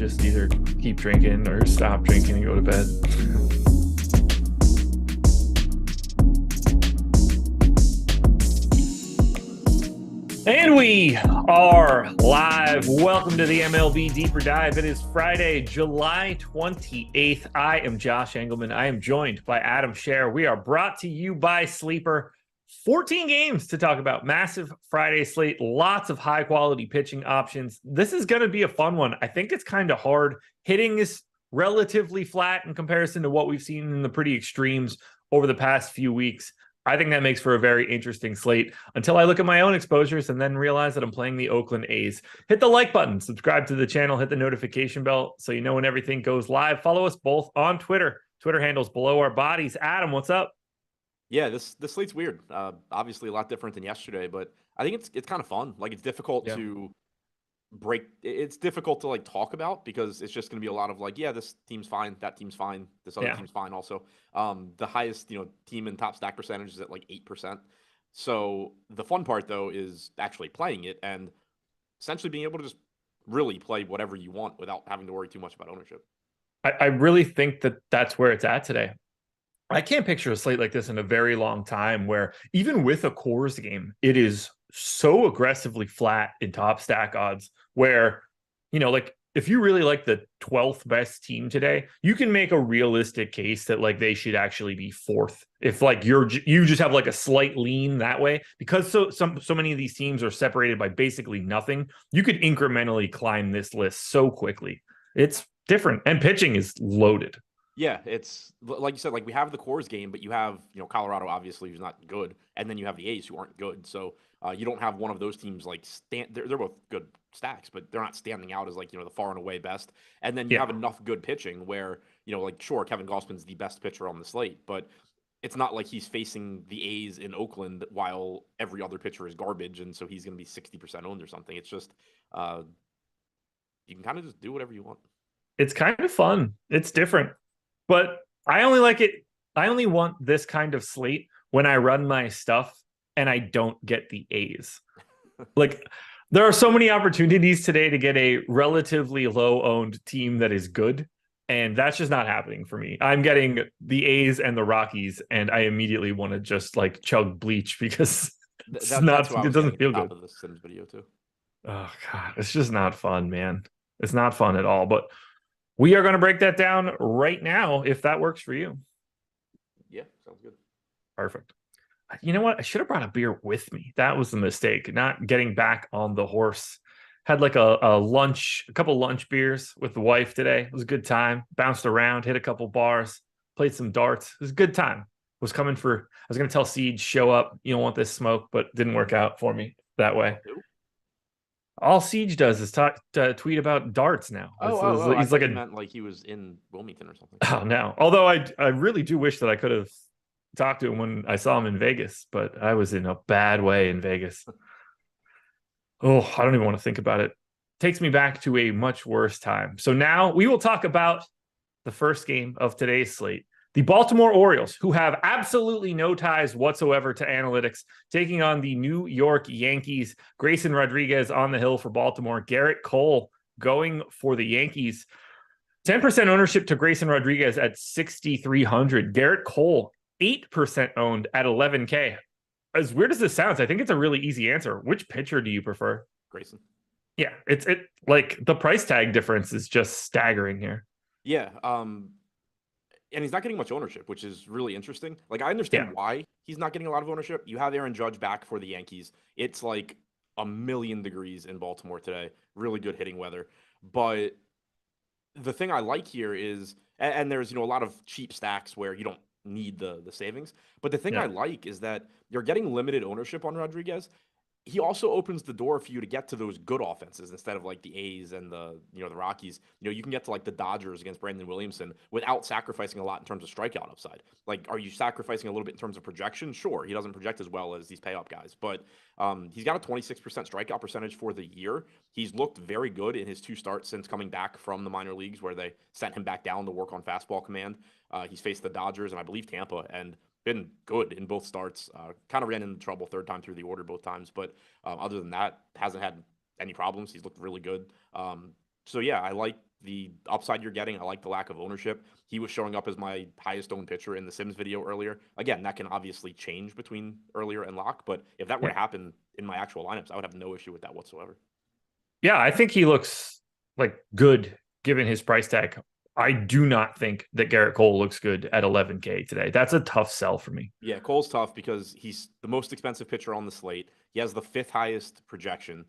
just either keep drinking or stop drinking and go to bed. And we are live. Welcome to the MLB Deeper Dive. It is Friday, July 28th. I am Josh Engelman. I am joined by Adam Scherer. We are brought to you by Sleeper. 14 games to talk about. Massive Friday slate. Lots of high-quality pitching options. This is going to be a fun one. I think it's kind of hard. Hitting is relatively flat in comparison to what we've seen in the pretty extremes over the past few weeks. I think that makes for a very interesting slate until I look at my own exposures and then realize that I'm playing the Oakland A's. Hit the like button, subscribe to the channel, hit the notification bell so you know when everything goes live. Follow us both on Twitter. Twitter handles below our bodies. Adam, what's up? Yeah, this slate's weird. Obviously a lot different than yesterday, but I think it's kind of fun. Like it's difficult to break. It's difficult to like talk about because it's just going to be a lot of like, yeah, this team's fine, that team's fine, this other team's fine. Also, the highest team in top stack percentage is at like 8%. So the fun part though is actually playing it and essentially being able to just really play whatever you want without having to worry too much about ownership. I really think that that's where it's at today. I can't picture a slate like this in a very long time where even with a Coors game, it is so aggressively flat in top stack odds where, like if you really like the 12th best team today, you can make a realistic case that like they should actually be fourth. If like you just have like a slight lean that way, because so many of these teams are separated by basically nothing, you could incrementally climb this list so quickly. It's different. And pitching is loaded. Yeah, it's like you said, like we have the Coors game, but you have, Colorado obviously who's not good, and then you have the A's who aren't good. So you don't have one of those teams like they're both good stacks, but they're not standing out as like, the far and away best. And then you have enough good pitching where, like sure, Kevin Gausman's the best pitcher on the slate, but it's not like he's facing the A's in Oakland while every other pitcher is garbage, and so he's going to be 60% owned or something. It's just you can kind of just do whatever you want. It's kind of fun. It's different. But I only like it. I only want this kind of slate when I run my stuff and I don't get the A's. Like there are so many opportunities today to get a relatively low owned team that is good. And that's just not happening for me. I'm getting the A's and the Rockies, and I immediately want to just like chug bleach because it doesn't feel good. Of the Sims video too. Oh God, it's just not fun, man. It's not fun at all. But we are going to break that down right now, if that works for you. Yeah, sounds good. Perfect. You know what? I should have brought a beer with me. That was the mistake, not getting back on the horse. Had like a couple lunch beers with the wife today. It was a good time. Bounced around, hit a couple bars, played some darts. It was a good time. I was going to tell Siege, show up. You don't want this smoke, but didn't work out for me that way. All Siege does is tweet about darts now. He's like meant like he was in Wilmington or something. Oh no! Although I really do wish that I could have talked to him when I saw him in Vegas, but I was in a bad way in Vegas. Oh, I don't even want to think about it. Takes me back to a much worse time. So now we will talk about the first game of today's slate. The Baltimore Orioles, who have absolutely no ties whatsoever to analytics, taking on the New York Yankees. Grayson Rodriguez on the hill for Baltimore. Garrett Cole going for the Yankees. 10% ownership to Grayson Rodriguez at 6,300. Garrett Cole, 8% owned at 11K. As weird as this sounds, I think it's a really easy answer. Which pitcher do you prefer? Grayson. Yeah, it's like the price tag difference is just staggering here. Yeah, and he's not getting much ownership, which is really interesting. Like, I understand why he's not getting a lot of ownership. You have Aaron Judge back for the Yankees. It's like a million degrees in Baltimore today. Really good hitting weather. But the thing I like here is, and there's, a lot of cheap stacks where you don't need the savings. But the thing I like is that you're getting limited ownership on Rodriguez. He also opens the door for you to get to those good offenses instead of like the A's and the Rockies. You can get to like the Dodgers against Brandon Williamson without sacrificing a lot in terms of strikeout upside. Like, are you sacrificing a little bit in terms of projection? Sure, he doesn't project as well as these pay-up guys, but he's got a 26% strikeout percentage for the year. He's looked very good in his two starts since coming back from the minor leagues, where they sent him back down to work on fastball command. He's faced the Dodgers and I believe Tampa, and been good in both starts. Kind of ran into trouble third time through the order both times, but other than that, hasn't had any problems. He's looked really good. So yeah, I like the upside you're getting. I like the lack of ownership. He was showing up as my highest owned pitcher in the Sims video earlier. Again, that can obviously change between earlier and lock, but if that were to happen in my actual lineups, I would have no issue with that whatsoever. Yeah, I think he looks like good given his price tag. I do not think that Garrett Cole looks good at 11K today. That's a tough sell for me. Yeah, Cole's tough because he's the most expensive pitcher on the slate. He has the 5th highest projection.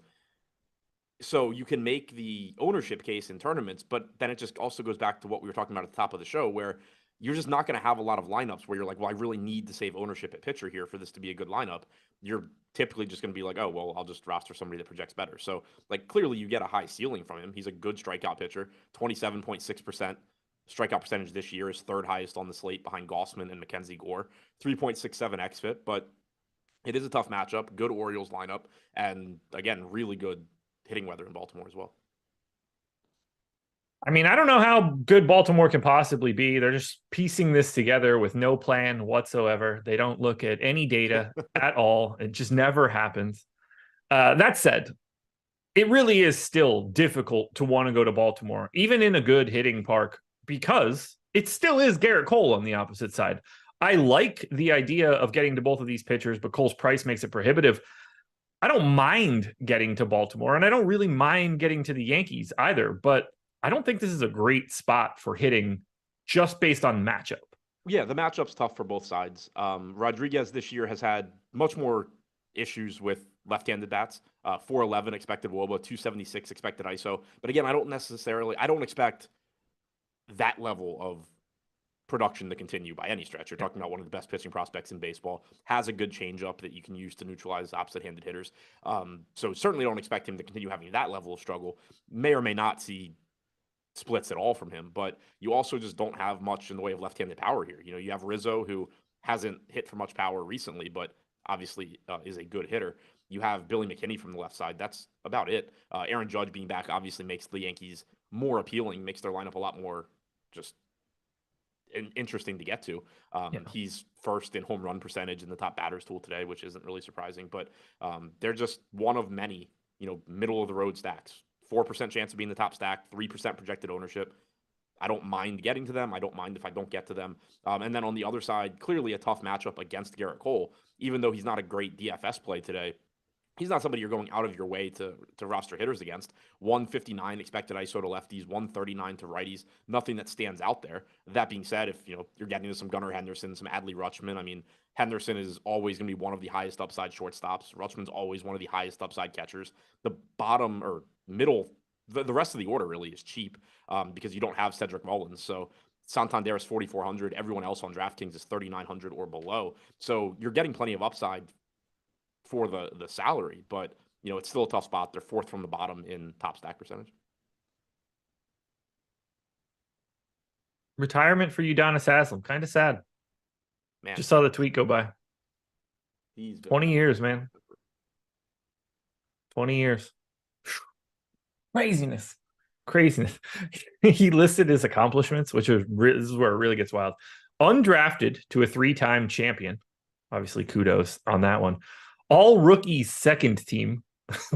So you can make the ownership case in tournaments, but then it just also goes back to what we were talking about at the top of the show, where you're just not going to have a lot of lineups where you're like, well, I really need to save ownership at pitcher here for this to be a good lineup. You're typically just going to be like, oh, well, I'll just roster somebody that projects better. So, like, clearly you get a high ceiling from him. He's a good strikeout pitcher, 27.6% strikeout percentage this year is 3rd highest on the slate behind Gossman and Mackenzie Gore, 3.67 xFIP, but it is a tough matchup. Good Orioles lineup, and again, really good hitting weather in Baltimore as well. I mean, I don't know how good Baltimore can possibly be. They're just piecing this together with no plan whatsoever. They don't look at any data at all. It just never happens. That said, it really is still difficult to want to go to Baltimore, even in a good hitting park, because it still is Garrett Cole on the opposite side. I like the idea of getting to both of these pitchers, but Cole's price makes it prohibitive. I don't mind getting to Baltimore, and I don't really mind getting to the Yankees either, but I don't think this is a great spot for hitting just based on matchup. Yeah, the matchup's tough for both sides. Rodriguez this year has had much more issues with left-handed bats. 411 expected WOBA, 276 expected ISO. But again, I don't expect that level of production to continue by any stretch. You're talking about one of the best pitching prospects in baseball, has a good changeup that you can use to neutralize opposite-handed hitters. So certainly don't expect him to continue having that level of struggle. May or may not see splits at all from him, but you also just don't have much in the way of left-handed power here. You know, you have Rizzo, who hasn't hit for much power recently, but obviously is a good hitter. You have Billy McKinney from the left side. That's about it. Aaron Judge being back obviously makes the Yankees more appealing, makes their lineup a lot more just interesting to get to. He's first in home run percentage in the top batters tool today, which isn't really surprising, but they're just one of many, middle of the road stacks. 4% chance of being the top stack, 3% projected ownership. I don't mind getting to them. I don't mind if I don't get to them. And then on the other side, clearly a tough matchup against Garrett Cole, even though he's not a great DFS play today. He's not somebody you're going out of your way to roster hitters against. 159 expected ISO to lefties, 139 to righties. Nothing that stands out there. That being said, if you're getting to some Gunnar Henderson, some Adley Rutschman, I mean, Henderson is always going to be one of the highest upside shortstops. Rutschman's always one of the highest upside catchers. The bottom or middle, the rest of the order really is cheap because you don't have Cedric Mullins. So Santander is 4,400. Everyone else on DraftKings is 3,900 or below. So you're getting plenty of upside for the salary, but it's still a tough spot. They're 4th from the bottom in top stack percentage. Retirement for Udonis Haslem. Kind of sad. Man, just saw the tweet go by. He's 20 years, man. 20 years. Craziness. He listed his accomplishments, which is this is where it really gets wild. Undrafted to a 3-time champion. Obviously, kudos on that one. All rookie second team,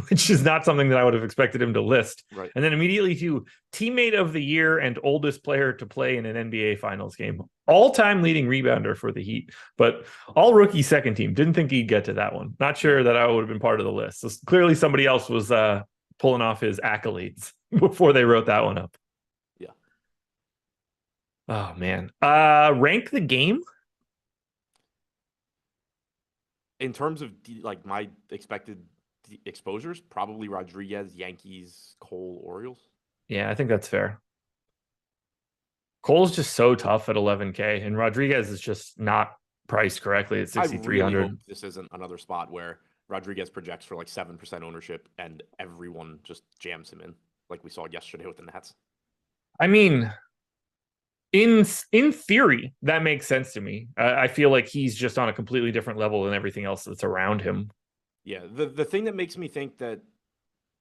which is not something that I would have expected him to list. Right. And then immediately to teammate of the year and oldest player to play in an NBA finals game. All-time leading rebounder for the Heat, but all rookie second team. Didn't think he'd get to that one. Not sure that I would have been part of the list. So clearly somebody else was pulling off his accolades before they wrote that one up. Yeah. Oh, man. Rank the game? In terms of my expected exposures, probably Rodriguez, Yankees, Cole, Orioles. Yeah, I think that's fair. Cole's just so tough at 11K, and Rodriguez is just not priced correctly at 6,300. I really hope this isn't another spot where Rodriguez projects for 7% ownership and everyone just jams him in, like we saw yesterday with the Nats. I mean, in theory, that makes sense to me. I feel like he's just on a completely different level than everything else that's around him. Yeah, the thing that makes me think that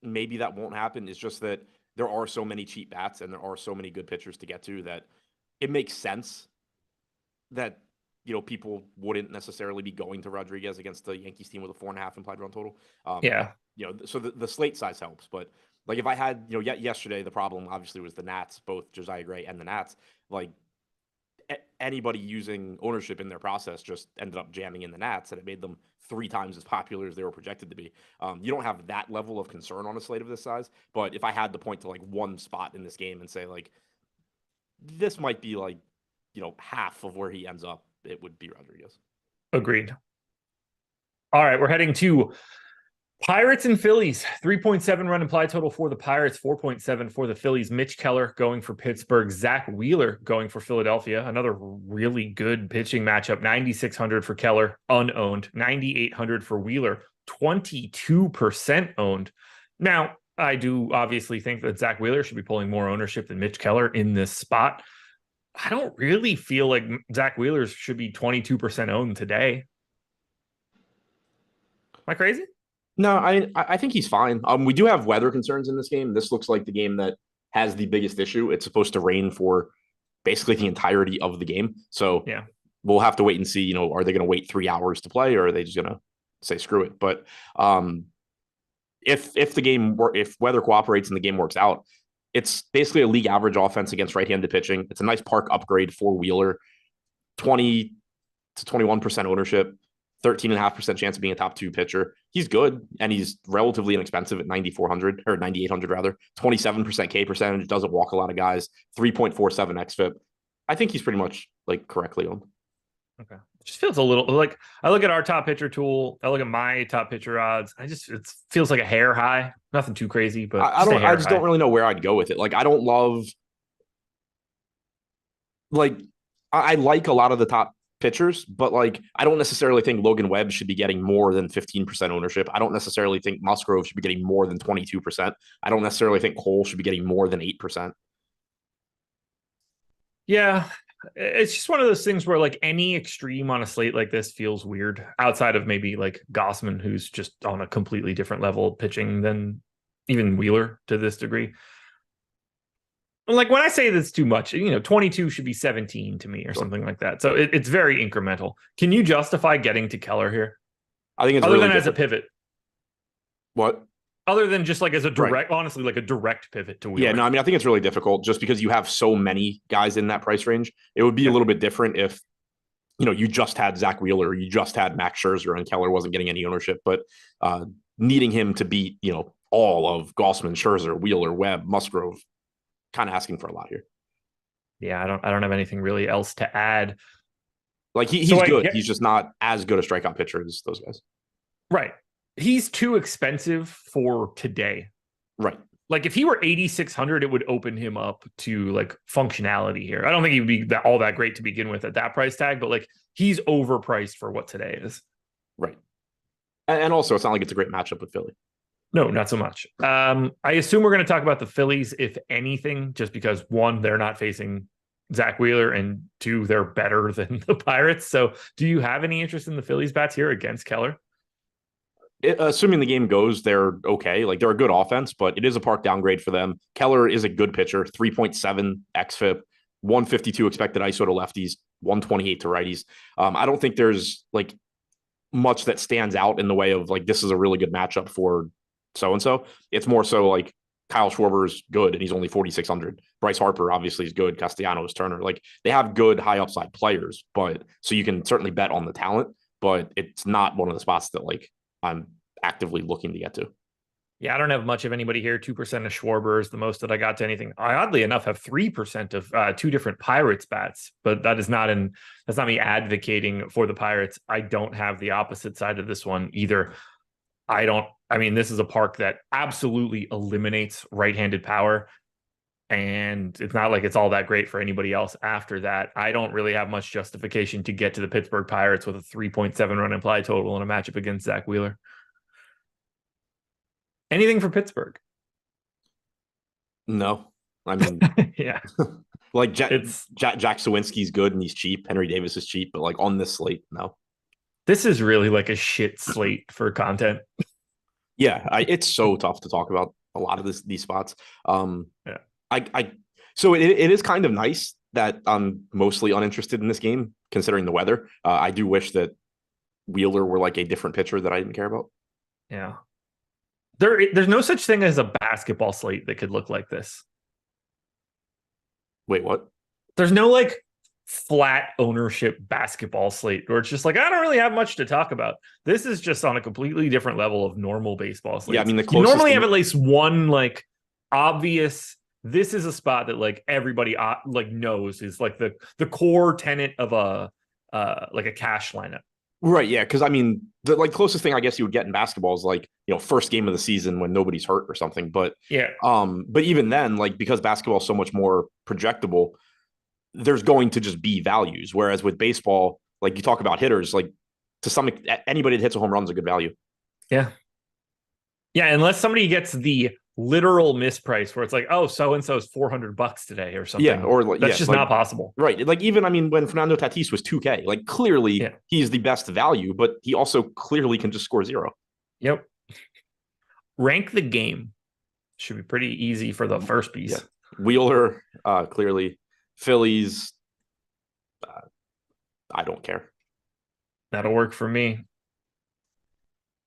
maybe that won't happen is just that there are so many cheap bats and there are so many good pitchers to get to that it makes sense that people wouldn't necessarily be going to Rodriguez against the Yankees team with a 4.5 implied run total. Yeah. So the slate size helps, but Like if I had, yesterday the problem obviously was the Nats, both Josiah Gray and the Nats. Like anybody using ownership in their process just ended up jamming in the Nats, and it made them 3 times as popular as they were projected to be. You don't have that level of concern on a slate of this size, but if I had to point to like one spot in this game and say like this might be like half of where he ends up, it would be Rodriguez. Agreed. All right, we're heading to Pirates and Phillies. 3.7 run implied total for the Pirates, 4.7 for the Phillies. Mitch Keller going for Pittsburgh, Zach Wheeler going for Philadelphia. Another really good pitching matchup. 9,600 for Keller, unowned. 9,800 for Wheeler, 22% owned. Now, I do obviously think that Zach Wheeler should be pulling more ownership than Mitch Keller in this spot. I don't really feel like Zach Wheeler should be 22% owned today. Am I crazy? No, I think he's fine. We do have weather concerns in this game. This looks like the game that has the biggest issue. It's supposed to rain for basically the entirety of the game. So yeah, we'll have to wait and see, are they going to wait 3 hours to play, or are they just going to say screw it? But if weather cooperates and the game works out, it's basically a league average offense against right-handed pitching. It's a nice park upgrade for Wheeler. 20 to 21% ownership, 13.5% chance of being a top 2 pitcher. He's good, and he's relatively inexpensive at 9,400 or 9,800 rather. 27% K percentage, doesn't walk a lot of guys. 3.47 xFIP. I think he's pretty much like correctly owned. Okay. It just feels a little like I look at our top pitcher tool. I look at my top pitcher odds. It feels like a hair high. Nothing too crazy, but I just don't really know where I'd go with it. Like I don't love. Like I like a lot of the top pitchers, but like I don't necessarily think Logan Webb should be getting more than 15% ownership. I don't necessarily think Musgrove should be getting more than 22%. I don't necessarily think Cole should be getting more than 8%. Yeah, it's just one of those things where like any extreme on a slate like this feels weird outside of maybe like Gossman, who's just on a completely different level of pitching than even Wheeler to this degree. Like when I say that's too much, 22 should be 17 to me or something like that. So it's very incremental. Can you justify getting to Keller here? I think it's other really than as a pivot. What? Other than just like as a direct, honestly, like a direct pivot to Wheeler. Yeah, no, I mean, I think it's really difficult just because you have so many guys in that price range. It would be a little bit different if, you just had Zach Wheeler, or you just had Max Scherzer and Keller wasn't getting any ownership, but needing him to beat, all of Gossman, Scherzer, Wheeler, Webb, Musgrove, kind of asking for a lot here. Yeah, I don't have anything really else to add. Like he's good. He's just not as good a strikeout pitcher as those guys. Right. He's too expensive for today. Right. Like if he were 8,600, it would open him up to like functionality here. I don't think he would be all that great to begin with at that price tag, but like he's overpriced for what today is. Right. And also, it's not like it's a great matchup with Philly. No, not so much. I assume we're going to talk about the Phillies, if anything, just because 1, they're not facing Zach Wheeler, and 2, they're better than the Pirates. So do you have any interest in the Phillies bats here against Keller? Assuming the game goes, they're okay. Like they're a good offense, but it is a park downgrade for them. Keller is a good pitcher, 3.7 xFIP, 152 expected ISO to lefties, 128 to righties. I don't think there's like much that stands out in the way of like, this is a really good matchup for so-and-so. It's more so like Kyle Schwarber's good and he's only 4,600. Bryce Harper obviously is good. Castellanos, Turner, like they have good high upside players, but so you can certainly bet on the talent, but it's not one of the spots that like I'm actively looking to get to. Yeah, I don't have much of anybody here. 2% of Schwarber is the most that I got to anything. I oddly enough have 3% of 2 different Pirates bats, but that's not me advocating for the Pirates. I don't have the opposite side of this one either. This is a park that absolutely eliminates right-handed power, and it's not like it's all that great for anybody else after that. I don't really have much justification to get to the Pittsburgh Pirates with a 3.7 run implied total in a matchup against Zach Wheeler. Anything for Pittsburgh? No. I mean, yeah. Like Jack Sawinski's good and he's cheap. Henry Davis is cheap, but like on this slate, no. This is really like a shit slate for content. Yeah, it's so tough to talk about a lot of these spots. Yeah. So it is kind of nice that I'm mostly uninterested in this game, considering the weather. I do wish that Wheeler were like a different pitcher that I didn't care about. Yeah. There's no such thing as a basketball slate that could look like this. Wait, what? There's no like flat ownership basketball slate where it's just like, I don't really have much to talk about. This is just on a completely different level of normal baseball slates. Yeah, I mean, you normally have at least one like obvious, this is a spot that like everybody like knows is like the core tenet of a like a cash lineup. Right, yeah, because I mean, the like closest thing I guess you would get in basketball is like, first game of the season when nobody's hurt or something. But yeah, but even then, like because basketball is so much more projectable, there's going to just be values. Whereas with baseball, like you talk about hitters, like to some anybody that hits a home run is a good value. Yeah. Yeah, unless somebody gets the literal misprice where it's like, oh, so and so is $400 today or something. Yeah, or like that's just not possible. Right. Like even I mean, when Fernando Tatis was 2K, like clearly he's the best value, but he also clearly can just score 0. Yep. Rank the game should be pretty easy for the first piece. Yeah. Wheeler, clearly. Phillies, I don't care. That'll work for me.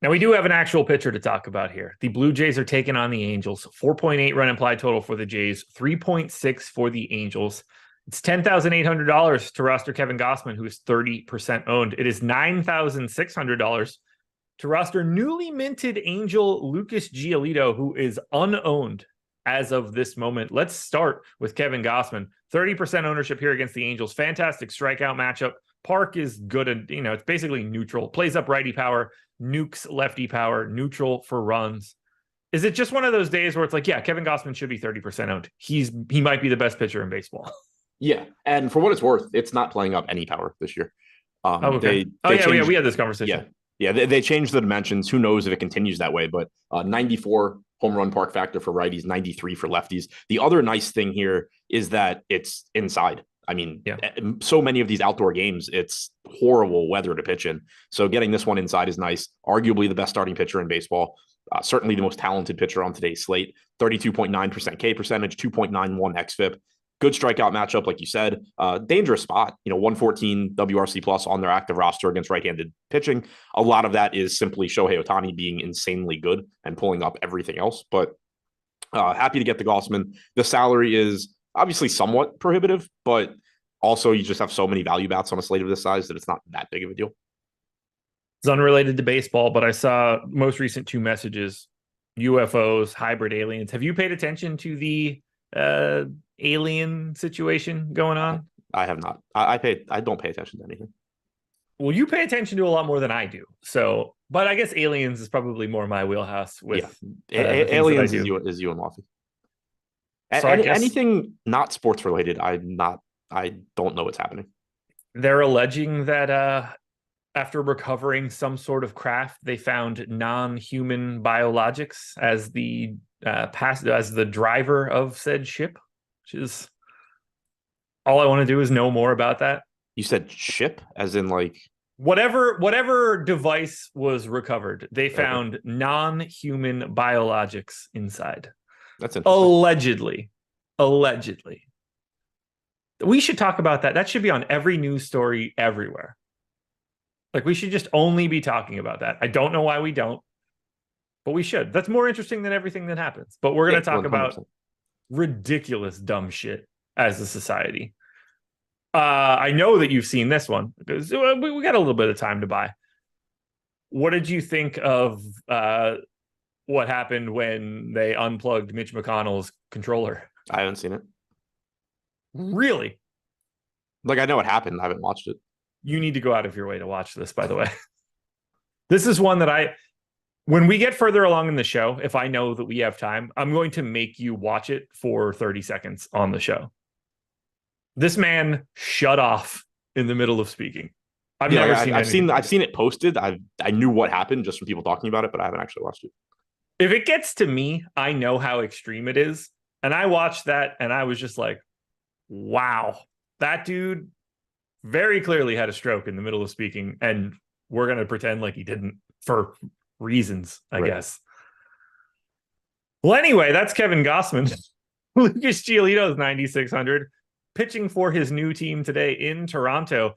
Now, we do have an actual pitcher to talk about here. The Blue Jays are taking on the Angels. 4.8 run implied total for the Jays, 3.6 for the Angels. It's $10,800 to roster Kevin Gausman, who is 30% owned. It is $9,600 to roster newly minted Angel Lucas Giolito, who is unowned as of this moment. Let's start with Kevin Gausman. 30% ownership here against the Angels. Fantastic strikeout matchup. Park is good, and it's basically neutral. Plays up righty power, nukes lefty power, neutral for runs. Is it just one of those days where it's like, yeah, Kevin Gausman should be 30% owned? He might be the best pitcher in baseball. Yeah, and for what it's worth, it's not playing up any power this year. Okay. We had this conversation. Yeah, they changed the dimensions. Who knows if it continues that way? But 94 home run park factor for righties, 93 for lefties. The other nice thing here is that it's inside. I mean, so many of these outdoor games, it's horrible weather to pitch in. So getting this one inside is nice. Arguably the best starting pitcher in baseball. Certainly the most talented pitcher on today's slate. 32.9% K percentage, 2.91 xFIP. Good strikeout matchup, like you said. Dangerous spot. 114 WRC plus on their active roster against right-handed pitching. A lot of that is simply Shohei Ohtani being insanely good and pulling up everything else. But happy to get the Gausman. The salary is obviously somewhat prohibitive, but also you just have so many value bats on a slate of this size that it's not that big of a deal. It's unrelated to baseball, but I saw most recent 2 messages: UFOs, hybrid aliens. Have you paid attention to the alien situation going on? I have not. I don't pay attention to anything. Well, you pay attention to a lot more than I do. So, but I guess aliens is probably more my wheelhouse. With aliens is you and Waffy. So anything not sports related, I don't know what's happening. They're alleging that after recovering some sort of craft, they found non-human biologics as the driver of said ship, which is all I want to do is know more about that. You said ship, as in like whatever device was recovered, they found non-human biologics inside. That's interesting. Allegedly. We should talk about that. That should be on every news story everywhere. Like, we should just only be talking about that. I don't know why we don't, but we should. That's more interesting than everything that happens. But we're going to talk 100%. About ridiculous dumb shit as a society. I know that you've seen this one because we got a little bit of time to buy. What did you think of what happened when they unplugged Mitch McConnell's controller? I haven't seen it. Really? Like, I know what happened. I haven't watched it. You need to go out of your way to watch this, by the way. This is one that when we get further along in the show, if I know that we have time, I'm going to make you watch it for 30 seconds on the show. This man shut off in the middle of speaking. I've seen it posted. I knew what happened just from people talking about it, but I haven't actually watched it. If it gets to me, I know how extreme it is. And I watched that and I was just like, wow, that dude very clearly had a stroke in the middle of speaking. And we're going to pretend like he didn't for reasons, I guess. Well, anyway, that's Kevin Gausman. Lucas Giolito is 9,600, pitching for his new team today in Toronto.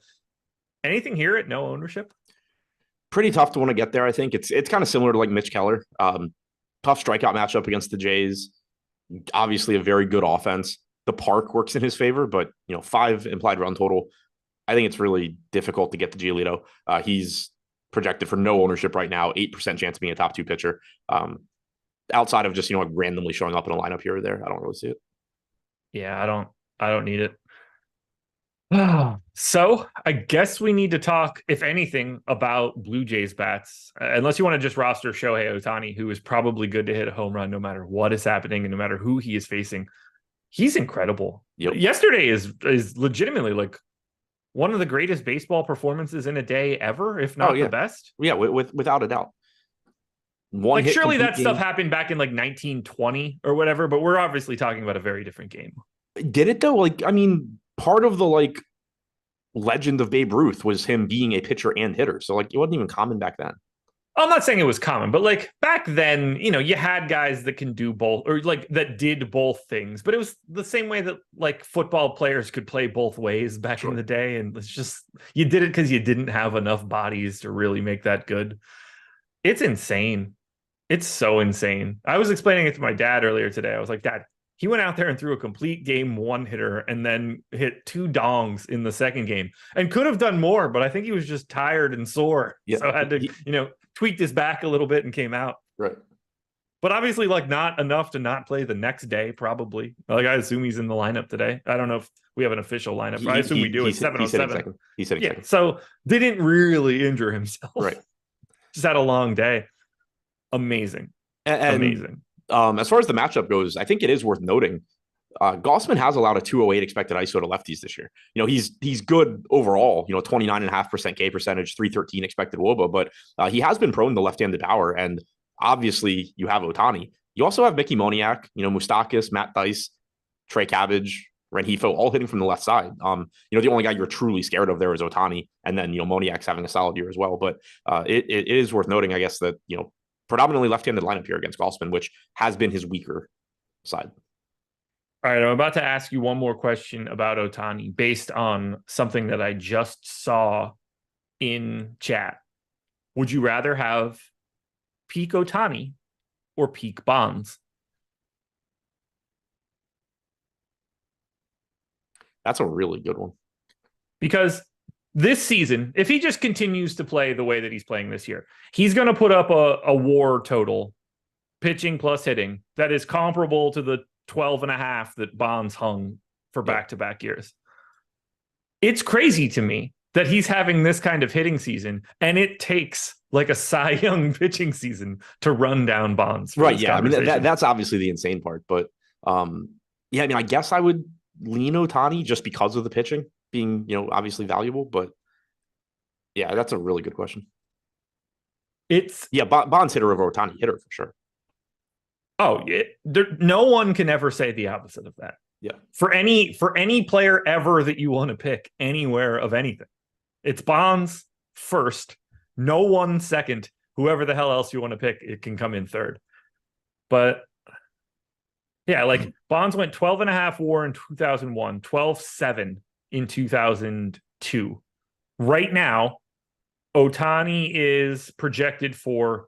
Anything here at no ownership? Pretty tough to want to get there. I think it's kind of similar to like Mitch Keller. tough strikeout matchup against the Jays. Obviously, a very good offense. The park works in his favor, but 5 implied run total. I think it's really difficult to get the Giolito. He's projected for no ownership right now, 8% chance of being a top 2 pitcher. Outside of just randomly showing up in a lineup here or there, I don't really see it. Yeah, I don't need it. So I guess we need to talk, if anything, about Blue Jays bats. Unless you want to just roster Shohei Ohtani, who is probably good to hit a home run no matter what is happening and no matter who he is facing. He's incredible. Yep. Yesterday is legitimately like one of the greatest baseball performances in a day ever, if not the best. Yeah, without a doubt. Surely that stuff happened back in like 1920 or whatever, but we're obviously talking about a very different game. Did it though? Part of the legend of Babe Ruth was him being a pitcher and hitter. So it wasn't even common back then. I'm not saying it was common, but back then, you had guys that can do both or that did both things, but it was the same way that football players could play both ways back in the day. And it's just, you did it because you didn't have enough bodies to really make that good. It's insane. It's so insane. I was explaining it to my dad earlier today. I was like, Dad, he went out there and threw a complete game 1 hitter and then hit 2 dongs in the second game and could have done more, but I think he was just tired and sore. Yeah. So I had to, tweaked his back a little bit and came out. Right. But obviously not enough to not play the next day, probably. I assume he's in the lineup today. I don't know if we have an official lineup. I assume we do. It's 7:07. He's sitting second. So didn't really injure himself. Right. Just had a long day. Amazing. Amazing. As far as the matchup goes, I think it is worth noting Gausman has allowed a 208 expected ISO to lefties this year. He's good overall, 29.5% K percentage, 313 expected WOBA, but he has been prone to left-handed power. And obviously you have Ohtani. You also have Mickey Moniak, Moustakas, Matt Dice, Trey Cabbage, Rengifo, all hitting from the left side. The only guy you're truly scared of there is Ohtani. And then, Moniak's having a solid year as well. But it is worth noting, I guess, that, predominantly left-handed lineup here against Gausman, which has been his weaker side. All right, I'm about to ask you one more question about Ohtani based on something that I just saw in chat. Would you rather have peak Ohtani or peak Bonds? That's a really good one. Because this season, if he just continues to play the way that he's playing this year, he's going to put up a WAR total, pitching plus hitting, that is comparable to the 12.5 that Bonds hung for back-to-back years. It's crazy to me that he's having this kind of hitting season, and it takes a Cy Young pitching season to run down Bonds. Right, yeah. That's obviously the insane part. But, I guess I would lean Ohtani just because of the pitching being, obviously valuable. But, yeah, that's a really good question. Bonds hitter over Ohtani hitter for sure. Oh, no one can ever say the opposite of that. Yeah. For any player ever that you want to pick anywhere of anything, it's Bonds first, no one second. Whoever the hell else you want to pick, it can come in third. But yeah, Bonds went 12.5 WAR in 2001, 12.7 in 2002. Right now, Ohtani is projected for.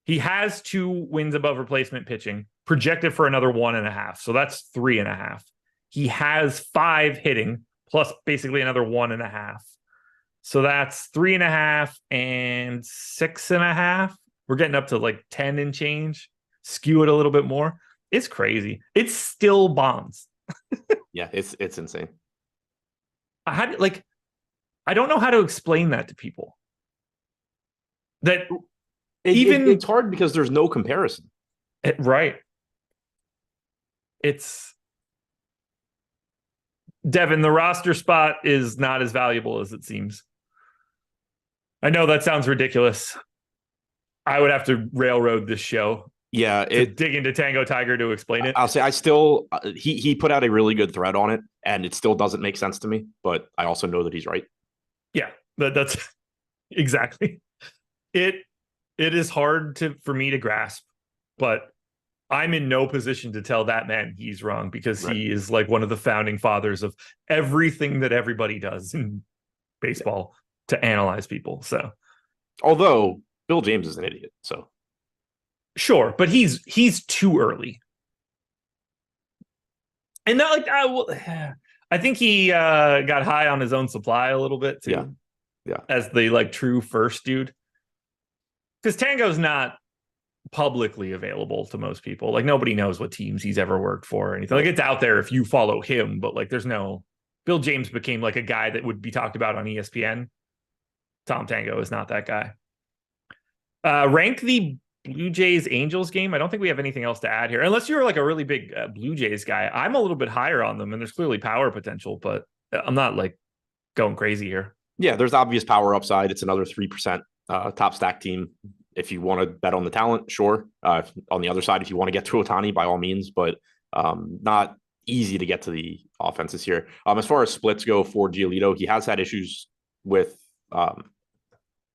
He has 2 wins above replacement pitching, projected for another 1.5. So that's 3.5. He has 5 hitting, plus basically another 1.5. So that's 3.5 and 6.5. We're getting up to 10 and change. Skew it a little bit more. It's crazy. It's still Bonds. Yeah, it's insane. I don't know how to explain that to people. That it's hard because there's no comparison. Right. It's Devin, the roster spot is not as valuable as it seems. I know that sounds ridiculous. I would have to railroad this show. Yeah, dig into Tango Tiger to explain it. I'll say he put out a really good thread on it, and it still doesn't make sense to me, but I also know that he's right. Yeah, that's exactly. It is hard for me to grasp, but I'm in no position to tell that man he's wrong because he is one of the founding fathers of everything that everybody does in baseball to analyze people. So, although Bill James is an idiot, so Sure, but he's too early. And not like I think he got high on his own supply a little bit too. Yeah. As the like true first dude. Because Tango's not publicly available to most people. Like nobody knows what teams he's ever worked for or anything. Like it's out there if you follow him, but like there's no Bill James became like a guy that would be talked about on ESPN. Tom Tango is not that guy. Rank the Blue Jays Angels game. I don't think we have anything else to add here, unless you're like a really big Blue Jays guy. I'm a little bit higher on them, and there's clearly power potential, but I'm not like going crazy here. Yeah, there's obvious power upside. It's another 3% top stack team. If you want to bet on the talent, sure. On the other side, if you want to get to Ohtani, by all means, but not easy to get to the offenses here. As far as splits go for Giolito, he has had issues with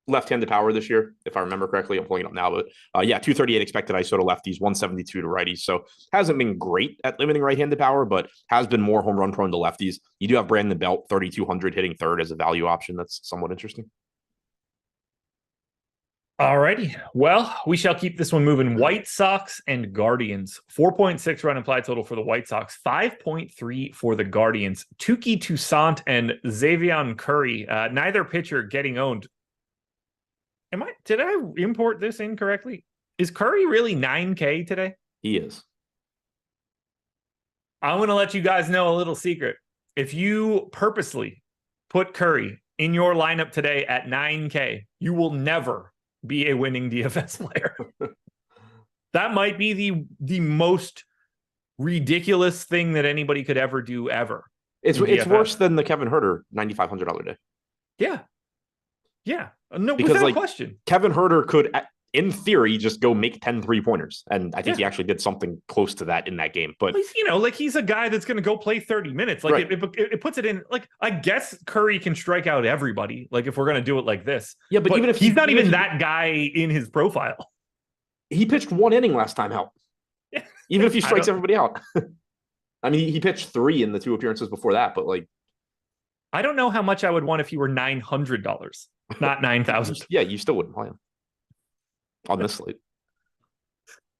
left-handed power this year, if I remember correctly. I'm pulling it up now, but 238 expected ISO to lefties, 172 to righties. So hasn't been great at limiting right-handed power, but has been more home run prone to lefties. You do have Brandon Belt, 3,200 hitting third as a value option. That's somewhat interesting. All righty. Well, we shall keep this one moving. White Sox and Guardians. 4.6 run implied total for the White Sox. 5.3 for the Guardians. Touki Toussaint and Xavier Curry. Neither pitcher getting owned. Did I import this incorrectly? Is Curry really 9K today? He is. I'm going to let you guys know a little secret. If you purposely put Curry in your lineup today at 9K, you will never be a winning DFS player. That might be the most ridiculous thing that anybody could ever do ever. It's worse than the Kevin Herter $9,500 day. Yeah. No, because without question. Kevin Herter could, in theory, just go make 10 3-pointers. And I think he actually did something close to that in that game. But he's a guy that's going to go play 30 minutes. Like it puts it in, like, I guess Curry can strike out everybody. Like if we're going to do it like this. Yeah, but even if he's not even that guy in his profile. He pitched one inning last time out. Yeah. Even if he strikes everybody out. I mean, he pitched 3 in the 2 appearances before that, but like. I don't know how much I would want if he were $900, not 9,000. Yeah, you still wouldn't play him on this slate.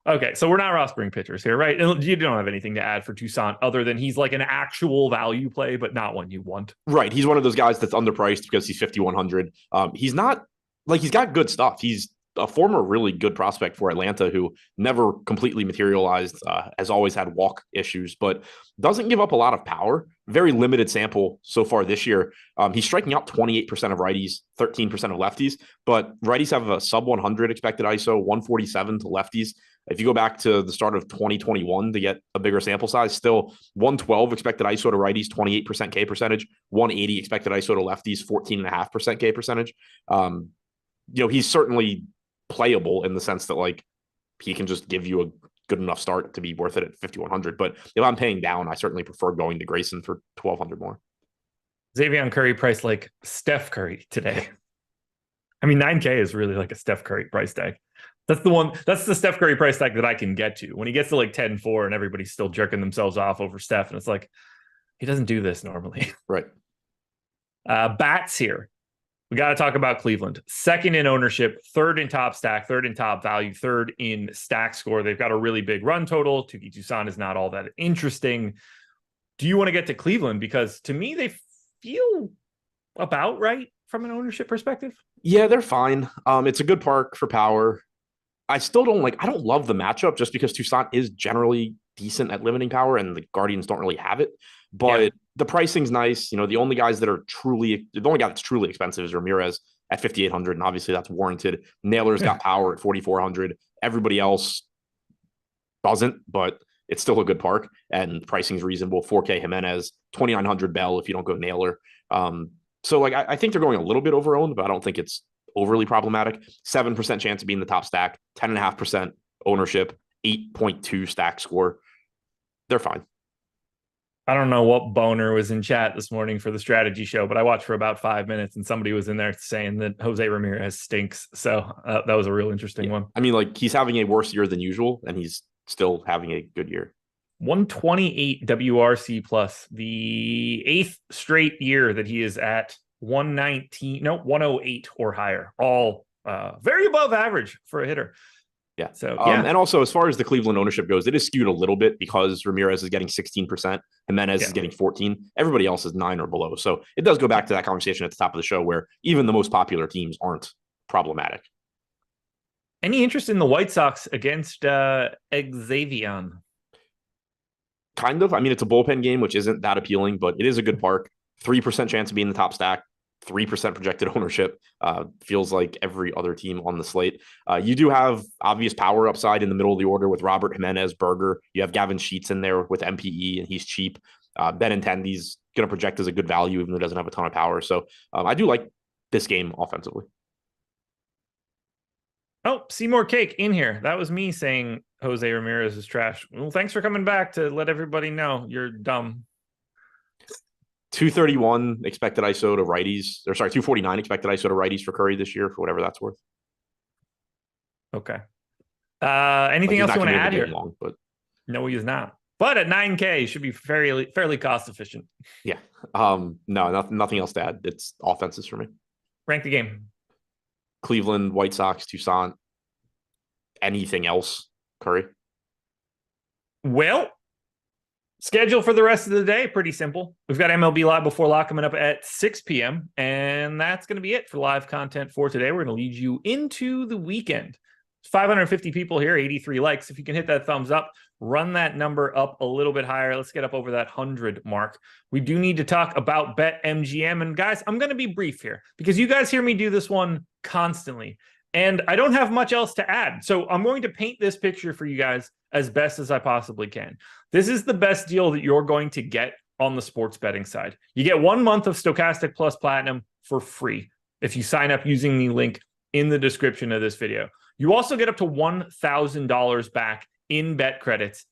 Okay, so we're not rostering pitchers here, right? You don't have anything to add for Toussaint other than he's like an actual value play, but not one you want. Right. He's one of those guys that's underpriced because he's 5,100. He's not like he's got good stuff. He's a former really good prospect for Atlanta who never completely materialized, has always had walk issues, but doesn't give up a lot of power. Very limited sample so far this year. He's striking out 28% of righties, 13% of lefties, but righties have a sub 100 expected ISO, 147 to lefties. If you go back to the start of 2021 to get a bigger sample size, still 112 expected ISO to righties, 28% K percentage, 180 expected ISO to lefties, 14.5% K percentage. He's certainly playable in the sense that like he can just give you a good enough start to be worth it at 5,100. But if I'm paying down, I certainly prefer going to Grayson for 1,200 more. Xavier Curry priced like Steph Curry today. I mean, 9K is really like a Steph Curry price tag. That's the Steph Curry price tag that I can get to. When he gets to like 10-4 and everybody's still jerking themselves off over Steph, and it's like, he doesn't do this normally. Right. Bats here. We got to talk about Cleveland. Second in ownership, third in top stack, third in top value, third in stack score. They've got a really big run total. Touki Toussaint is not all that interesting. Do you want to get to Cleveland? Because to me, they feel about right from an ownership perspective. Yeah, they're fine. It's a good park for power. I still don't love the matchup just because Toussaint is generally decent at limiting power and the Guardians don't really have it. But the pricing's nice. The only guy that's truly expensive is Ramirez at 5,800, and obviously that's warranted. Naylor's got power at 4,400. Everybody else doesn't, but it's still a good park, and pricing's reasonable. 4K Jimenez, 2,900 Bell if you don't go Naylor. So I think they're going a little bit overowned, but I don't think it's overly problematic. 7% chance of being the top stack, 10.5% ownership, 8.2 stack score. They're fine. I don't know what boner was in chat this morning for the strategy show, but I watched for about 5 minutes and somebody was in there saying that Jose Ramirez stinks. So that was a real interesting one. I mean, like, he's having a worse year than usual and he's still having a good year. 128 WRC plus, the 8th straight year that he is at 108 or higher, all very above average for a hitter. Yeah. So, yeah. And also, as far as the Cleveland ownership goes, it is skewed a little bit because Ramirez is getting 16%, Jimenez is getting 14%. Everybody else is 9 or below. So it does go back to that conversation at the top of the show where even the most popular teams aren't problematic. Any interest in the White Sox against Xavier? Kind of. I mean, it's a bullpen game, which isn't that appealing, but it is a good park. 3% chance of being the top stack. 3% projected ownership. Feels like every other team on the slate. You do have obvious power upside in the middle of the order with Robert Jimenez, Berger. You have Gavin Sheets in there with MPE, and he's cheap. Benintendi's going to project as a good value, even though he doesn't have a ton of power. So I do like this game offensively. Oh, Seymour Cake in here. That was me saying Jose Ramirez is trash. Well, thanks for coming back to let everybody know you're dumb. 231 expected ISO to righties, or sorry, 249 expected ISO to righties for Curry this year, for whatever that's worth. Okay. Anything else you want to add here? Long, but no, he is not. But at 9K, he should be fairly cost efficient. Yeah. No, nothing else to add. It's offenses for me. Rank the game. Cleveland, White Sox, Toussaint. Anything else, Curry? Well, schedule for the rest of the day, pretty simple. We've got MLB Live Before Lock coming up at 6 p.m., and that's going to be it for live content for today. We're going to lead you into the weekend. 550 people here, 83 likes. If you can hit that thumbs up, run that number up a little bit higher. Let's get up over that 100 mark. We do need to talk about BetMGM. And guys, I'm going to be brief here because you guys hear me do this one constantly. And I don't have much else to add. So I'm going to paint this picture for you guys as best as I possibly can. This is the best deal that you're going to get on the sports betting side. You get 1 month of Stochastic Plus Platinum for free if you sign up using the link in the description of this video. You also get up to $1,000 back in bet credits.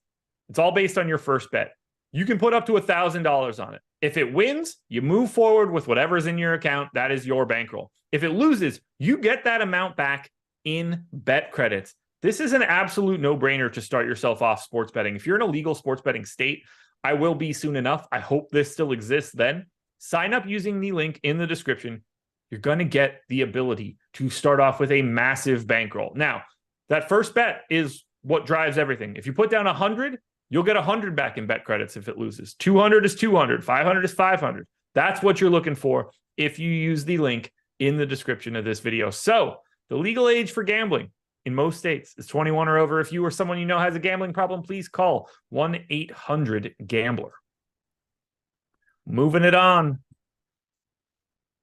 It's all based on your first bet. You can put up to $1,000 on it. If it wins, you move forward with whatever's in your account. That is your bankroll. If it loses, you get that amount back in bet credits. This is an absolute no-brainer to start yourself off sports betting. If you're in a legal sports betting state, I will be soon enough. I hope this still exists then. Sign up using the link in the description. You're going to get the ability to start off with a massive bankroll. Now, that first bet is what drives everything. If you put down 100, you'll get 100 back in bet credits if it loses. 200 is 200. 500 is 500. That's what you're looking for if you use the link in the description of this video. So the legal age for gambling in most states is 21 or over. If you or someone you know has a gambling problem, please call 1-800-GAMBLER. Moving it on.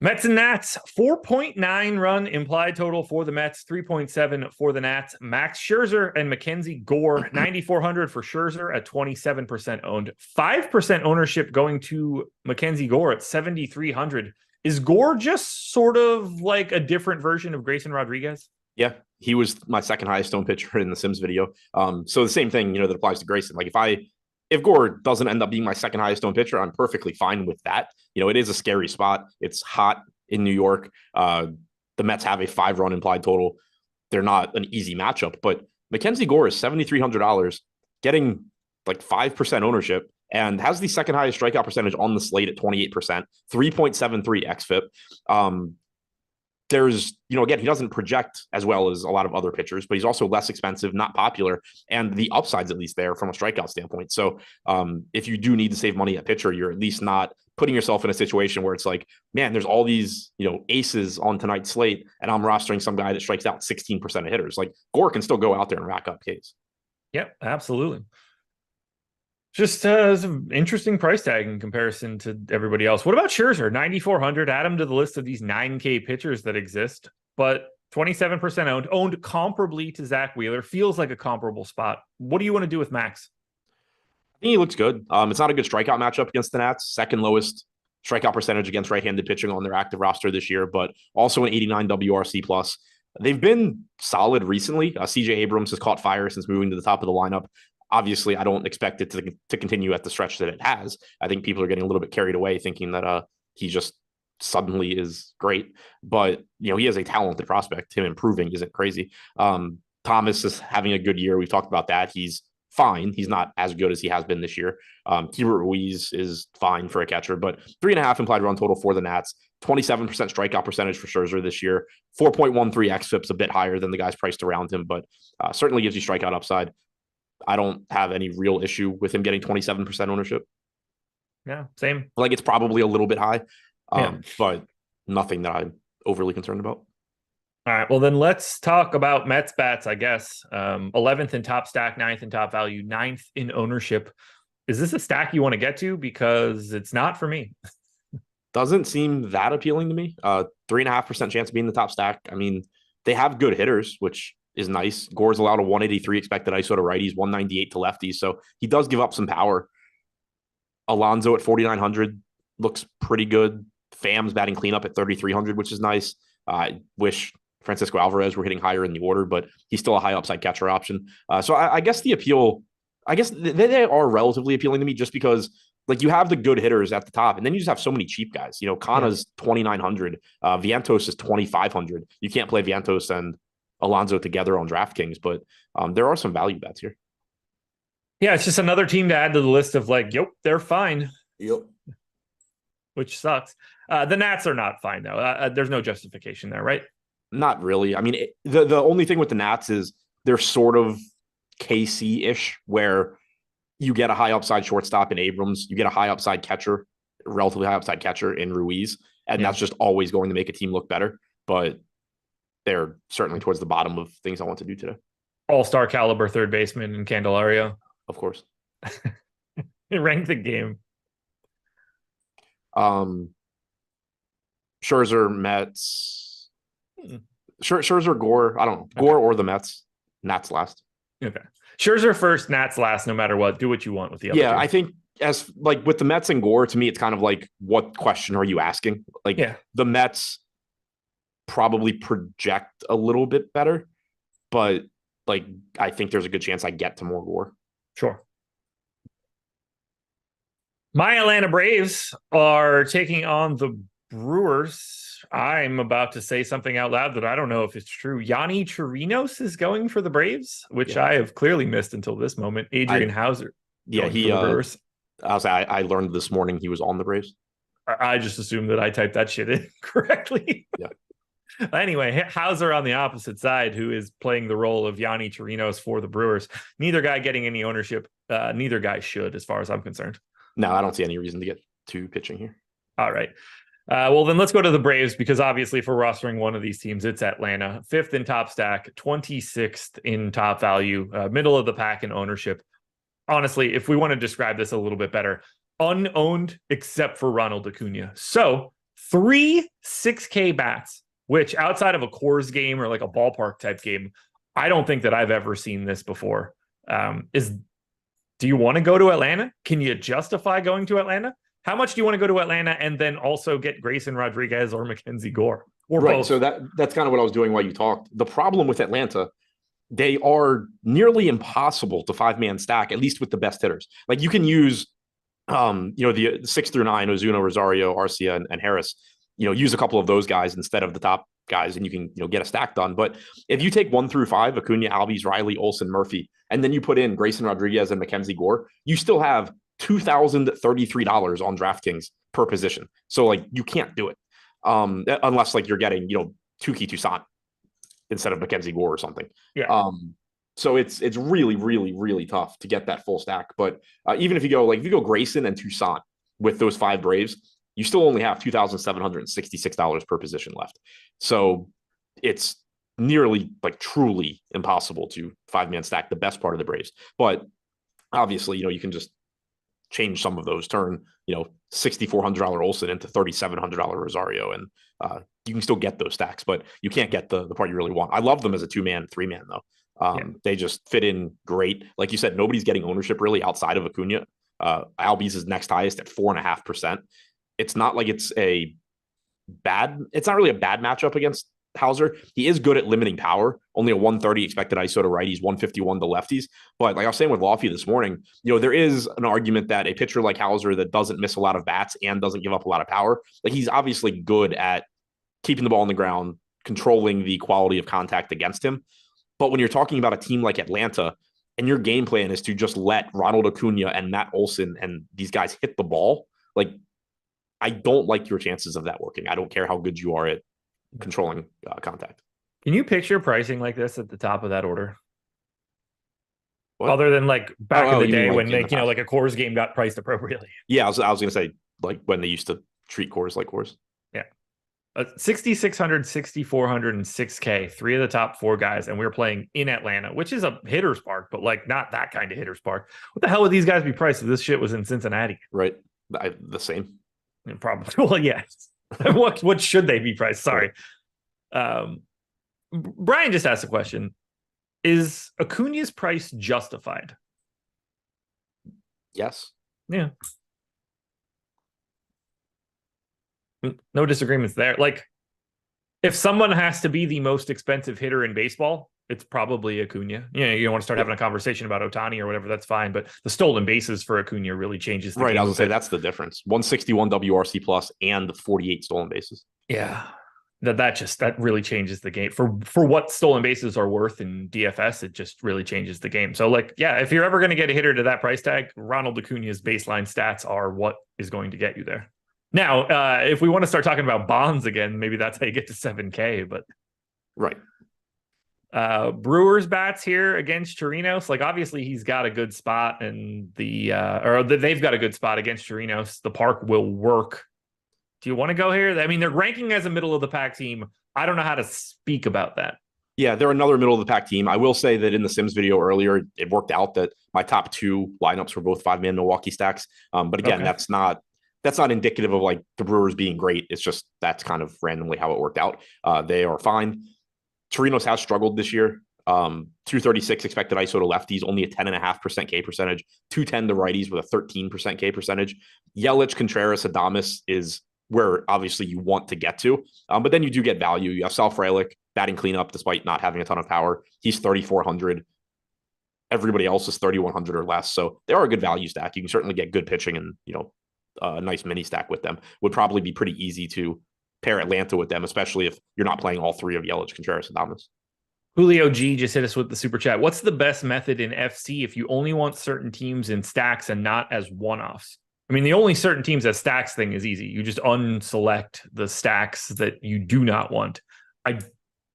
Mets and Nats, 4.9 run implied total for the Mets, 3.7 for the Nats. Max Scherzer and Mackenzie Gore, 9,400 for Scherzer at 27% owned. 5% ownership going to Mackenzie Gore at 7,300. Is Gore just sort of like a different version of Grayson Rodriguez? Yeah, he was my second highest owned pitcher in the Sims video. So the same thing, that applies to Grayson. Like if Gore doesn't end up being my second highest owned pitcher, I'm perfectly fine with that. It is a scary spot. It's hot in New York. The Mets have a 5-run implied total. They're not an easy matchup, but Mackenzie Gore is $7,300, getting like 5% ownership, and has the second highest strikeout percentage on the slate at 28%, 3.73 xFIP. There's, again, he doesn't project as well as a lot of other pitchers, but he's also less expensive, not popular, and the upside's at least there from a strikeout standpoint. So if you do need to save money at pitcher, you're at least not putting yourself in a situation where it's like, man, there's all these, aces on tonight's slate, and I'm rostering some guy that strikes out 16% of hitters. Like Gore can still go out there and rack up Ks. Yep, absolutely. Just some interesting price tag in comparison to everybody else. What about Scherzer? 9,400. Add him to the list of these 9K pitchers that exist, but 27% owned comparably to Zach Wheeler. Feels like a comparable spot. What do you want to do with Max? I think he looks good. It's not a good strikeout matchup against the Nats. Second lowest strikeout percentage against right-handed pitching on their active roster this year, but also an 89 WRC plus. They've been solid recently. CJ Abrams has caught fire since moving to the top of the lineup. Obviously, I don't expect it to continue at the stretch that it has. I think people are getting a little bit carried away thinking that he just suddenly is great. But, he is a talented prospect. Him improving isn't crazy. Thomas is having a good year. We've talked about that. He's fine. He's not as good as he has been this year. Hubert Ruiz is fine for a catcher, but 3.5 implied run total for the Nats, 27% strikeout percentage for Scherzer this year, 4.13 xFIP's a bit higher than the guys priced around him, but certainly gives you strikeout upside. I don't have any real issue with him getting 27% ownership. Yeah, same. Like it's probably a little bit high, but nothing that I'm overly concerned about. All right, well, then let's talk about Mets bats, I guess. 11th in top stack, 9th in top value, 9th in ownership. Is this a stack you want to get to? Because it's not for me. Doesn't seem that appealing to me. 3.5% chance of being the top stack. I mean, they have good hitters, which is nice. Gore's allowed a 183 expected ISO to righties, 198 to lefties. So he does give up some power. Alonso at 4,900 looks pretty good. Pham's batting cleanup at 3,300, which is nice. I wish Francisco Alvarez were hitting higher in the order, but he's still a high upside catcher option. So I guess the appeal, I guess they are relatively appealing to me just because like you have the good hitters at the top and then you just have so many cheap guys. You know, Kana's 2,900, Vientos is 2,500. You can't play Vientos and Alonso together on DraftKings, but there are some value bets here. Yeah, it's just another team to add to the list of like, yep, they're fine. Yep. Which sucks. The Nats are not fine, though. There's no justification there, right? Not really. I mean, the only thing with the Nats is they're sort of KC-ish, where you get a high upside shortstop in Abrams, you get a high upside catcher, relatively high upside catcher in Ruiz, and that's just always going to make a team look better. But they're certainly towards the bottom of things I want to do today. All-star caliber third baseman in Candelario. Of course. Rank the game. Scherzer, Mets. Scherzer, Gore. I don't know. Gore or the Mets. Nats last. Okay. Scherzer first, Nats last, no matter what. Do what you want with the other two. I think as like with the Mets and Gore, to me, it's kind of like, what question are you asking? Like the Mets probably project a little bit better, but like I think there's a good chance I get to more Gore. Sure. My Atlanta Braves are taking on the Brewers. I'm about to say something out loud that I don't know if it's true. Yanni Chirinos is going for the Braves, which I have clearly missed until this moment. Adrian Hauser. Yeah, he. I learned this morning he was on the Braves. I just assumed that I typed that shit in correctly. Yeah. Anyway, Hauser on the opposite side, who is playing the role of Yanni Chirinos for the Brewers. Neither guy getting any ownership. Neither guy should, as far as I'm concerned. No, I don't see any reason to get to pitching here. All right. Well, then let's go to the Braves, because obviously for rostering one of these teams, it's Atlanta. 5th in top stack, 26th in top value, middle of the pack in ownership. Honestly, if we want to describe this a little bit better, unowned except for Ronald Acuna. So 3 6K bats, which outside of a Coors game or like a ballpark type game, I don't think that I've ever seen this before. Do you want to go to Atlanta? Can you justify going to Atlanta? How much do you want to go to Atlanta and then also get Grayson Rodriguez or Mackenzie Gore? Or right. Both? So that's kind of what I was doing while you talked. The problem with Atlanta, they are nearly impossible to 5-man stack, at least with the best hitters. Like you can use, the 6 through 9, Ozuna, Rosario, Arcia, and Harris. Use a couple of those guys instead of the top guys, and you can get a stack done. But if you take 1 through 5, Acuna, Albies, Riley, Olsen, Murphy, and then you put in Grayson Rodriguez and Mackenzie Gore, you still have $2,033 on DraftKings per position. So like you can't do it unless like you're getting Touki Toussaint instead of Mackenzie Gore or something. Yeah. So it's really, really, really tough to get that full stack. But even if you go Grayson and Toussaint with those 5 Braves, you still only have $2,766 per position left. So it's nearly like truly impossible to 5-man stack the best part of the Braves. But obviously, you can just change some of those, turn, $6,400 Olsen into $3,700 Rosario, and you can still get those stacks, but you can't get the part you really want. I love them as a 2-man, 3-man though. They just fit in great. Like you said, nobody's getting ownership really outside of Acuna. Albies is next highest at 4.5%. It's not like it's not really a bad matchup against Hauser. He is good at limiting power, only a 130 expected ISO to righties, 151 to lefties. But like I was saying with Lofty this morning, there is an argument that a pitcher like Hauser that doesn't miss a lot of bats and doesn't give up a lot of power, like he's obviously good at keeping the ball on the ground, controlling the quality of contact against him. But when you're talking about a team like Atlanta, and your game plan is to just let Ronald Acuna and Matt Olson and these guys hit the ball, like, I don't like your chances of that working. I don't care how good you are at controlling contact. Can you picture pricing like this at the top of that order? What? Other than like back in the day when like like a Coors game got priced appropriately. Yeah, I was gonna say like when they used to treat Coors like Coors. Yeah. 6,600, 6,400, and 6K, 3 of the top 4 guys, and we're playing in Atlanta, which is a hitter's park, but like not that kind of hitter's park. What the hell would these guys be priced if this shit was in Cincinnati? Right. The same. Probably. Well, yes. What should they be priced? Sorry. Brian just asked a question. Is Acuna's price justified? Yes. Yeah. No disagreements there. Like, if someone has to be the most expensive hitter in baseball, it's probably Acuna. You don't want to start having a conversation about Ohtani or whatever, that's fine. But the stolen bases for Acuna really changes the game. Right, I was going to say, that's the difference. 161 WRC plus and 48 stolen bases. Yeah. That really changes the game. For what stolen bases are worth in DFS, it just really changes the game. So, like, yeah, if you're ever going to get a hitter to that price tag, Ronald Acuna's baseline stats are what is going to get you there. Now, if we want to start talking about bonds again, maybe that's how you get to 7K. But right. Brewers bats here against Chirinos. Like, obviously he's got a good spot, and they've got a good spot against Chirinos. The park will work. Do you want to go here? I mean, they're ranking as a middle of the pack team. I don't know how to speak about that. Yeah, they're another middle of the pack team. I will say that in the Sims video earlier, it worked out that my top 2 lineups were both 5-man Milwaukee stacks. But again, that's not indicative of like the Brewers being great. It's just that's kind of randomly how it worked out. They are fine. Chirinos has struggled this year. 236 expected ISO to lefties, only a 10.5% K percentage, 210 to righties with a 13% K percentage. Yelich, Contreras, Adames is where obviously you want to get to. But then you do get value. You have Sal Frelick batting cleanup despite not having a ton of power. He's 3,400. Everybody else is 3,100 or less. So they are a good value stack. You can certainly get good pitching and, a nice mini stack with them. Would probably be pretty easy to pair Atlanta with them, especially if you're not playing all 3 of Yelich, Contreras, Adames. Julio G just hit us with the super chat. What's the best method in FC if you only want certain teams in stacks and not as one-offs? I mean, the only certain teams as stacks thing is easy. You just unselect the stacks that you do not want. I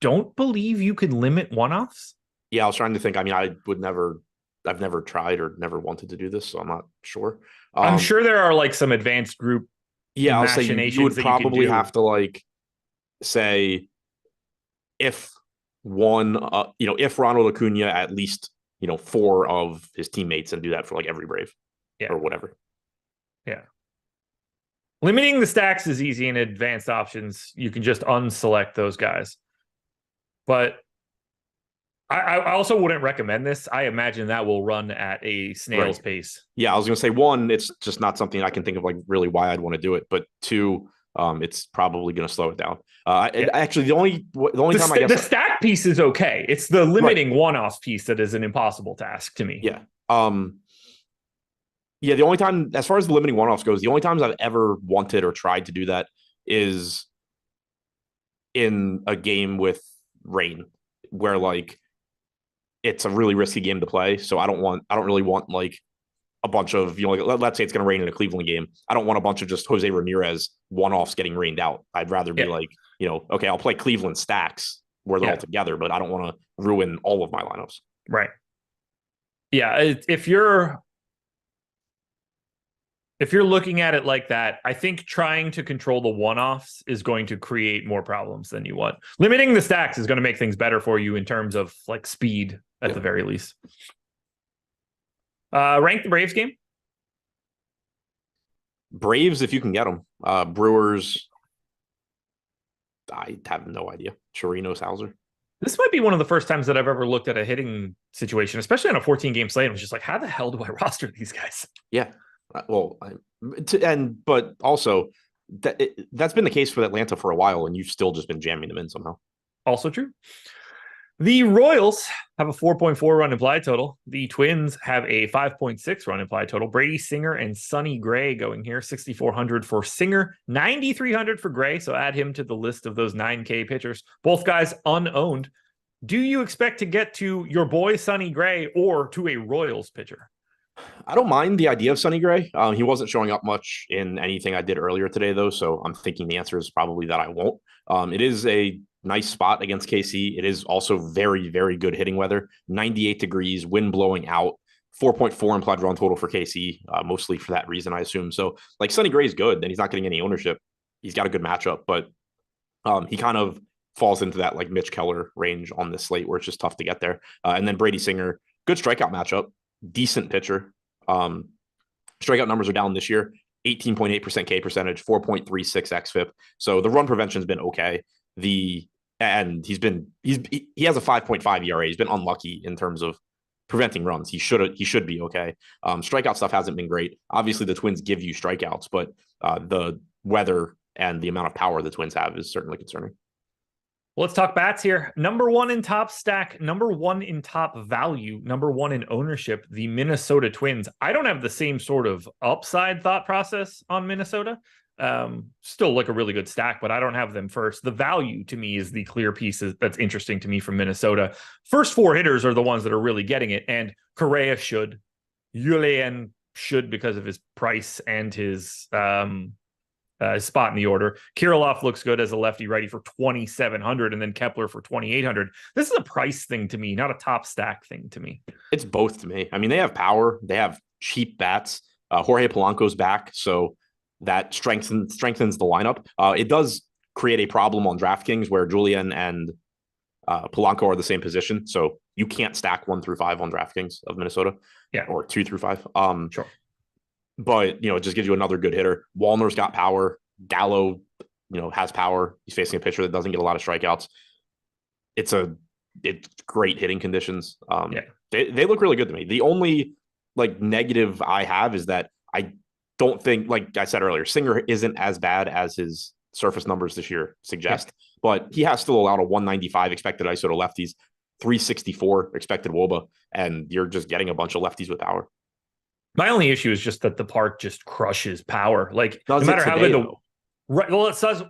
don't believe you can limit one-offs. Yeah, I was trying to think. I mean, I've never tried or never wanted to do this, so I'm not sure. I'm sure there are like some advanced group. Yeah, I'll say you would probably have to like say if if Ronald Acuna at least 4 of his teammates, and do that for like every Brave, or whatever. Yeah. Limiting the stacks is easy in advanced options. You can just unselect those guys. But I also wouldn't recommend this. I imagine that will run at a snail's pace. Yeah, I was going to say, 1, it's just not something I can think of like really why I'd want to do it. But 2, it's probably going to slow it down. Actually, the only time I guess the stack piece is okay. It's the limiting one-off piece that is an impossible task to me. Yeah. Yeah, the only time, as far as the limiting one-offs goes, the only times I've ever wanted or tried to do that is in a game with rain, where like it's a really risky game to play. So I don't really want like a bunch of, let's say it's going to rain in a Cleveland game. I don't want a bunch of just Jose Ramirez one-offs getting rained out. I'd rather be like, okay, I'll play Cleveland stacks where they're all together, but I don't want to ruin all of my lineups. Right. Yeah. If you're looking at it like that, I think trying to control the one-offs is going to create more problems than you want. Limiting the stacks is going to make things better for you in terms of like speed at the very least. Rank the Braves game. Braves, if you can get them. Brewers, I have no idea. Chirinos, Hauser. This might be one of the first times that I've ever looked at a hitting situation, especially on a 14-game slate. I was just like, how the hell do I roster these guys? Yeah. But also that's been the case for Atlanta for a while, and you've still just been jamming them in somehow. Also true. The Royals have a 4.4 run implied total. The Twins have a 5.6 run implied total. Brady Singer and Sonny Gray going here. 6,400 for Singer, 9,300 for Gray. So add him to the list of those 9K pitchers. Both guys unowned. Do you expect to get to your boy Sonny Gray or to a Royals pitcher? I don't mind the idea of Sonny Gray. He wasn't showing up much in anything I did earlier today, though, so I'm thinking the answer is probably that I won't. It is a nice spot against KC. It is also very, very good hitting weather. 98 degrees, wind blowing out, 4.4 implied run total for KC, mostly for that reason, I assume. So, like, Sonny Gray is good, and he's not getting any ownership. He's got a good matchup, but he kind of falls into that, like, Mitch Keller range on this slate where it's just tough to get there. And then Brady Singer, good strikeout matchup, decent pitcher. Strikeout numbers are down this year, 18.8% K percentage, 4.36 xFIP. So the run prevention's been okay. He has a 5.5 ERA. He's been unlucky in terms of preventing runs. He should be okay. Strikeout stuff hasn't been great. Obviously, the Twins give you strikeouts, but the weather and the amount of power the Twins have is certainly concerning. Let's talk bats here. Number one in top stack, number one in top value, number one in ownership, the Minnesota Twins. I don't have the same sort of upside thought process on Minnesota. Still look a really good stack, but I don't have them first. The value to me is the clear piece that's interesting to me from Minnesota. First four hitters are the ones that are really getting it, and Correa should. Julien should because of his price and his spot in the order. Kirilloff looks good as a lefty righty for 2,700, and then Kepler for 2,800. This is a price thing to me, not a top stack thing to me. It's both to me. I mean, they have power. They have cheap bats. Jorge Polanco's back, so that strengthens the lineup. It does create a problem on DraftKings where Julien and Polanco are the same position, so you can't stack 1 through 5 on DraftKings of Minnesota. Yeah, or 2 through 5. Sure. But, it just gives you another good hitter. Wallner's got power. Gallo, has power. He's facing a pitcher that doesn't get a lot of strikeouts. It's great hitting conditions. They look really good to me. The only negative I have is that I don't think, like I said earlier, Singer isn't as bad as his surface numbers this year suggest, but he has still allowed a 195 expected ISO to lefties, 364 expected WOBA, and you're just getting a bunch of lefties with power. My only issue is just that the park just crushes power. No matter how good right. Well, it says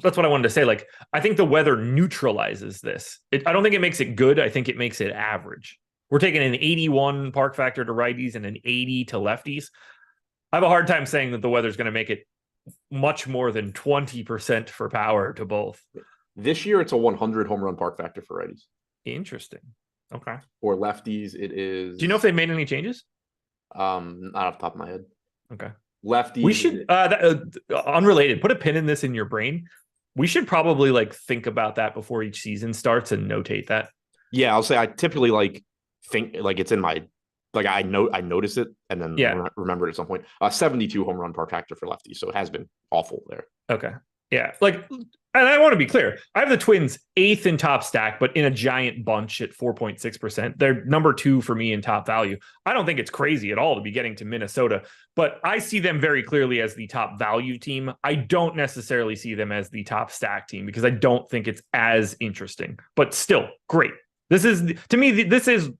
that's what I wanted to say. I think the weather neutralizes this. I don't think it makes it good. I think it makes it average. We're taking an 81 park factor to righties and an 80 to lefties. I have a hard time saying that the weather's going to make it much more than 20% for power to both. This year, it's a 100 home run park factor for righties. Interesting. Okay. For lefties, it is. Do you know if they made any changes? Not off the top of my head. Okay. Lefties. We should unrelated. Put a pin in this in your brain. We should probably think about that before each season starts and notate that. Yeah, I'll say I typically think it's in my I notice it and then remember it at some point. 72 home run park factor for lefties, so it has been awful there. Okay. Yeah. And I want to be clear. I have the Twins 8th in top stack, but in a giant bunch at 4.6%. They're number 2 for me in top value. I don't think it's crazy at all to be getting to Minnesota, but I see them very clearly as the top value team. I don't necessarily see them as the top stack team because I don't think it's as interesting, but still great. This is, to me, this is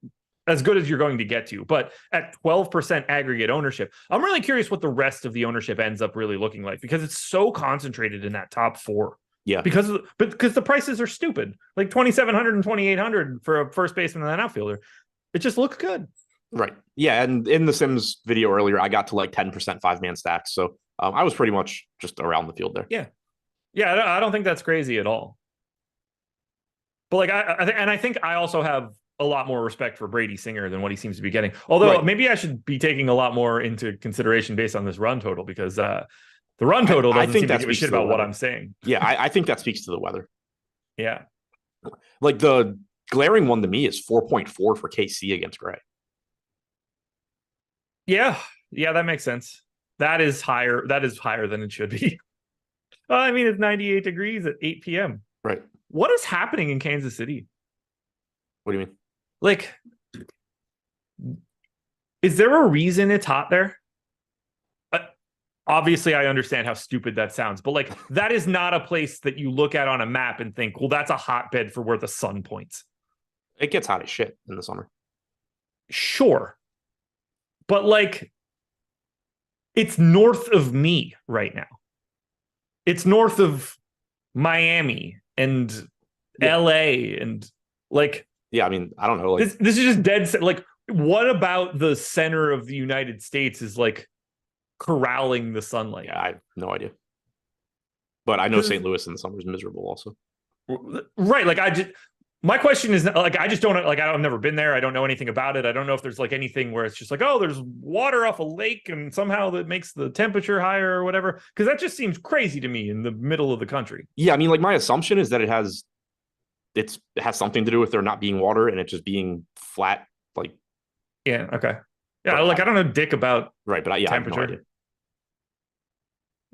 as good as you're going to get to, but at 12% aggregate ownership, I'm really curious what the rest of the ownership ends up really looking like because it's so concentrated in that top 4. Yeah, because the prices are stupid, like 2,700 and 2,800 for a first baseman and an outfielder. It just looks good, right? Yeah, and in the Sims video earlier, I got to 10% 5-man stacks, so I was pretty much just around the field there. Yeah, I don't think that's crazy at all. But I think I also have a lot more respect for Brady Singer than what he seems to be getting. Although maybe I should be taking a lot more into consideration based on this run total because. The run total doesn't seem to give a shit about what I'm saying. Yeah, I think that speaks to the weather. Yeah. The glaring one to me is 4.4 for KC against Gray. Yeah, that makes sense. That is higher than it should be. I mean, it's 98 degrees at 8 p.m. Right. What is happening in Kansas City? What do you mean? Is there a reason it's hot there? Obviously, I understand how stupid that sounds, but that is not a place that you look at on a map and think, well, that's a hotbed for where the sun points. It gets hot as shit in the summer. Sure. But it's north of me right now. It's north of Miami and LA and Like, yeah, I mean, I don't know. Like, this is just dead. Like, what about the center of the United States is like corralling the sunlight? yeah, I have no idea. But I know St. Louis in the summer is miserable also. Right. Like, my question is like, I just don't like, I've never been there. I don't know anything about it. I don't know if there's like anything where it's just like, oh, there's water off a lake and somehow that makes the temperature higher or whatever. Cause that just seems crazy to me in the middle of the country. Yeah. I mean, like my assumption is that it has something to do with there not being water and it just being flat. Like, yeah. Okay. Yeah. Like, I don't know dick about right. But yeah, temperature.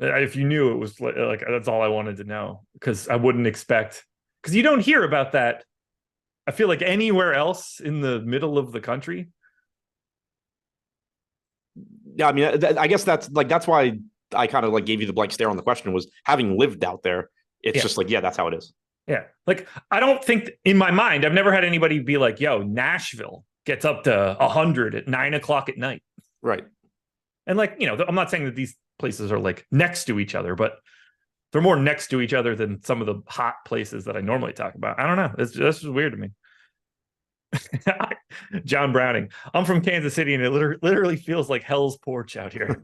If you knew, it was like, that's all I wanted to know. Cause I wouldn't expect, cause you don't hear about that. I feel like anywhere else in the middle of the country. Yeah, I mean, I guess that's why I kind of like gave you the blank stare on the question was having lived out there. It's just like, yeah, that's how it is. Yeah. Like, I don't think in my mind, I've never had anybody be like, yo, Nashville gets up to 100 at 9 o'clock at night. Right. And like, I'm not saying that these places are like next to each other, but they're more next to each other than some of the hot places that I normally talk about. I don't know. That's just weird to me. John Browning. I'm from Kansas City and it literally feels like hell's porch out here.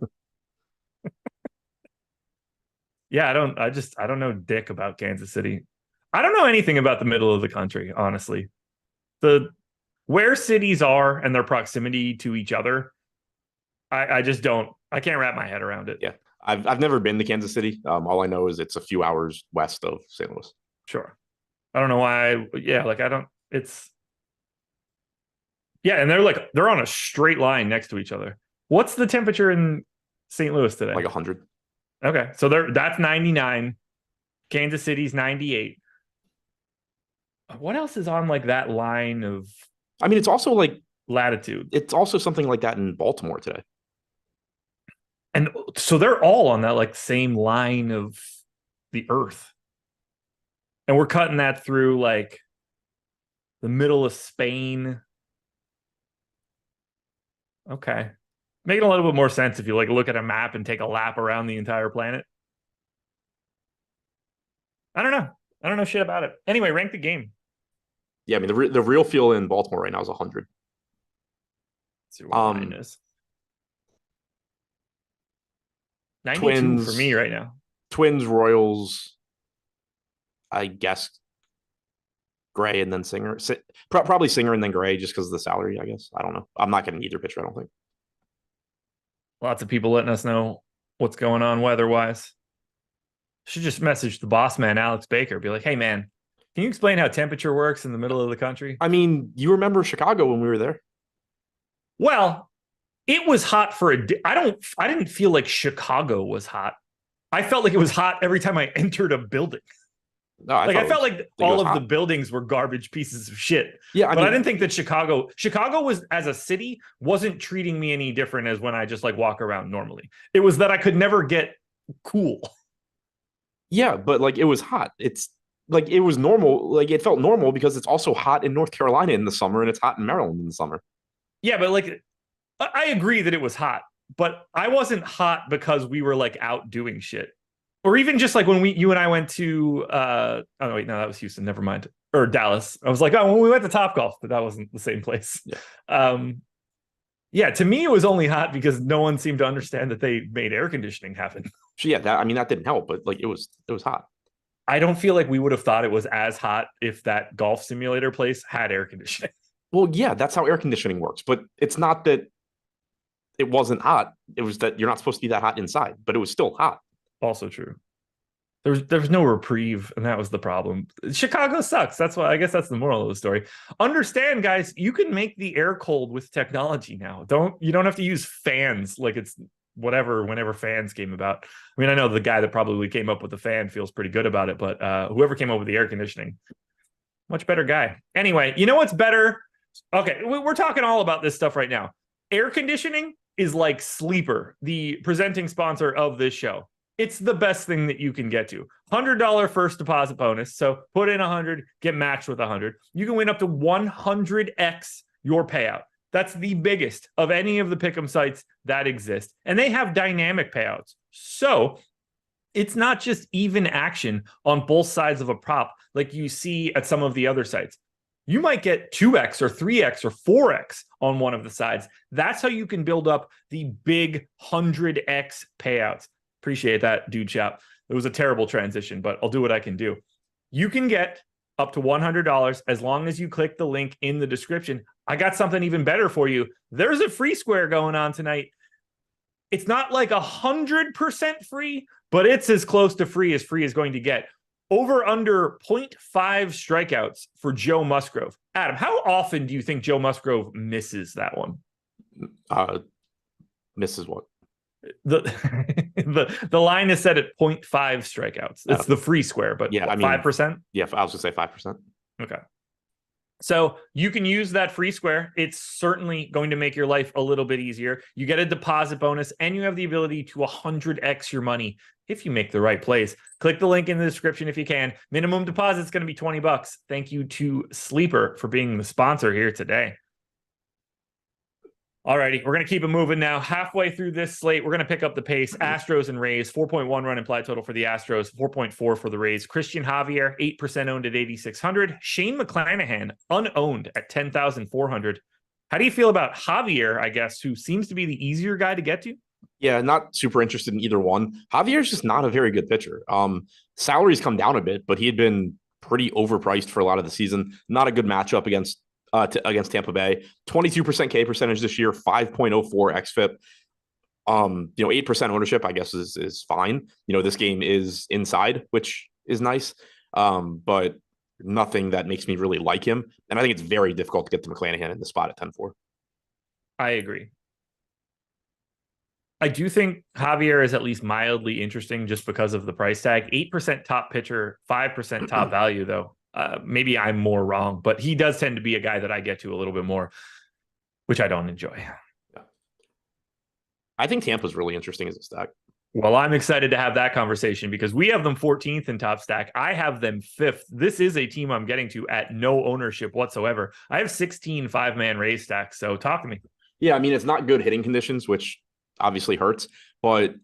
Yeah, I don't know dick about Kansas City. I don't know anything about the middle of the country, honestly. Where cities are and their proximity to each other, I just don't. I can't wrap my head around it. Yeah. I've never been to Kansas City. All I know is it's a few hours west of St. Louis. Sure. I don't know why. Yeah, like yeah, and they're on a straight line next to each other. What's the temperature in St. Louis today? Like 100. Okay, so that's 99. Kansas City's 98. What else is on like that line of? I mean, it's also like latitude. It's also something like that in Baltimore today. And so they're all on that like same line of the earth. And we're cutting that through like the middle of Spain. Okay. Making a little bit more sense if you like look at a map and take a lap around the entire planet. I don't know. I don't know shit about it. Anyway, rank the game. Yeah, I mean the real feel in Baltimore right now is 100. Let's see what mine is. 92 Twins, for me right now. Twins, Royals, I guess Gray and then Singer. Probably Singer and then Gray just because of the salary, I guess. I don't know. I'm not getting either pitcher, I don't think. Lots of people letting us know what's going on weather-wise. Should just message the boss man, Alex Baker. Be like, hey, man, can you explain how temperature works in the middle of the country? I mean, you remember Chicago when we were there? Well, it was hot for a day. I didn't feel like Chicago was hot. I felt like it was hot every time I entered a building. No, I felt like all of the buildings were garbage pieces of shit. Yeah, I didn't think that Chicago was as a city wasn't treating me any different as when I just like walk around normally. It was that I could never get cool. Yeah, but like it was hot. It's like it was normal. Like it felt normal because it's also hot in North Carolina in the summer and it's hot in Maryland in the summer. Yeah, but like I agree that it was hot, but I wasn't hot because we were like out doing shit. Or even just like when you and I went to oh wait, no, that was Houston, never mind. Or Dallas. I was like, oh, when we went to Topgolf, but that wasn't the same place. Yeah. Yeah, to me it was only hot because no one seemed to understand that they made air conditioning happen. So yeah, that didn't help, but like it was hot. I don't feel like we would have thought it was as hot if that golf simulator place had air conditioning. Well, yeah, that's how air conditioning works, but it's not that it wasn't hot. It was that you're not supposed to be that hot inside, but it was still hot. Also true. There's no reprieve, and that was the problem. Chicago sucks. That's why I guess that's the moral of the story. Understand, guys, you can make the air cold with technology now. You don't have to use fans like it's whatever whenever fans came about. I mean, I know the guy that probably came up with the fan feels pretty good about it, but whoever came up with the air conditioning, much better guy. Anyway, you know what's better? Okay, we're talking all about this stuff right now. Air conditioning is like Sleeper, the presenting sponsor of this show. It's the best thing that you can get to. $100 first deposit bonus. So put in 100, get matched with 100. You can win up to 100x your payout. That's the biggest of any of the pick'em sites that exist. And they have dynamic payouts. So it's not just even action on both sides of a prop like you see at some of the other sites. you might get 2x or 3x or 4x on one of the sides. That's how you can build up the big 100x payouts. Appreciate that, dude shout. It was a terrible transition, but I'll do what I can do. You can get up to $100 as long as you click the link in the description. I got something even better for you. There's a free square going on tonight. It's not like 100% free, but it's as close to free is going to get. Over under 0.5 strikeouts for Joe Musgrove. Adam, how often do you think Joe Musgrove misses that one? Misses what? The line is set at 0.5 strikeouts. It's the free square, but yeah, 5%? Yeah, I was gonna say 5%. Okay. So you can use that free square. It's certainly going to make your life a little bit easier. You get a deposit bonus and you have the ability to 100x your money if you make the right plays. Click the link in the description if you can. Minimum deposit is going to be $20. Thank you to Sleeper for being the sponsor here today. Alrighty, we're going to keep it moving now. Halfway through this slate, we're going to pick up the pace. Astros and Rays, 4.1 run implied total for the Astros, 4.4 for the Rays. Christian Javier, 8% owned at 8,600. Shane McClanahan, unowned at 10,400. How do you feel about Javier, I guess, who seems to be the easier guy to get to? Yeah, not super interested in either one. Javier's just not a very good pitcher. Salaries come down a bit, but he had been pretty overpriced for a lot of the season. Not a good matchup against Tampa Bay. 22% K percentage this year, 5.04 xFIP. 8% ownership, I guess, is fine. This game is inside, which is nice. But nothing that makes me really like him. And I think it's very difficult to get to McClanahan in the spot at 10-4. I agree. I do think Javier is at least mildly interesting just because of the price tag. 8% top pitcher, 5% top value, though. Maybe I'm more wrong, but he does tend to be a guy that I get to a little bit more, which I don't enjoy. Yeah. I think Tampa's really interesting as a stack. Well, I'm excited to have that conversation because we have them 14th in top stack. I have them 5th. This is a team I'm getting to at no ownership whatsoever. I have 16 5-man Rays stacks, so talk to me. Yeah, it's not good hitting conditions, which obviously hurts, but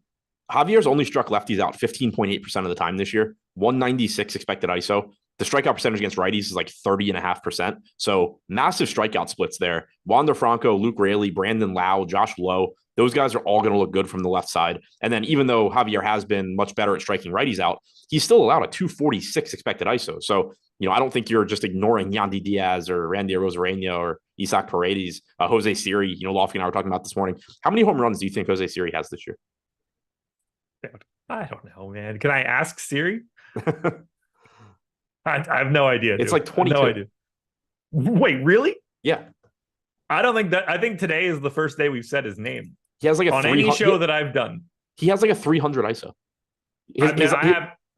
Javier's only struck lefties out 15.8% of the time this year, 196 expected ISO. The strikeout percentage against righties is like 30.5%. So massive strikeout splits there. Wander Franco, Luke Raley, Brandon Lau, Josh Lowe, those guys are all going to look good from the left side. And then even though Javier has been much better at striking righties out, he's still allowed a 246 expected ISO. So, I don't think you're just ignoring Yandy Diaz or Randy Arozarena or Isaac Paredes, Jose Siri. Lofty and I were talking about this morning. How many home runs do you think Jose Siri has this year? I don't know, man. Can I ask Siri? I have no idea. It's like 22. No idea. Wait, really? Yeah. I don't think that. I think today is the first day we've said his name. He has like a on any show that I've done. He has like a 300 ISO.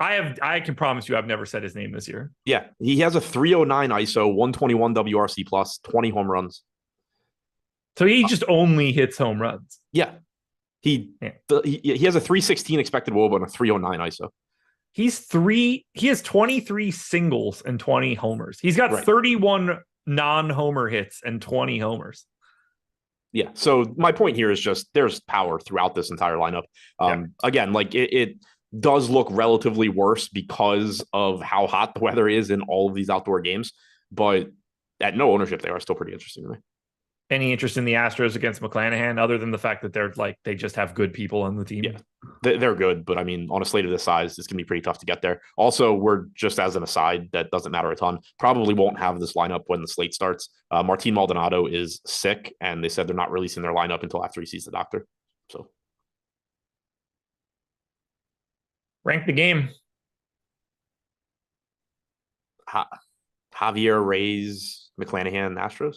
I can promise you I've never said his name this year. Yeah. He has a 309 ISO, 121 WRC plus, 20 home runs. So he just only hits home runs. Yeah. He has a 316 expected WOBA and a 309 ISO. He has 23 singles and 20 homers. He's got 31 non-homer hits and 20 homers. Yeah. So my point here is just there's power throughout this entire lineup. Again, like it does look relatively worse because of how hot the weather is in all of these outdoor games, but at no ownership, they are still pretty interesting to me. Any interest in the Astros against McClanahan other than the fact that they just have good people on the team? Yeah, they're good, but on a slate of this size, it's going to be pretty tough to get there. Also, we're just as an aside, that doesn't matter a ton. Probably won't have this lineup when the slate starts. Martin Maldonado is sick, and they said they're not releasing their lineup until after he sees the doctor. So, rank the game. Javier, Rays, McClanahan, Astros.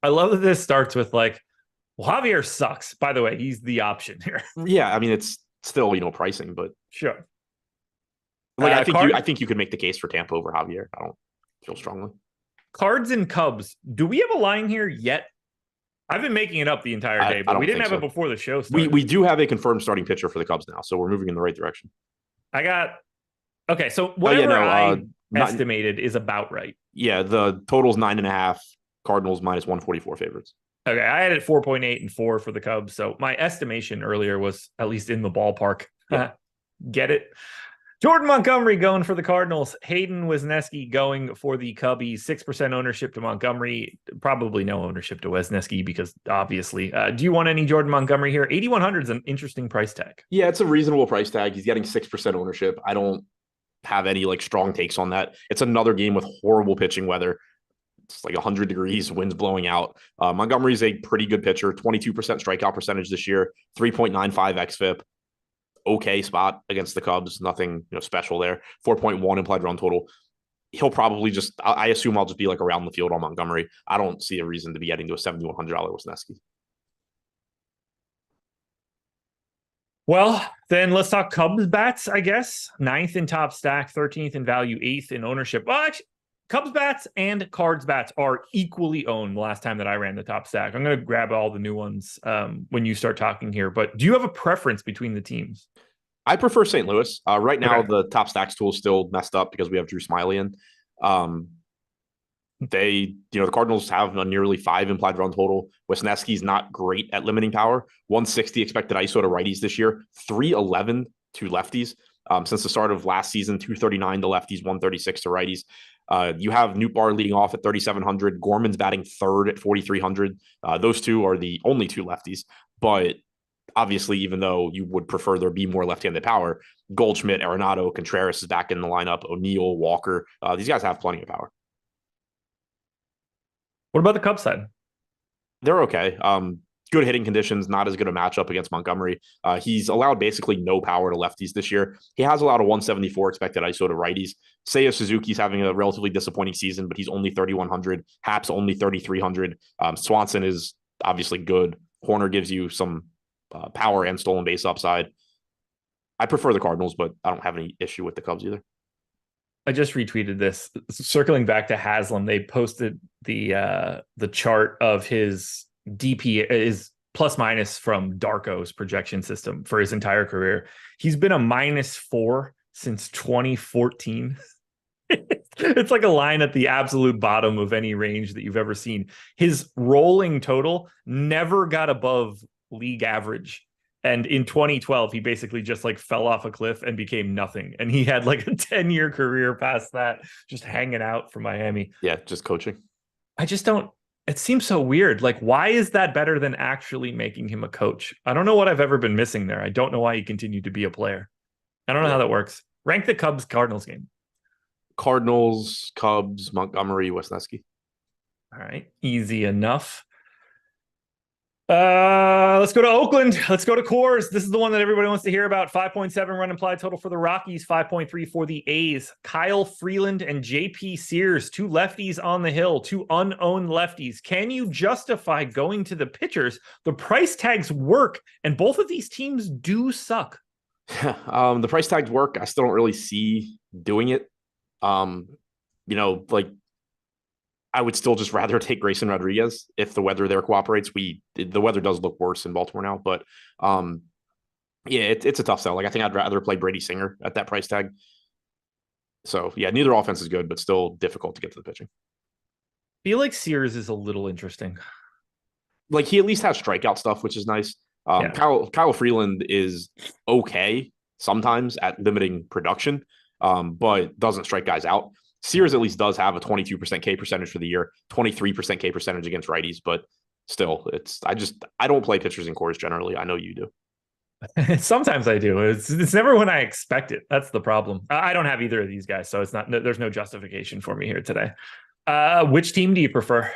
I love that this starts with Javier sucks. By the way, he's the option here. Yeah, it's still pricing, but sure. I think you could make the case for Tampa over Javier. I don't feel strongly. Cards and Cubs. Do we have a line here yet? I've been making it up the entire day, but we didn't have it before the show started. We do have a confirmed starting pitcher for the Cubs now, so we're moving in the right direction. So whatever I estimated is about right. Yeah, the total's 9.5. Cardinals minus 144 favorites. Okay, I had it 4.8 and 4 for the Cubs. So my estimation earlier was at least in the ballpark. Yeah. Get it? Jordan Montgomery going for the Cardinals. Hayden Wesneski going for the Cubbies. 6% ownership to Montgomery. Probably no ownership to Wesneski because obviously. Do you want any Jordan Montgomery here? 8,100 is an interesting price tag. Yeah, it's a reasonable price tag. He's getting 6% ownership. I don't have any like strong takes on that. It's another game with horrible pitching weather. It's like 100 degrees, winds blowing out. Montgomery's a pretty good pitcher, 22% strikeout percentage this year, 3.95 xFIP. Okay spot against the Cubs. Nothing special there. 4.1 implied run total. He'll probably just, I assume I'll just be like around the field on Montgomery. I don't see a reason to be getting to a $7,100 Wesneski. Well, then let's talk Cubs bats, I guess. 9th in top stack, 13th in value, 8th in ownership. Well, actually, Cubs bats and Cards bats are equally owned the last time that I ran the top stack. I'm going to grab all the new ones when you start talking here. But do you have a preference between the teams? I prefer St. Louis. Right now, the top stacks tool is still messed up because we have Drew Smyly in. The Cardinals have a nearly 5 implied run total. Wesneski's not great at limiting power. 160 expected ISO to righties this year. 311 to lefties. Since the start of last season, 239 to lefties, 136 to righties. You have Nootbaar leading off at 3,700. Gorman's batting third at 4,300. Those two are the only two lefties. But obviously, even though you would prefer there be more left-handed power, Goldschmidt, Arenado, Contreras is back in the lineup. O'Neill, Walker. These guys have plenty of power. What about the Cubs side? They're okay. Good hitting conditions, not as good a matchup against Montgomery. He's allowed basically no power to lefties this year. He has allowed a 174 expected ISO to righties. Seiya Suzuki's having a relatively disappointing season, but he's only 3,100. Happ's only 3,300. Swanson is obviously good. Horner gives you some power and stolen base upside. I prefer the Cardinals, but I don't have any issue with the Cubs either. I just retweeted this. Circling back to Haslam, they posted the chart of his DP is plus minus from Darko's projection system for his entire career. He's been a -4 since 2014. It's like a line at the absolute bottom of any range that you've ever seen. His rolling total never got above league average. And in 2012, he basically just like fell off a cliff and became nothing. And he had like a 10-year career past that, just hanging out for Miami. Yeah, just coaching. I just don't. It seems so weird. Like, why is that better than actually making him a coach? I don't know what I've ever been missing there. I don't know why he continued to be a player. I don't know how that works. Rank the Cubs-Cardinals game. Cardinals, Cubs, Montgomery, Wesneski. All right. Easy enough. Let's go to Oakland. Let's go to Coors. This is the one that everybody wants to hear about. 5.7 run implied total for the Rockies, 5.3 for the A's. Kyle Freeland and JP Sears, 2 lefties on the hill, 2 unowned lefties. Can you justify going to the pitchers? The price tags work, and both of these teams do suck. The price tags work. I still don't really see doing it. I would still just rather take Grayson Rodriguez if the weather there cooperates. The weather does look worse in Baltimore now, but it's a tough sell. Like, I think I'd rather play Brady Singer at that price tag. So yeah, neither offense is good, but still difficult to get to the pitching. I feel like Sears is a little interesting. Like, he at least has strikeout stuff, which is nice. Kyle Freeland is okay sometimes at limiting production, but doesn't strike guys out. Sears at least does have a 22% K percentage for the year, 23% K percentage against righties, but still, I don't play pitchers in Coors generally. I know you do. Sometimes I do. It's never when I expect it. That's the problem. I don't have either of these guys, so there's no justification for me here today. Which team do you prefer?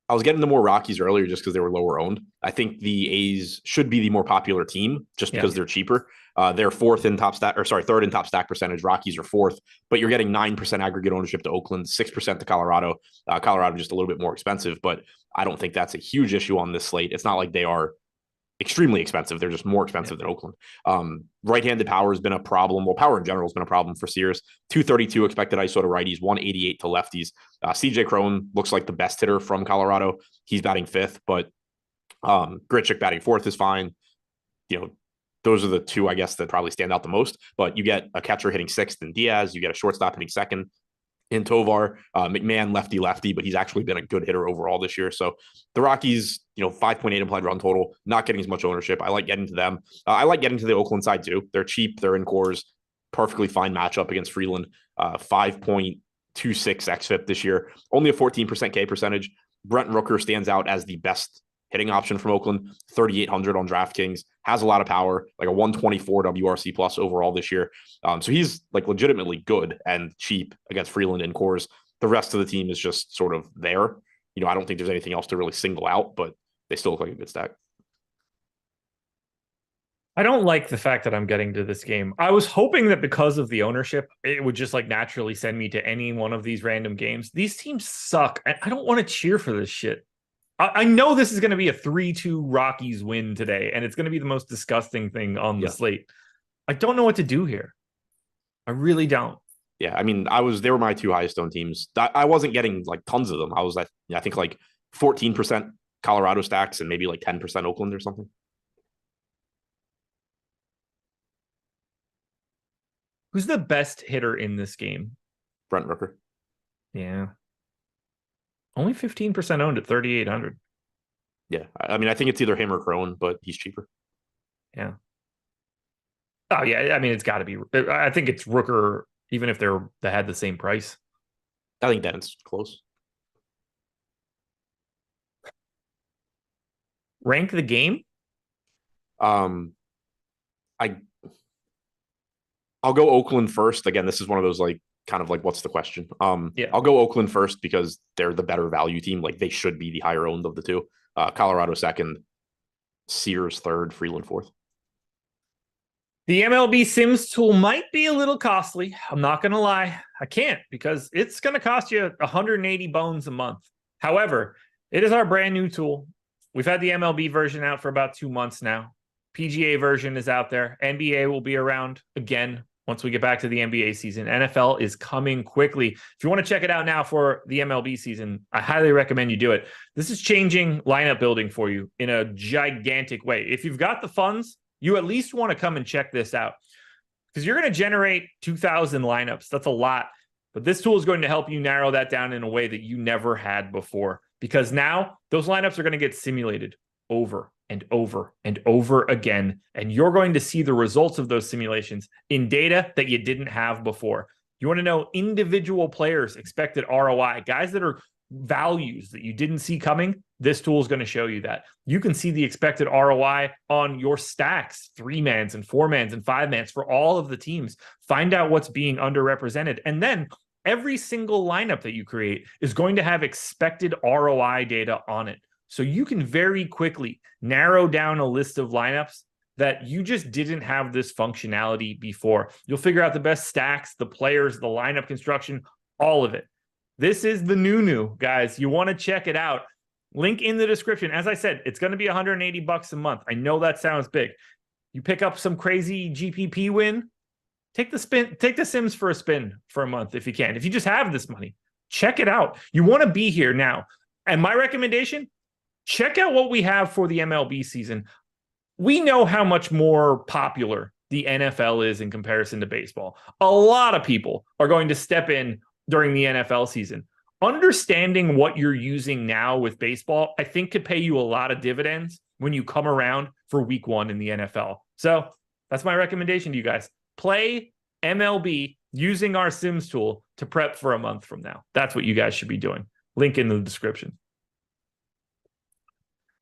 I was getting the more Rockies earlier just because they were lower owned. I think the A's should be the more popular team just because they're cheaper. They're third in top stack percentage. Rockies are 4th, but you're getting 9% aggregate ownership to Oakland, 6% to Colorado. Colorado just a little bit more expensive, but I don't think that's a huge issue on this slate. It's not like they are extremely expensive. They're just more expensive than Oakland. Right-handed power has been a problem. Well, power in general has been a problem for Sears. 232 expected ISO to righties, 188 to lefties. CJ Cron looks like the best hitter from Colorado. He's batting 5th, but Grichuk batting 4th is fine. Those are the two, I guess, that probably stand out the most. But you get a catcher hitting 6th in Diaz. You get a shortstop hitting 2nd. in Tovar. McMahon, lefty, but he's actually been a good hitter overall this year. So the Rockies, 5.8 implied run total, not getting as much ownership. I like getting to them. I like getting to the Oakland side too. They're cheap. They're in cores. Perfectly fine matchup against Freeland. 5.26 xFIP this year. Only a 14% K percentage. Brent Rooker stands out as the best hitting option from Oakland. 3,800 on DraftKings. Has a lot of power, like a 124 WRC plus overall this year. So he's like legitimately good and cheap against Freeland and cores. The rest of the team is just sort of there. I don't think there's anything else to really single out, but they still look like a good stack. I don't like the fact that I'm getting to this game. I was hoping that because of the ownership, it would just like naturally send me to any one of these random games. These teams suck. I don't want to cheer for this shit. I know this is going to be a 3-2 Rockies win today, and it's going to be the most disgusting thing on the slate. I don't know what to do here. I really don't. Yeah, I mean, they were my two highest owned teams. I wasn't getting like tons of them. I was, I think, like 14% Colorado stacks and maybe like 10% Oakland or something. Who's the best hitter in this game? Brent Rooker. Yeah. Only 15% owned at 3,800. Yeah. I mean, I think it's either him or Crone, but he's cheaper. Yeah. Oh, yeah. I mean, it's got to be. I think it's Rooker, even if they had the same price. I think then it's close. Rank the game? I'll go Oakland first. Again, this is one of those like kind of like what's the question? I'll go Oakland first because they're the better value team. Like they should be the higher owned of the two. Colorado second, Sears third, Freeland fourth. The MLB Sims tool might be a little costly. I'm not going to lie. I can't because it's going to cost you 180 bones a month. However, it is our brand new tool. We've had the MLB version out for about 2 months now. PGA version is out there. NBA will be around again once we get back to the NBA season. NFL is coming quickly. If you want to check it out now for the MLB season, I highly recommend you do it. This is changing lineup building for you in a gigantic way. If you've got the funds, you at least want to come and check this out because you're going to generate 2,000 lineups. That's a lot. But this tool is going to help you narrow that down in a way that you never had before because now those lineups are going to get simulated over and over and over again. And you're going to see the results of those simulations in data that you didn't have before. You want to know individual players' expected ROI, guys that are values that you didn't see coming. This tool is going to show you that. You can see the expected ROI on your stacks, 3-mans and 4-mans and 5-mans for all of the teams. Find out what's being underrepresented. And then every single lineup that you create is going to have expected ROI data on it. So you can very quickly narrow down a list of lineups that you just didn't have this functionality before. You'll figure out the best stacks, the players, the lineup construction, all of it. This is the new, guys. You want to check it out. Link in the description. As I said, it's going to be $180 a month. I know that sounds big. You pick up some crazy GPP win, take the Sims for a spin for a month if you can. If you just have this money, check it out. You want to be here now. And my recommendation, check out what we have for the MLB season. We know how much more popular the NFL is in comparison to baseball. A lot of people are going to step in during the NFL season. Understanding what you're using now with baseball, I think could pay you a lot of dividends when you come around for week 1 in the NFL. So that's my recommendation to you guys. Play MLB using our Sims tool to prep for a month from now. That's what you guys should be doing. Link in the description.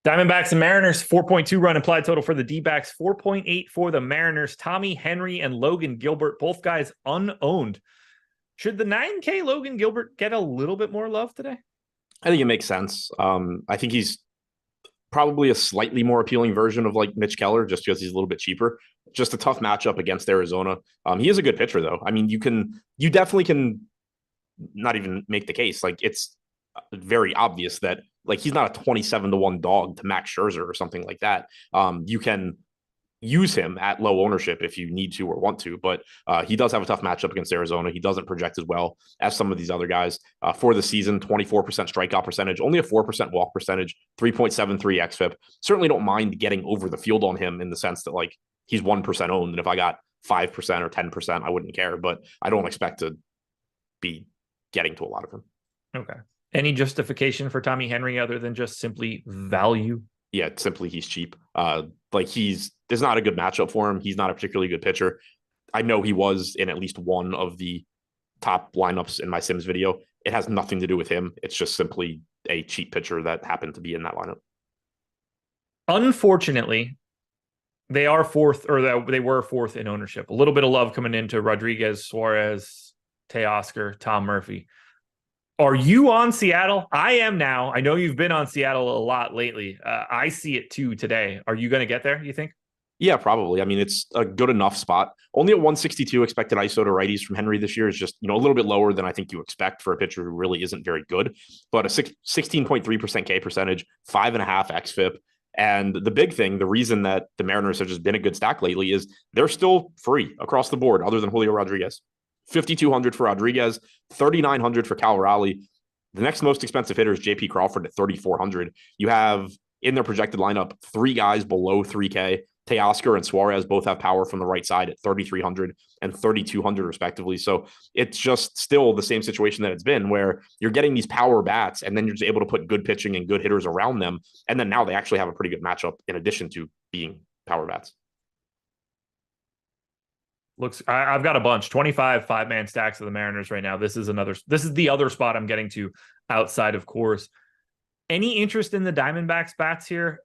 Diamondbacks and Mariners, 4.2 run implied total for the D-backs, 4.8 for the Mariners. Tommy Henry and Logan Gilbert, both guys unowned. Should the 9K Logan Gilbert get a little bit more love today? I think it makes sense. I think he's probably a slightly more appealing version of like Mitch Keller just because he's a little bit cheaper. Just a tough matchup against Arizona. He is a good pitcher though. I mean, you definitely can not even make the case. Like it's very obvious that like he's not a 27-1 dog to Max Scherzer or something like that. You can use him at low ownership if you need to or want to, but he does have a tough matchup against Arizona. He doesn't project as well as some of these other guys. For the season, 24% strikeout percentage, only a 4% walk percentage, 3.73 xFIP. Certainly don't mind getting over the field on him in the sense that like he's 1% owned, and if I got 5% or 10%, I wouldn't care, but I don't expect to be getting to a lot of him. Okay. Any justification for Tommy Henry other than just simply value? Yeah, simply he's cheap. There's not a good matchup for him. He's not a particularly good pitcher. I know he was in at least one of the top lineups in my Sims video. It has nothing to do with him. It's just simply a cheap pitcher that happened to be in that lineup. Unfortunately, they were fourth in ownership. A little bit of love coming into Rodriguez, Suarez, Teoscar, Tom Murphy. Are you on Seattle? I am now. I know you've been on Seattle a lot lately. I see it too today. Are you going to get there, you think? Yeah, probably. I mean, it's a good enough spot. Only a 162 expected ISO to righties from Henry this year is just, a little bit lower than I think you expect for a pitcher who really isn't very good. But a 16.3% K percentage, 5.5 xFIP. And the big thing, the reason that the Mariners have just been a good stack lately is they're still free across the board, other than Julio Rodriguez. 5,200 for Rodriguez, 3,900 for Cal Raleigh. The next most expensive hitter is JP Crawford at 3,400. You have in their projected lineup 3 guys below 3K. Teoscar and Suarez both have power from the right side at 3,300 and 3,200 respectively. So it's just still the same situation that it's been, where you're getting these power bats and then you're just able to put good pitching and good hitters around them. And then now they actually have a pretty good matchup in addition to being power bats. I've got a bunch, 25 5-man stacks of the Mariners right now. This is the other spot I'm getting to outside of Coors. Any interest in the Diamondbacks bats here?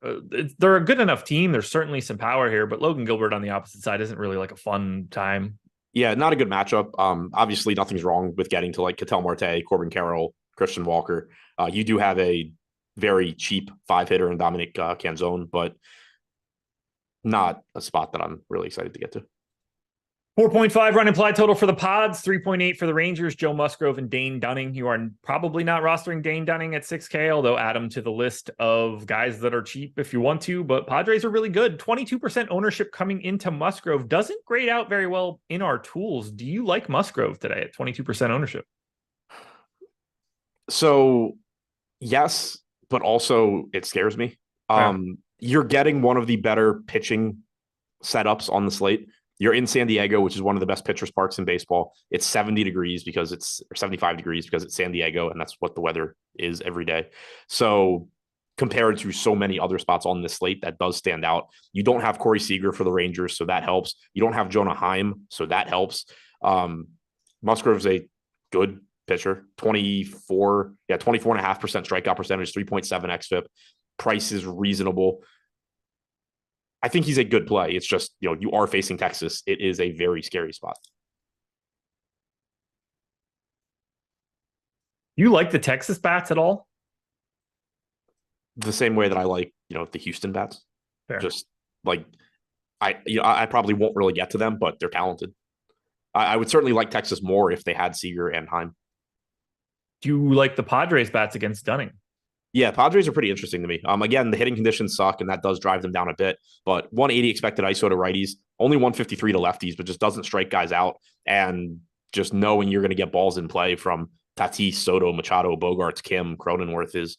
They're a good enough team. There's certainly some power here, but Logan Gilbert on the opposite side isn't really like a fun time. Yeah, not a good matchup. Obviously nothing's wrong with getting to like Ketel Marte, Corbin Carroll, Christian Walker. You do have a very cheap 5-hitter in Dominic Canzone, but not a spot that I'm really excited to get to. 4.5 run implied total for the Pods, 3.8 for the Rangers, Joe Musgrove and Dane Dunning. You are probably not rostering Dane Dunning at 6K, although add him to the list of guys that are cheap if you want to, but Padres are really good. 22% ownership coming into Musgrove. Doesn't grade out very well in our tools. Do you like Musgrove today at 22% ownership? So yes, but also it scares me. You're getting one of the better pitching setups on the slate. You're in San Diego, which is one of the best pitchers parks in baseball. It's 70 degrees or 75 degrees because it's San Diego, and that's what the weather is every day. So compared to so many other spots on this slate, that does stand out. You don't have Corey Seager for the Rangers, so that helps. You don't have Jonah Heim, so that helps. Musgrove's a good pitcher, 24.5% strikeout percentage, 3.7 xFIP. Price is reasonable. I think he's a good play. It's just, you are facing Texas. It is a very scary spot. You like the Texas bats at all? The same way that I like, the Houston bats. Fair. Just like, I probably won't really get to them, but they're talented. I would certainly like Texas more if they had Seager and Heim. Do you like the Padres bats against Dunning? Yeah, Padres are pretty interesting to me. Again, the hitting conditions suck, and that does drive them down a bit. But 180 expected ISO to righties, only 153 to lefties, but just doesn't strike guys out. And just knowing you're going to get balls in play from Tatis, Soto, Machado, Bogarts, Kim, Cronenworth is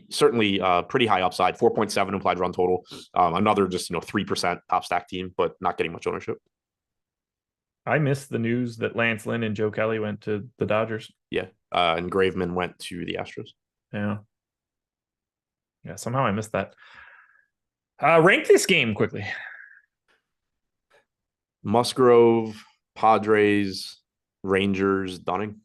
certainly pretty high upside. 4.7 implied run total. Another just 3% top stack team, but not getting much ownership. I missed the news that Lance Lynn and Joe Kelly went to the Dodgers. Yeah, and Graveman went to the Astros. Yeah, somehow I missed that. Rank this game quickly. Musgrove, Padres, Rangers, Dunning.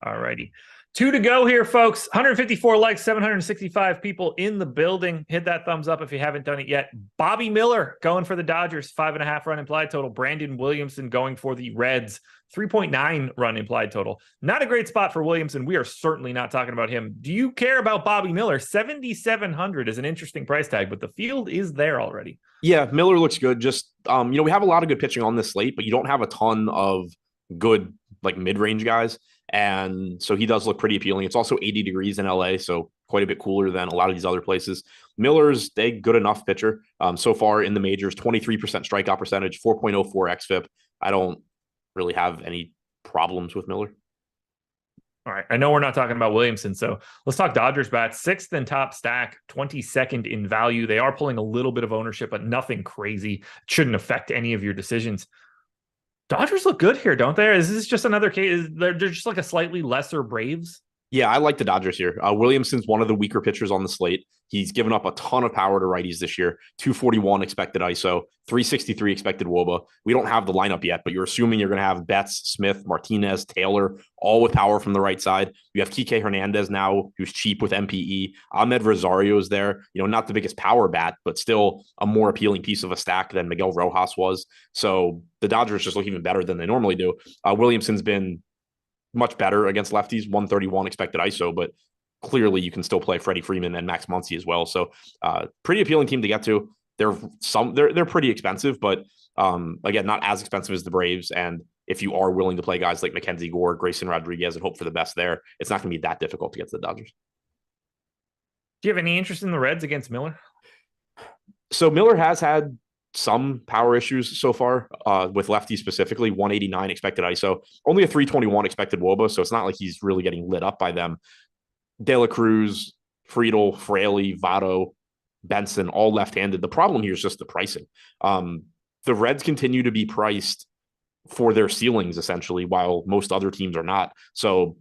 All righty. 2 to go here, folks. 154 likes, 765 people in the building. Hit that thumbs up if you haven't done it yet. Bobby Miller going for the Dodgers, 5.5 run implied total. Brandon Williamson going for the Reds, 3.9 run implied total. Not a great spot for Williamson. We are certainly not talking about him. Do you care about Bobby Miller? 7,700 is an interesting price tag, but the field is there already. Yeah, Miller looks good. Just, we have a lot of good pitching on this slate, but you don't have a ton of good, mid-range guys. And so he does look pretty appealing. It's also 80 degrees in LA, so quite a bit cooler than a lot of these other places. Miller's a good enough pitcher. So far in the majors, 23% strikeout percentage, 4.04 xFIP. I don't really have any problems with Miller. All right. I know we're not talking about Williamson, so let's talk Dodgers bats. 6th in top stack, 22nd in value. They are pulling a little bit of ownership, but nothing crazy. It shouldn't affect any of your decisions. Dodgers look good here, don't they? Is this just another case? They're just like a slightly lesser Braves. Yeah, I like the Dodgers here. Williamson's one of the weaker pitchers on the slate. He's given up a ton of power to righties this year. 241 expected ISO, 363 expected WOBA. We don't have the lineup yet, but you're assuming you're going to have Betts, Smith, Martinez, Taylor, all with power from the right side. You have Kike Hernandez now, who's cheap with MPE. Ahmed Rosario is there. Not the biggest power bat, but still a more appealing piece of a stack than Miguel Rojas was. So the Dodgers just look even better than they normally do. Williamson's been much better against lefties, 131 expected ISO, but clearly you can still play Freddie Freeman and Max Muncy as well. So pretty appealing team to get to. They're pretty expensive, but again, not as expensive as the Braves. And if you are willing to play guys like Mackenzie Gore, Grayson Rodriguez, and hope for the best there, it's not going to be that difficult to get to the Dodgers. Do you have any interest in the Reds against Miller? So Miller has had some power issues so far with lefties specifically. 189 expected ISO, only a 321 expected WOBA, so it's not like he's really getting lit up by them. De La Cruz, Friedel, Fraley, Votto, Benson, all left-handed. The problem here is just the pricing. The Reds continue to be priced for their ceilings essentially, while most other teams are not. So,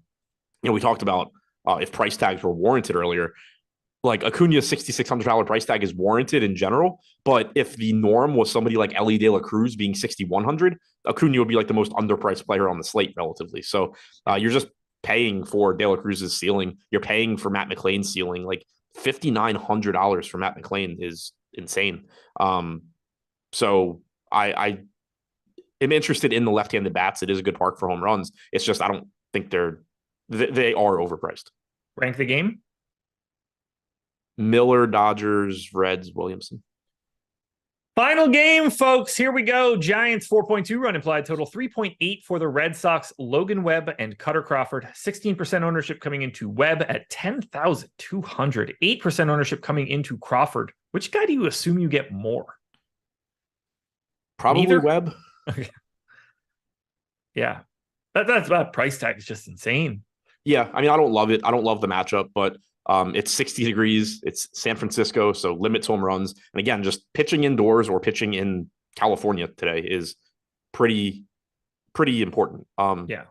we talked about if price tags were warranted earlier. Like Acuna's $6,600 price tag is warranted in general, but if the norm was somebody like Ellie De La Cruz being $6,100, Acuna would be like the most underpriced player on the slate relatively. So you're just paying for De La Cruz's ceiling. You're paying for Matt McLain's ceiling. Like $5,900 for Matt McLain is insane. So I am interested in the left-handed bats. It is a good park for home runs. It's just I don't think they are overpriced. Rank the game. Miller, Dodgers, Reds, Williamson. Final game, folks. Here we go. Giants 4.2 run implied total, 3.8 for the Red Sox. Logan Webb and Cutter Crawford. 16% ownership coming into Webb at 10,200. 8% ownership coming into Crawford. Which guy do you assume you get more? Probably Neither? Webb. Okay. Yeah. That price tag is just insane. Yeah. I mean, I don't love it. I don't love the matchup, but it's 60 degrees. It's San Francisco, so limits home runs. And again, just pitching indoors or pitching in California today is pretty important. Yeah.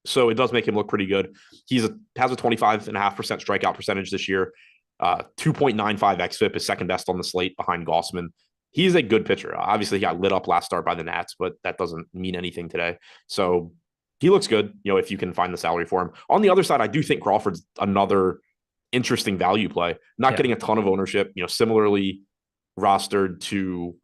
So it does make him look pretty good. Has a 25.5% strikeout percentage this year. 2.95 xFIP is second best on the slate behind Gossman. He's a good pitcher. Obviously, he got lit up last start by the Nats, but that doesn't mean anything today. So he looks good, if you can find the salary for him. On the other side, I do think Crawford's another interesting value play, not getting a ton of ownership, similarly rostered to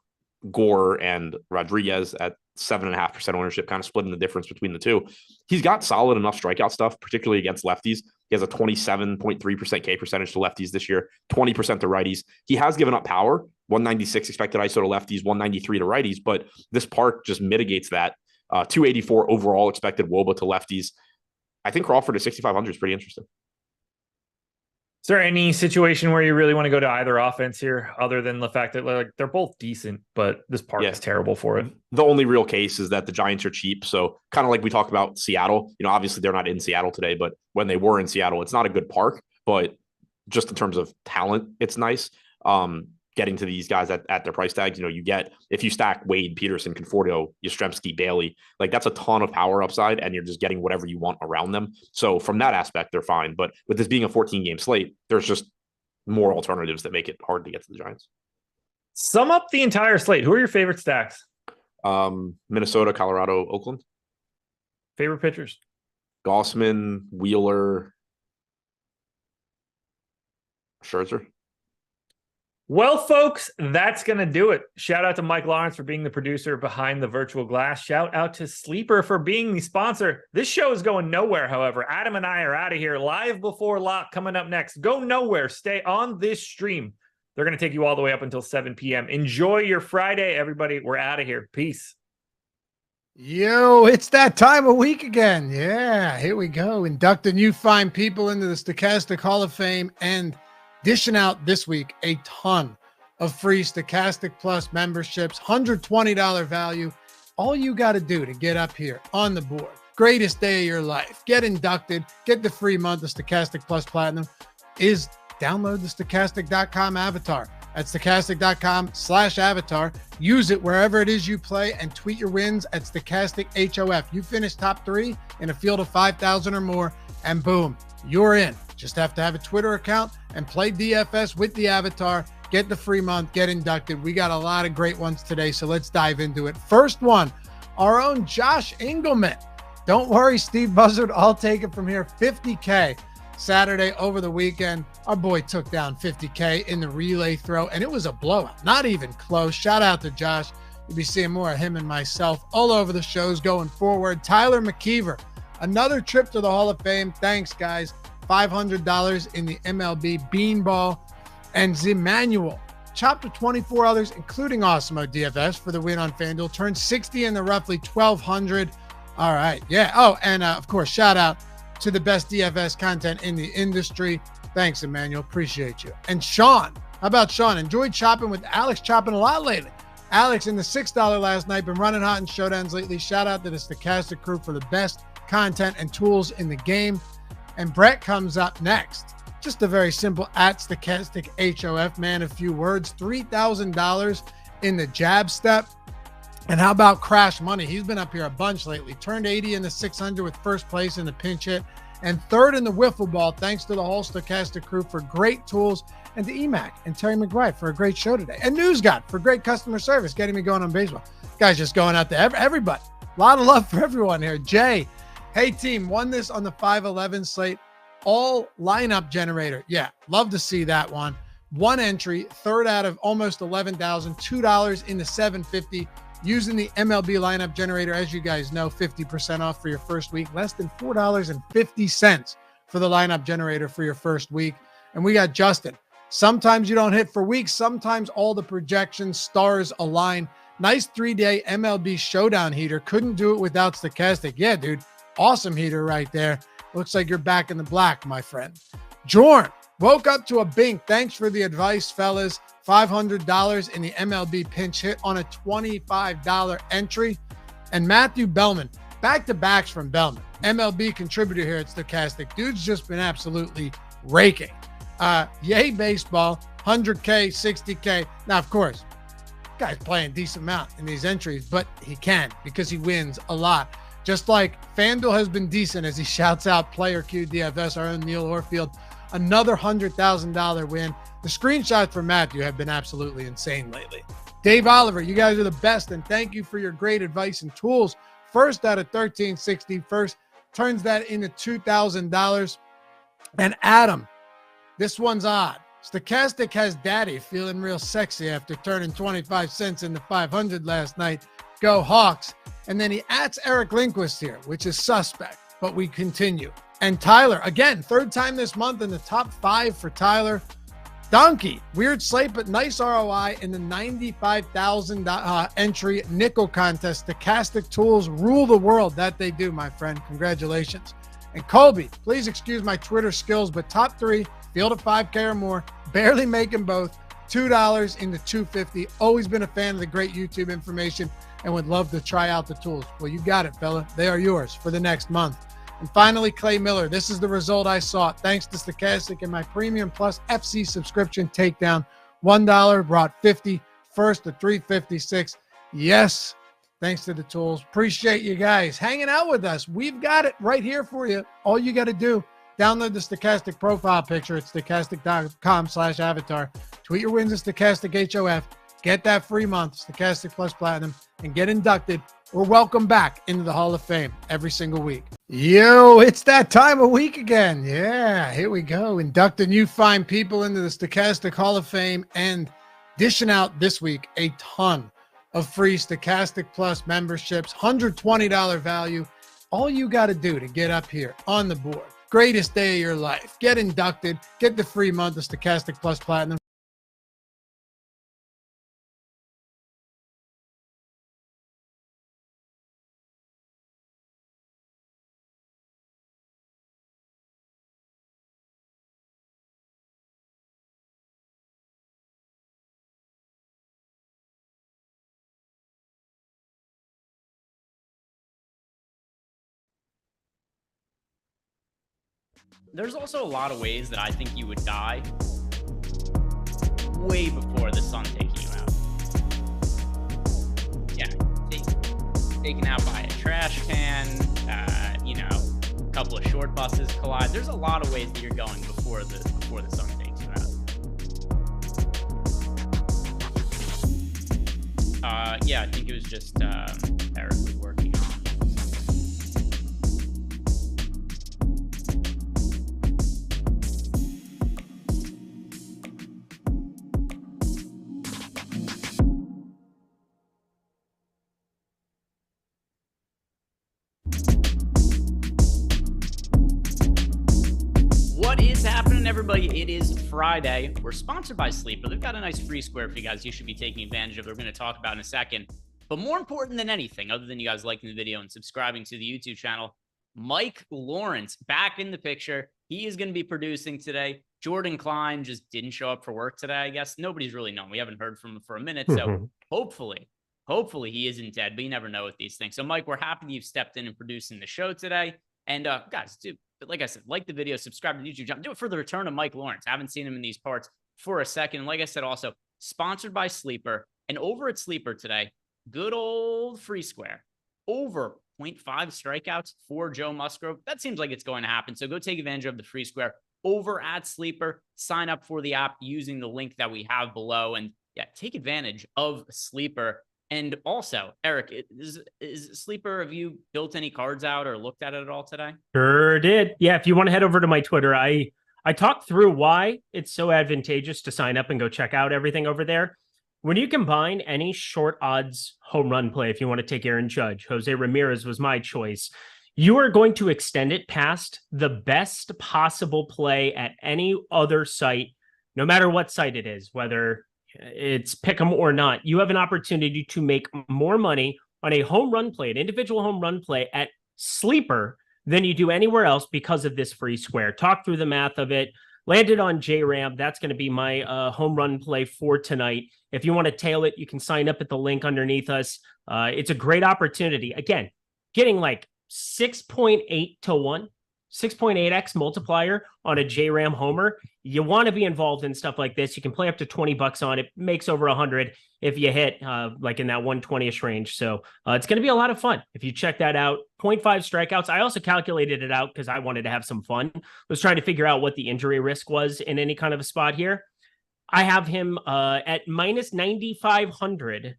Gore and Rodriguez at 7.5% ownership, kind of splitting the difference between the two. He's got solid enough strikeout stuff, particularly against lefties. He has a 27.3% K percentage to lefties this year, 20% to righties. He has given up power, 196 expected ISO to lefties, 193 to righties, but this park just mitigates that. 284 overall expected WOBA to lefties. I think Crawford at 6,500 is pretty interesting. Is there any situation where you really want to go to either offense here, other than the fact that they're both decent, but this park is terrible for it? The only real case is that the Giants are cheap. So kind of like we talked about Seattle, obviously they're not in Seattle today, but when they were in Seattle, it's not a good park, but just in terms of talent, it's nice. Getting to these guys at their price tags, you get, if you stack Wade, Peterson, Conforto, Yastrzemski, Bailey, like that's a ton of power upside and you're just getting whatever you want around them. So from that aspect, they're fine. But with this being a 14-game slate, there's just more alternatives that make it hard to get to the Giants. Sum up the entire slate. Who are your favorite stacks? Minnesota, Colorado, Oakland. Favorite pitchers? Gossman, Wheeler, Scherzer. Well, folks, that's going to do it. Shout out to Mike Lawrence for being the producer behind the virtual glass. Shout out to Sleeper for being the sponsor. This show is going nowhere, however. Adam and I are out of here. Live Before Lock coming up next. Go nowhere. Stay on this stream. They're going to take you all the way up until 7 p.m. Enjoy your Friday, everybody. We're out of here. Peace. Yo, it's that time of week again. Yeah, here we go. Inducting you fine people into the Stochastic Hall of Fame and dishing out this week a ton of free Stochastic Plus memberships, $120 value. All you got to do to get up here on the board, greatest day of your life, get inducted, get the free month of Stochastic Plus Platinum, is download the Stochastic.com avatar. at stochastic.com/avatar. Use it wherever it is you play and tweet your wins at Stochastic HOF. You finish top 3 in a field of 5,000 or more, and boom, you're in. Just have to have a Twitter account and play DFS with the avatar. Get the free month, get inducted. We got a lot of great ones today, so let's dive into it. First one, our own Josh Engelman. Don't worry, Steve Buzzard, I'll take it from here. 50K Saturday over the weekend. Our boy took down 50K in the relay throw, and it was a blowout. Not even close. Shout out to Josh. You'll be seeing more of him and myself all over the shows going forward. Tyler McKeever, another trip to the Hall of Fame. Thanks, guys. $500 in the MLB Beanball. And Zemanuel chopped to 24 others, including Awesemo DFS for the win on FanDuel. Turned 60 in the roughly 1,200. All right. Yeah. Oh, and of course, shout out to the best DFS content in the industry. Thanks, Emmanuel. Appreciate you. And Sean, how about Sean? Enjoyed chopping with Alex, chopping a lot lately. Alex in the $6 last night. Been running hot in showdowns lately. Shout out to the Stochastic crew for the best content and tools in the game. And Brett comes up next. Just a very simple at Stochastic HOF, man. A few words. $3,000 in the jab step. And how about Crash Money? He's been up here a bunch lately. Turned 80 in the 600 with first place in the pinch hit and third in the wiffle ball. Thanks to the whole Stochastic crew for great tools, and to EMAC and Terry McBride for a great show today, and NewsGod for great customer service, getting me going on baseball. Guys, just going out to everybody. A lot of love for everyone here. Jay, hey team, won this on the 511 slate. All lineup generator. Yeah, love to see that one. One entry, third out of almost 11,000, $2 in the 750. Using the MLB lineup generator, as you guys know, 50% off for your first week, less than $4.50 for the lineup generator for your first week. And we got Justin. Sometimes you don't hit for weeks. Sometimes all the projections, stars align. Nice 3-day MLB showdown heater. Couldn't do it without Stochastic. Yeah, dude. Awesome heater right there. Looks like you're back in the black, my friend. Jorn, woke up to a bink. Thanks for the advice, fellas. $500 in the MLB pinch hit on a $25 entry. And Matthew Bellman, back-to-backs from Bellman. MLB contributor here at Stochastic. Dude's just been absolutely raking. Yay baseball, 100K, 60K. Now, of course, guy's playing a decent amount in these entries, but he can because he wins a lot. Just like FanDuel has been decent as he shouts out Player Q DFS, our own Neil Orfield, another $100,000 win. The screenshots from Matthew have been absolutely insane lately. Dave Oliver, you guys are the best, and thank you for your great advice and tools. First out of 1360, first turns that into $2,000. And Adam, this one's odd. Stochastic has daddy feeling real sexy after turning 25 cents into 500 last night. Go Hawks. And then he adds Eric Lindquist here, which is suspect, but we continue. And Tyler, again, third time this month in the top 5 for Tyler. Donkey, weird slate, but nice ROI in the $95,000 entry nickel contest. Stochastic tools rule the world. That they do, my friend. Congratulations. And Colby, please excuse my Twitter skills, but top 3, field of 5K or more, barely making both. $2 into $250. Always been a fan of the great YouTube information and would love to try out the tools. Well, you got it, fella. They are yours for the next month. And finally, Clay Miller. This is the result I sought. Thanks to Stochastic and my Premium Plus FC subscription takedown. $1 brought 50. First to 356. Yes, thanks to the tools. Appreciate you guys hanging out with us. We've got it right here for you. All you got to do, download the Stochastic profile picture at stochastic.com/avatar. Tweet your wins at Stochastic HOF. Get that free month, Stochastic Plus Platinum, and get inducted or welcome back into the Hall of Fame every single week. Yo, it's that time of week again. Yeah, here we go. Inducting you fine people into the Stochastic Hall of Fame and dishing out this week a ton of free Stochastic Plus memberships, $120 value. All you got to do to get up here on the board, greatest day of your life, get inducted, get the free month of Stochastic Plus Platinum. There's also a lot of ways that I think you would die. way before the sun taking you out. Yeah, taken out by a trash can, a couple of short buses collide. There's a lot of ways that you're going before the sun takes you out. Yeah, I think it was just Eric was working on. What is happening, everybody? It is Friday. We're sponsored by Sleeper. They've got a nice free square for you guys. You should be taking advantage of. We're going to talk about in a second. But more important than anything, other than you guys liking the video and subscribing to the YouTube channel, Mike Lawrence back in the picture. He is going to be producing today. Jordan Klein just didn't show up for work today, I guess. Nobody's really known. We haven't heard from him for a minute. So hopefully he isn't dead, but you never know with these things. So, Mike, we're happy you've stepped in and producing the show today. And guys, dude, like I said, like the video, subscribe to the YouTube channel. Do it for the return of Mike Lawrence. I haven't seen him in these parts for a second. And like I said, also sponsored by Sleeper. And over at Sleeper today, good old free square. Over 0.5 strikeouts for Joe Musgrove. That seems like it's going to happen. So go take advantage of the free square over at Sleeper. Sign up for the app using the link that we have below. And yeah, take advantage of Sleeper. And also, Eric, is Sleeper, have you built any cards out or looked at it at all today? Sure did. Yeah, if you want to head over to my Twitter, I talked through why it's so advantageous to sign up and go check out everything over there. When you combine any short odds home run play, if you want to take Aaron Judge, Jose Ramirez was my choice, you are going to extend it past the best possible play at any other site, no matter what site it is, whether it's pick 'em or not. You have an opportunity to make more money on a home run play, an individual home run play at Sleeper than you do anywhere else because of this free square. Talk through the math of it. Landed on J-Ram. That's going to be my home run play for tonight. If you want to tail it, you can sign up at the link underneath us. It's a great opportunity. Again, getting like 6.8 to 1, 6.8x multiplier on a J-Ram homer. You want to be involved in stuff like this. You can play up to $20 on it. Makes over 100 if you hit like in that 120ish range. So it's going to be a lot of fun if you check that out. 0.5 strikeouts. I also calculated it out because I wanted to have some fun. Was trying to figure out what the injury risk was in any kind of a spot here. I have him at minus 9,500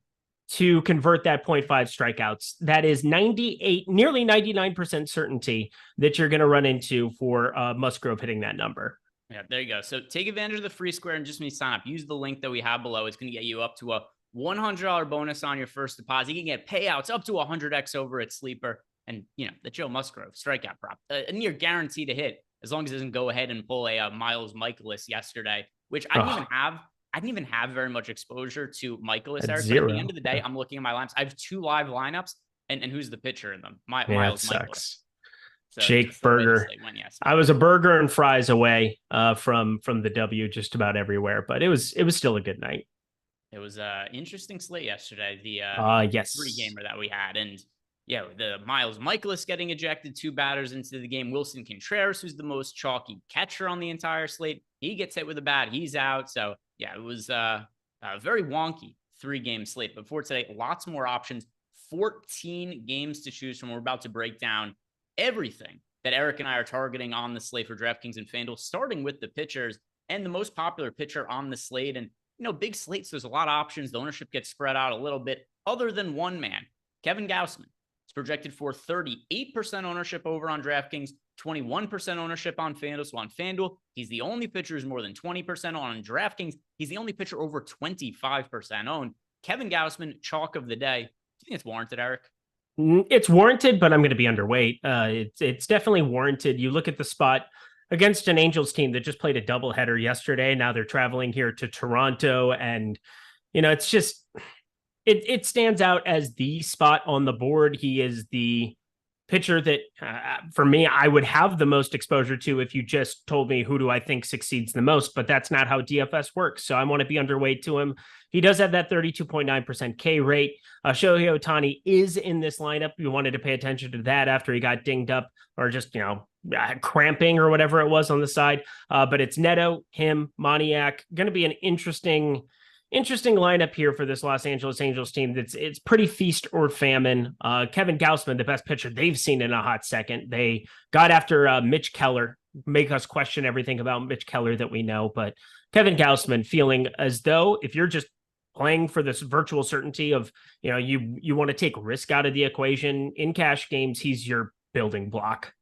to convert that 0.5 strikeouts. That is nearly 99% certainty that you're going to run into for Musgrove hitting that number. Yeah, there you go. So take advantage of the free square and just sign up. Use the link that we have below. It's going to get you up to a $100 bonus on your first deposit. You can get payouts up to 100x over at Sleeper. And, the Joe Musgrove strikeout prop, a near guarantee to hit, as long as it doesn't go ahead and pull a Miles Michaelis yesterday, which I didn't even have very much exposure to Michaelis, Eric. But at the end of the day, I'm looking at my lineups. I have 2 live lineups, and who's the pitcher in them? Miles Michaelis. So Jake Berger. I was a burger and fries away from the W just about everywhere, but it was still a good night. It was an interesting slate yesterday. The yes, 3-gamer that we had, and yeah, the Miles Michaelis getting ejected, 2 batters into the game. Wilson Contreras, who's the most chalky catcher on the entire slate, he gets hit with a bat. He's out. So yeah, it was a very wonky 3-game slate. But for today, lots more options. 14 games to choose from. We're about to break down everything that Eric and I are targeting on the slate for DraftKings and FanDuel, starting with the pitchers and the most popular pitcher on the slate. And, big slates, there's a lot of options. The ownership gets spread out a little bit, other than one man, Kevin Gausman. It's projected for 38% ownership over on DraftKings, 21% ownership on FanDuel. So on FanDuel, he's the only pitcher who's more than 20% on DraftKings. He's the only pitcher over 25% owned. Kevin Gausman, chalk of the day. Do you think it's warranted, Eric? It's warranted, but I'm going to be underweight. It's definitely warranted. You look at the spot against an Angels team that just played a doubleheader yesterday. Now they're traveling here to Toronto, and it's just it stands out as the spot on the board. He is the pitcher that for me, I would have the most exposure to if you just told me who do I think succeeds the most, but that's not how DFS works. So I want to be underweight to him. He does have that 32.9% K rate. Shohei Ohtani is in this lineup. You wanted to pay attention to that after he got dinged up or just, cramping or whatever it was on the side. But it's Neto, him, Moniak. Going to be an interesting lineup here for this Los Angeles Angels team. It's pretty feast or famine. Kevin Gausman, the best pitcher they've seen in a hot second. They got after Mitch Keller, make us question everything about Mitch Keller that we know. But Kevin Gausman feeling as though if you're just playing for this virtual certainty of, you want to take risk out of the equation in cash games, he's your building block.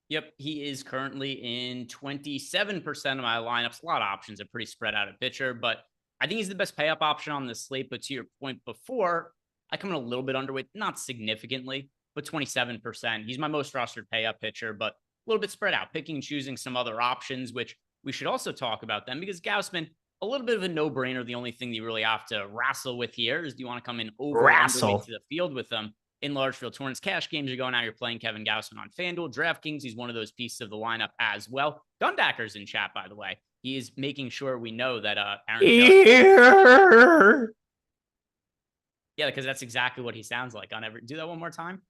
Yep, he is currently in 27% of my lineups. A lot of options, a pretty spread out of pitcher, but I think he's the best pay up option on the slate. But to your point before, I come in a little bit underweight, not significantly, but 27%. He's my most rostered pay up pitcher, but a little bit spread out, picking and choosing some other options, which we should also talk about them because Gausman, a little bit of a no-brainer. The only thing that you really have to wrestle with here is do you want to come in underweight to the field with them in large field tournaments? Cash games, you're going out, you're playing Kevin Gausman on FanDuel. DraftKings, he's one of those pieces of the lineup as well. Gundacker's in chat, by the way. He is making sure we know that Aaron. Yeah, because that's exactly what he sounds like on every. Do that one more time.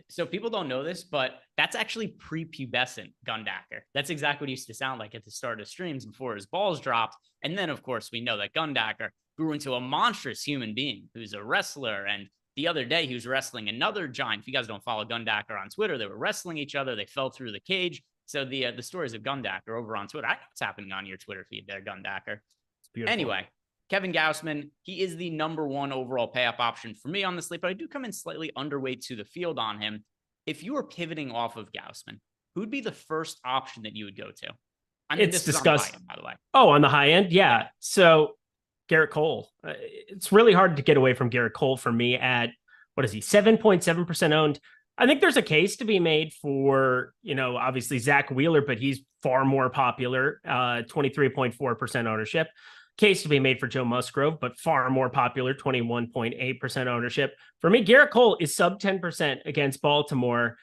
So people don't know this, but that's actually prepubescent Gundacker. That's exactly what he used to sound like at the start of streams before his balls dropped. And then, of course, we know that Gundacker grew into a monstrous human being who's a wrestler. And the other day, he was wrestling another giant. If you guys don't follow Gundacker on Twitter, they were wrestling each other. They fell through the cage. So the stories of Gundacker over on Twitter, I know what's happening on your Twitter feed there, Gundacker. It's beautiful. Anyway, Kevin Gausman, he is the #1 overall pay-up option for me on the slate, but I do come in slightly underweight to the field on him. If you were pivoting off of Gausman, who'd be the first option that you would go to? I mean, it's discussed, by the way. Oh, on the high end? Yeah. So Garrett Cole. It's really hard to get away from Garrett Cole for me at, what is he, 7.7% owned. I think there's a case to be made for, obviously Zach Wheeler, but he's far more popular, 23.4% ownership. Case to be made for Joe Musgrove, but far more popular, 21.8% ownership. For me, Garrett Cole is sub 10% against Baltimore.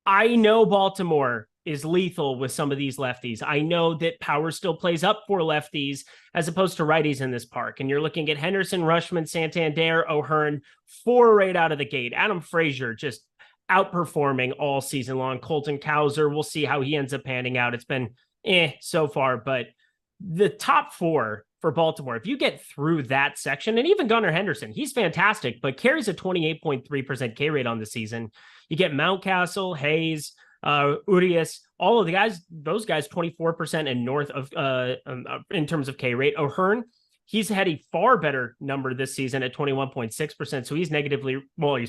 I know Baltimore is lethal with some of these lefties. I know that power still plays up for lefties as opposed to righties in this park. And you're looking at Henderson, Rushman, Santander, O'Hearn, 4 right out of the gate. Adam Frazier just outperforming all season long. Colton Cowser, we'll see how he ends up panning out. It's been so far, but the top 4 for Baltimore, if you get through that section, and even Gunnar Henderson, he's fantastic, but carries a 28.3% K rate on the season. You get Mountcastle, Hayes, Urias, all of the guys, those guys 24% and north of in terms of K rate. O'Hearn, he's had a far better number this season at 21.6%. So he's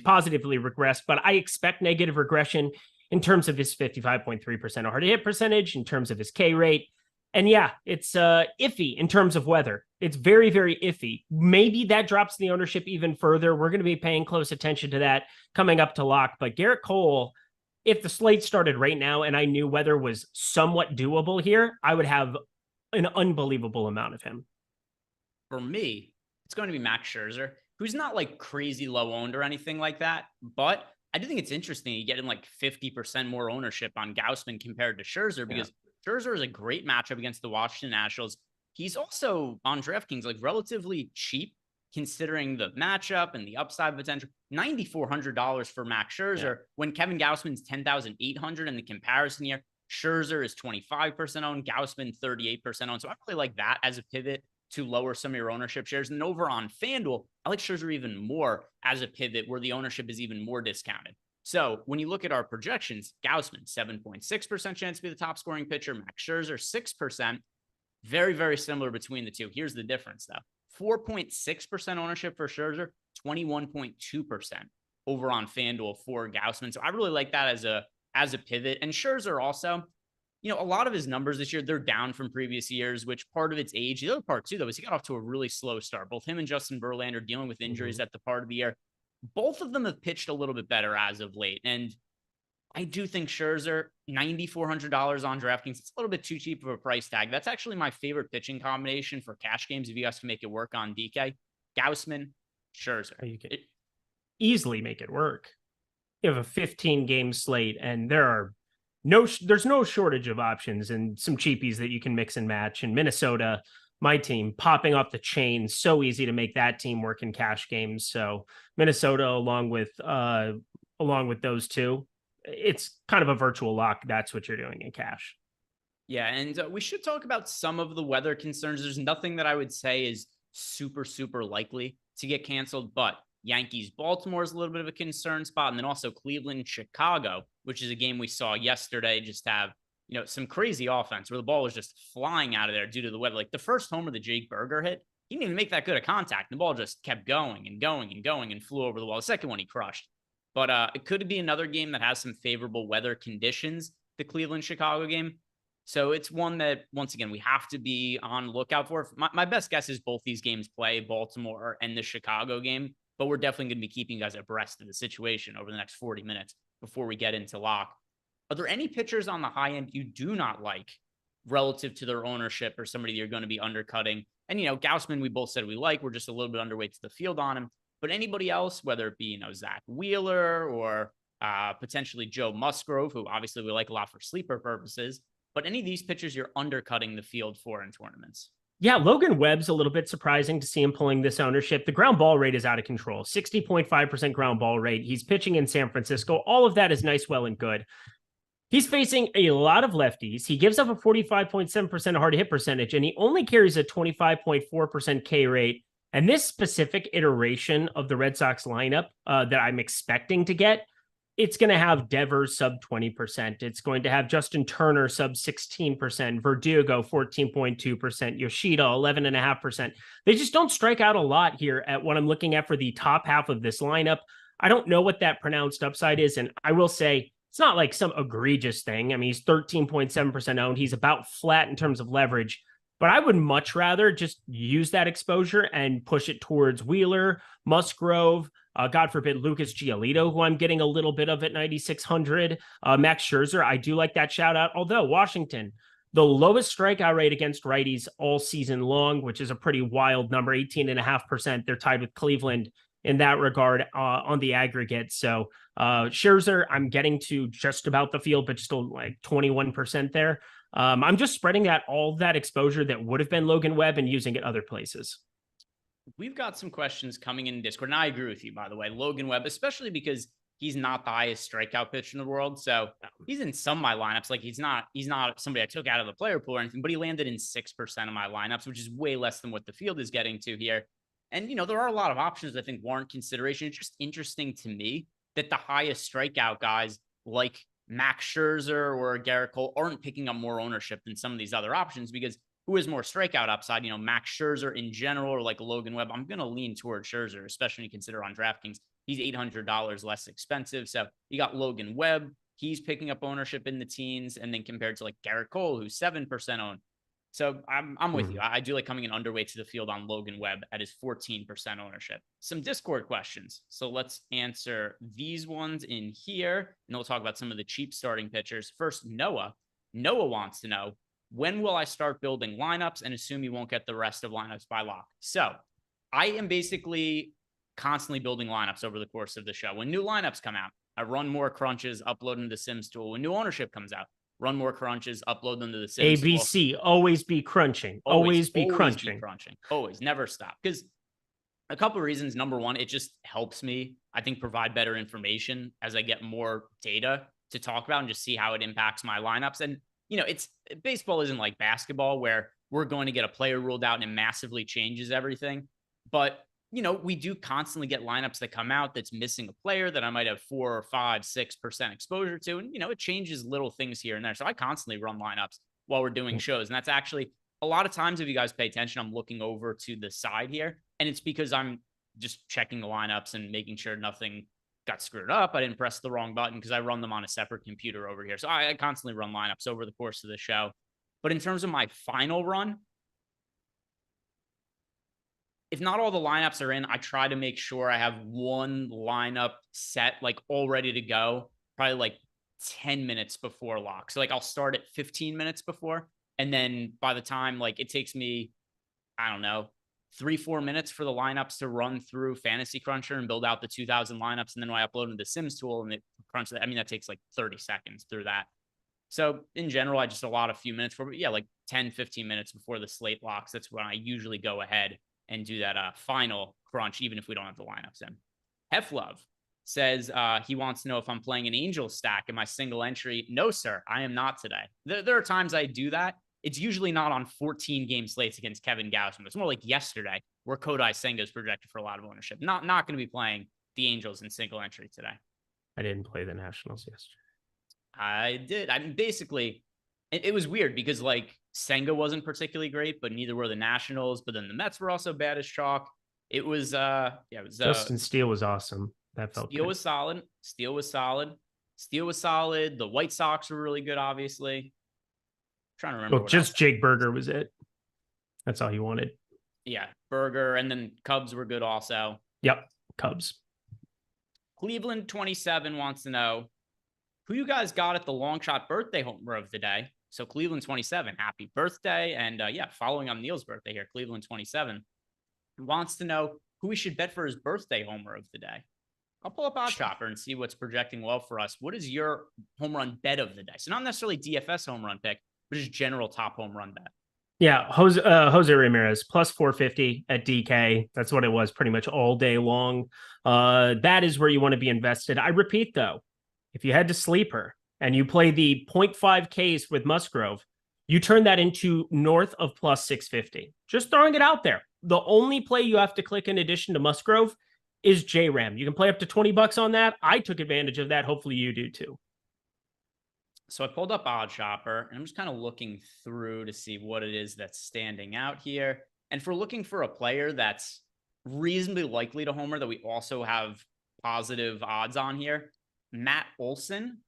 positively regressed, but I expect negative regression in terms of his 55.3% hard hit percentage, in terms of his K rate. And yeah, it's iffy in terms of weather. It's very, very iffy. Maybe that drops the ownership even further. We're going to be paying close attention to that coming up to lock. But Garrett Cole, if the slate started right now and I knew weather was somewhat doable here, I would have an unbelievable amount of him. For me, it's going to be Max Scherzer, who's not like crazy low owned or anything like that. But I do think it's interesting you get in like 50% more ownership on Gausman compared to Scherzer because Scherzer is a great matchup against the Washington Nationals. He's also on DraftKings, like relatively cheap considering the matchup and the upside potential. $9,400 for Max Scherzer when Kevin Gausman's $10,800 in the comparison here. Scherzer is 25% owned, Gausman 38% owned. So I really like that as a pivot to lower some of your ownership shares. And over on FanDuel, I like Scherzer even more as a pivot where the ownership is even more discounted. So when you look at our projections, Gausman, 7.6% chance to be the top scoring pitcher. Max Scherzer, 6%. Very, very similar between the two. Here's the difference, though. 4.6% ownership for Scherzer, 21.2% over on FanDuel for Gausman. So I really like that as a pivot. And Scherzer also, a lot of his numbers this year, they're down from previous years, which part of it's age. The other part, too, though, is he got off to a really slow start. Both him and Justin Verlander dealing with injuries at the part of the year. Both of them have pitched a little bit better as of late. And I do think Scherzer, $9,400 on DraftKings. It's a little bit too cheap of a price tag. That's actually my favorite pitching combination for cash games if you guys can make it work on DK. Gausman, Scherzer. You can easily make it work. You have a 15-game slate, and there's no shortage of options and some cheapies that you can mix and match. And Minnesota, my team, popping off the chain, so easy to make that team work in cash games. So Minnesota, along with those two, it's kind of a virtual lock. That's what you're doing in cash. Yeah, and we should talk about some of the weather concerns. There's nothing that I would say is super, super likely to get canceled, but Yankees, Baltimore is a little bit of a concern spot. And then also Cleveland, Chicago, which is a game we saw yesterday, just have, some crazy offense where the ball was just flying out of there due to the weather. Like the first homer that Jake Berger hit, he didn't even make that good of contact. The ball just kept going and going and going and flew over the wall. The second one he crushed. But it could be another game that has some favorable weather conditions, the Cleveland-Chicago game. So it's one that, once again, we have to be on the lookout for. My best guess is both these games play, Baltimore and the Chicago game, but we're definitely going to be keeping you guys abreast of the situation over the next 40 minutes before we get into lock. Are there any pitchers on the high end you do not like relative to their ownership or somebody you're going to be undercutting? And, Gausman, we both said we like. We're just a little bit underweight to the field on him. But anybody else, whether it be, Zach Wheeler or potentially Joe Musgrove, who obviously we like a lot for sleeper purposes, but any of these pitchers you're undercutting the field for in tournaments? Yeah, Logan Webb's a little bit surprising to see him pulling this ownership. The ground ball rate is out of control, 60.5% ground ball rate. He's pitching in San Francisco. All of that is nice, well, and good. He's facing a lot of lefties. He gives up a 45.7% hard hit percentage, and he only carries a 25.4% K rate. And this specific iteration of the Red Sox lineup that I'm expecting to get, it's going to have Devers sub 20%. It's going to have Justin Turner sub 16%, Verdugo 14.2%, Yoshida 11.5%. They just don't strike out a lot here at what I'm looking at for the top half of this lineup. I don't know what that pronounced upside is. And I will say it's not like some egregious thing. I mean, he's 13.7% owned. He's about flat in terms of leverage. But I would much rather just use that exposure and push it towards Wheeler, Musgrove, God forbid, Lucas Giolito, who I'm getting a little bit of at 9,600. Max Scherzer, I do like that shout out. Although Washington, the lowest strikeout rate against righties all season long, which is a pretty wild number, 18.5%. They're tied with Cleveland in that regard on the aggregate. So Scherzer, I'm getting to just about the field, but still like 21% there. I'm just spreading all that exposure that would have been Logan Webb and using it other places. We've got some questions coming in Discord, and I agree with you, by the way. Logan Webb, especially because he's not the highest strikeout pitcher in the world. So he's in some of my lineups. Like he's not somebody I took out of the player pool or anything, but he landed in 6% of my lineups, which is way less than what the field is getting to here. And, there are a lot of options I think warrant consideration. It's just interesting to me that the highest strikeout guys like Max Scherzer or Garrett Cole aren't picking up more ownership than some of these other options, because who has more strikeout upside? Max Scherzer in general, or like Logan Webb. I'm going to lean towards Scherzer, especially when you consider on DraftKings, he's $800 less expensive. So you got Logan Webb. He's picking up ownership in the teens. And then compared to like Garrett Cole, who's 7% owned. So I'm with you. I do like coming in underweight to the field on Logan Webb at his 14% ownership. Some Discord questions. So let's answer these ones in here, and then we'll talk about some of the cheap starting pitchers. First, Noah. Noah wants to know, when will I start building lineups and assume you won't get the rest of lineups by lock? So I am basically constantly building lineups over the course of the show. When new lineups come out, I run more crunches, upload them to the Sims tool. When new ownership comes out, run more crunches, upload them to the Sims. ABC, always be crunching. Always be crunching. Always, never stop. Because a couple of reasons. Number one, it just helps me, I think, provide better information as I get more data to talk about and just see how it impacts my lineups. And, baseball isn't like basketball where we're going to get a player ruled out and it massively changes everything. But, we do constantly get lineups that come out that's missing a player that I might have 4 or 5, 6% exposure to. And, it changes little things here and there. So I constantly run lineups while we're doing shows. And that's actually a lot of times, if you guys pay attention, I'm looking over to the side here. And it's because I'm just checking the lineups and making sure nothing got screwed up. I didn't press the wrong button because I run them on a separate computer over here. So I constantly run lineups over the course of the show. But in terms of my final run, if not all the lineups are in, I try to make sure I have one lineup set, like all ready to go, probably like 10 minutes before lock. So like I'll start at 15 minutes before. And then by the time like it takes me, I don't know, 3-4 minutes for the lineups to run through Fantasy Cruncher and build out the 2,000 lineups. And then when I upload into the Sims tool and it crunch that, I mean, that takes like 30 seconds through that. So in general, I just allot a few minutes for, yeah, like 10, 15 minutes before the slate locks. That's when I usually go ahead and do that final crunch, even if we don't have the lineups in. Heflove says he wants to know if I'm playing an Angel stack in my single entry. No, sir, I am not today. There are times I do that. It's usually not on 14 game slates against Kevin Gausman. It's more like yesterday where Kodai Senga is projected for a lot of ownership. Not going to be playing the Angels in single entry today. I didn't play the Nationals yesterday. I did. I mean, basically, it was weird because like Senga wasn't particularly great, but neither were the Nationals. But then the Mets were also bad as chalk. It was, Justin Steele was awesome. That felt Steele good. was solid. Steele was solid. The White Sox were really good, obviously. Trying to remember. Well, just Jake Berger was it. That's all he wanted. Yeah, Berger, and then Cubs were good also. Yep, Cubs. Cleveland 27 wants to know who you guys got at the long shot birthday homer of the day. So Cleveland 27, happy birthday. And following on Neil's birthday here, Cleveland 27 wants to know who we should bet for his birthday homer of the day. I'll pull up OddsShopper and see what's projecting well for us. What is your home run bet of the day? So not necessarily DFS home run pick, but just general top home run bet. Yeah, Jose Ramirez plus 450 at DK. That's what it was pretty much all day long. That is where you want to be invested. I repeat, though, if you head to Sleeper and you play the 0.5 Ks with Musgrove, you turn that into north of plus 650. Just throwing it out there. The only play you have to click in addition to Musgrove is JRAM. You can play up to $20 on that. I took advantage of that. Hopefully you do too. So I pulled up OddsShopper, and I'm just kind of looking through to see what it is that's standing out here. And for looking for a player that's reasonably likely to homer that we also have positive odds on here, Matt Olson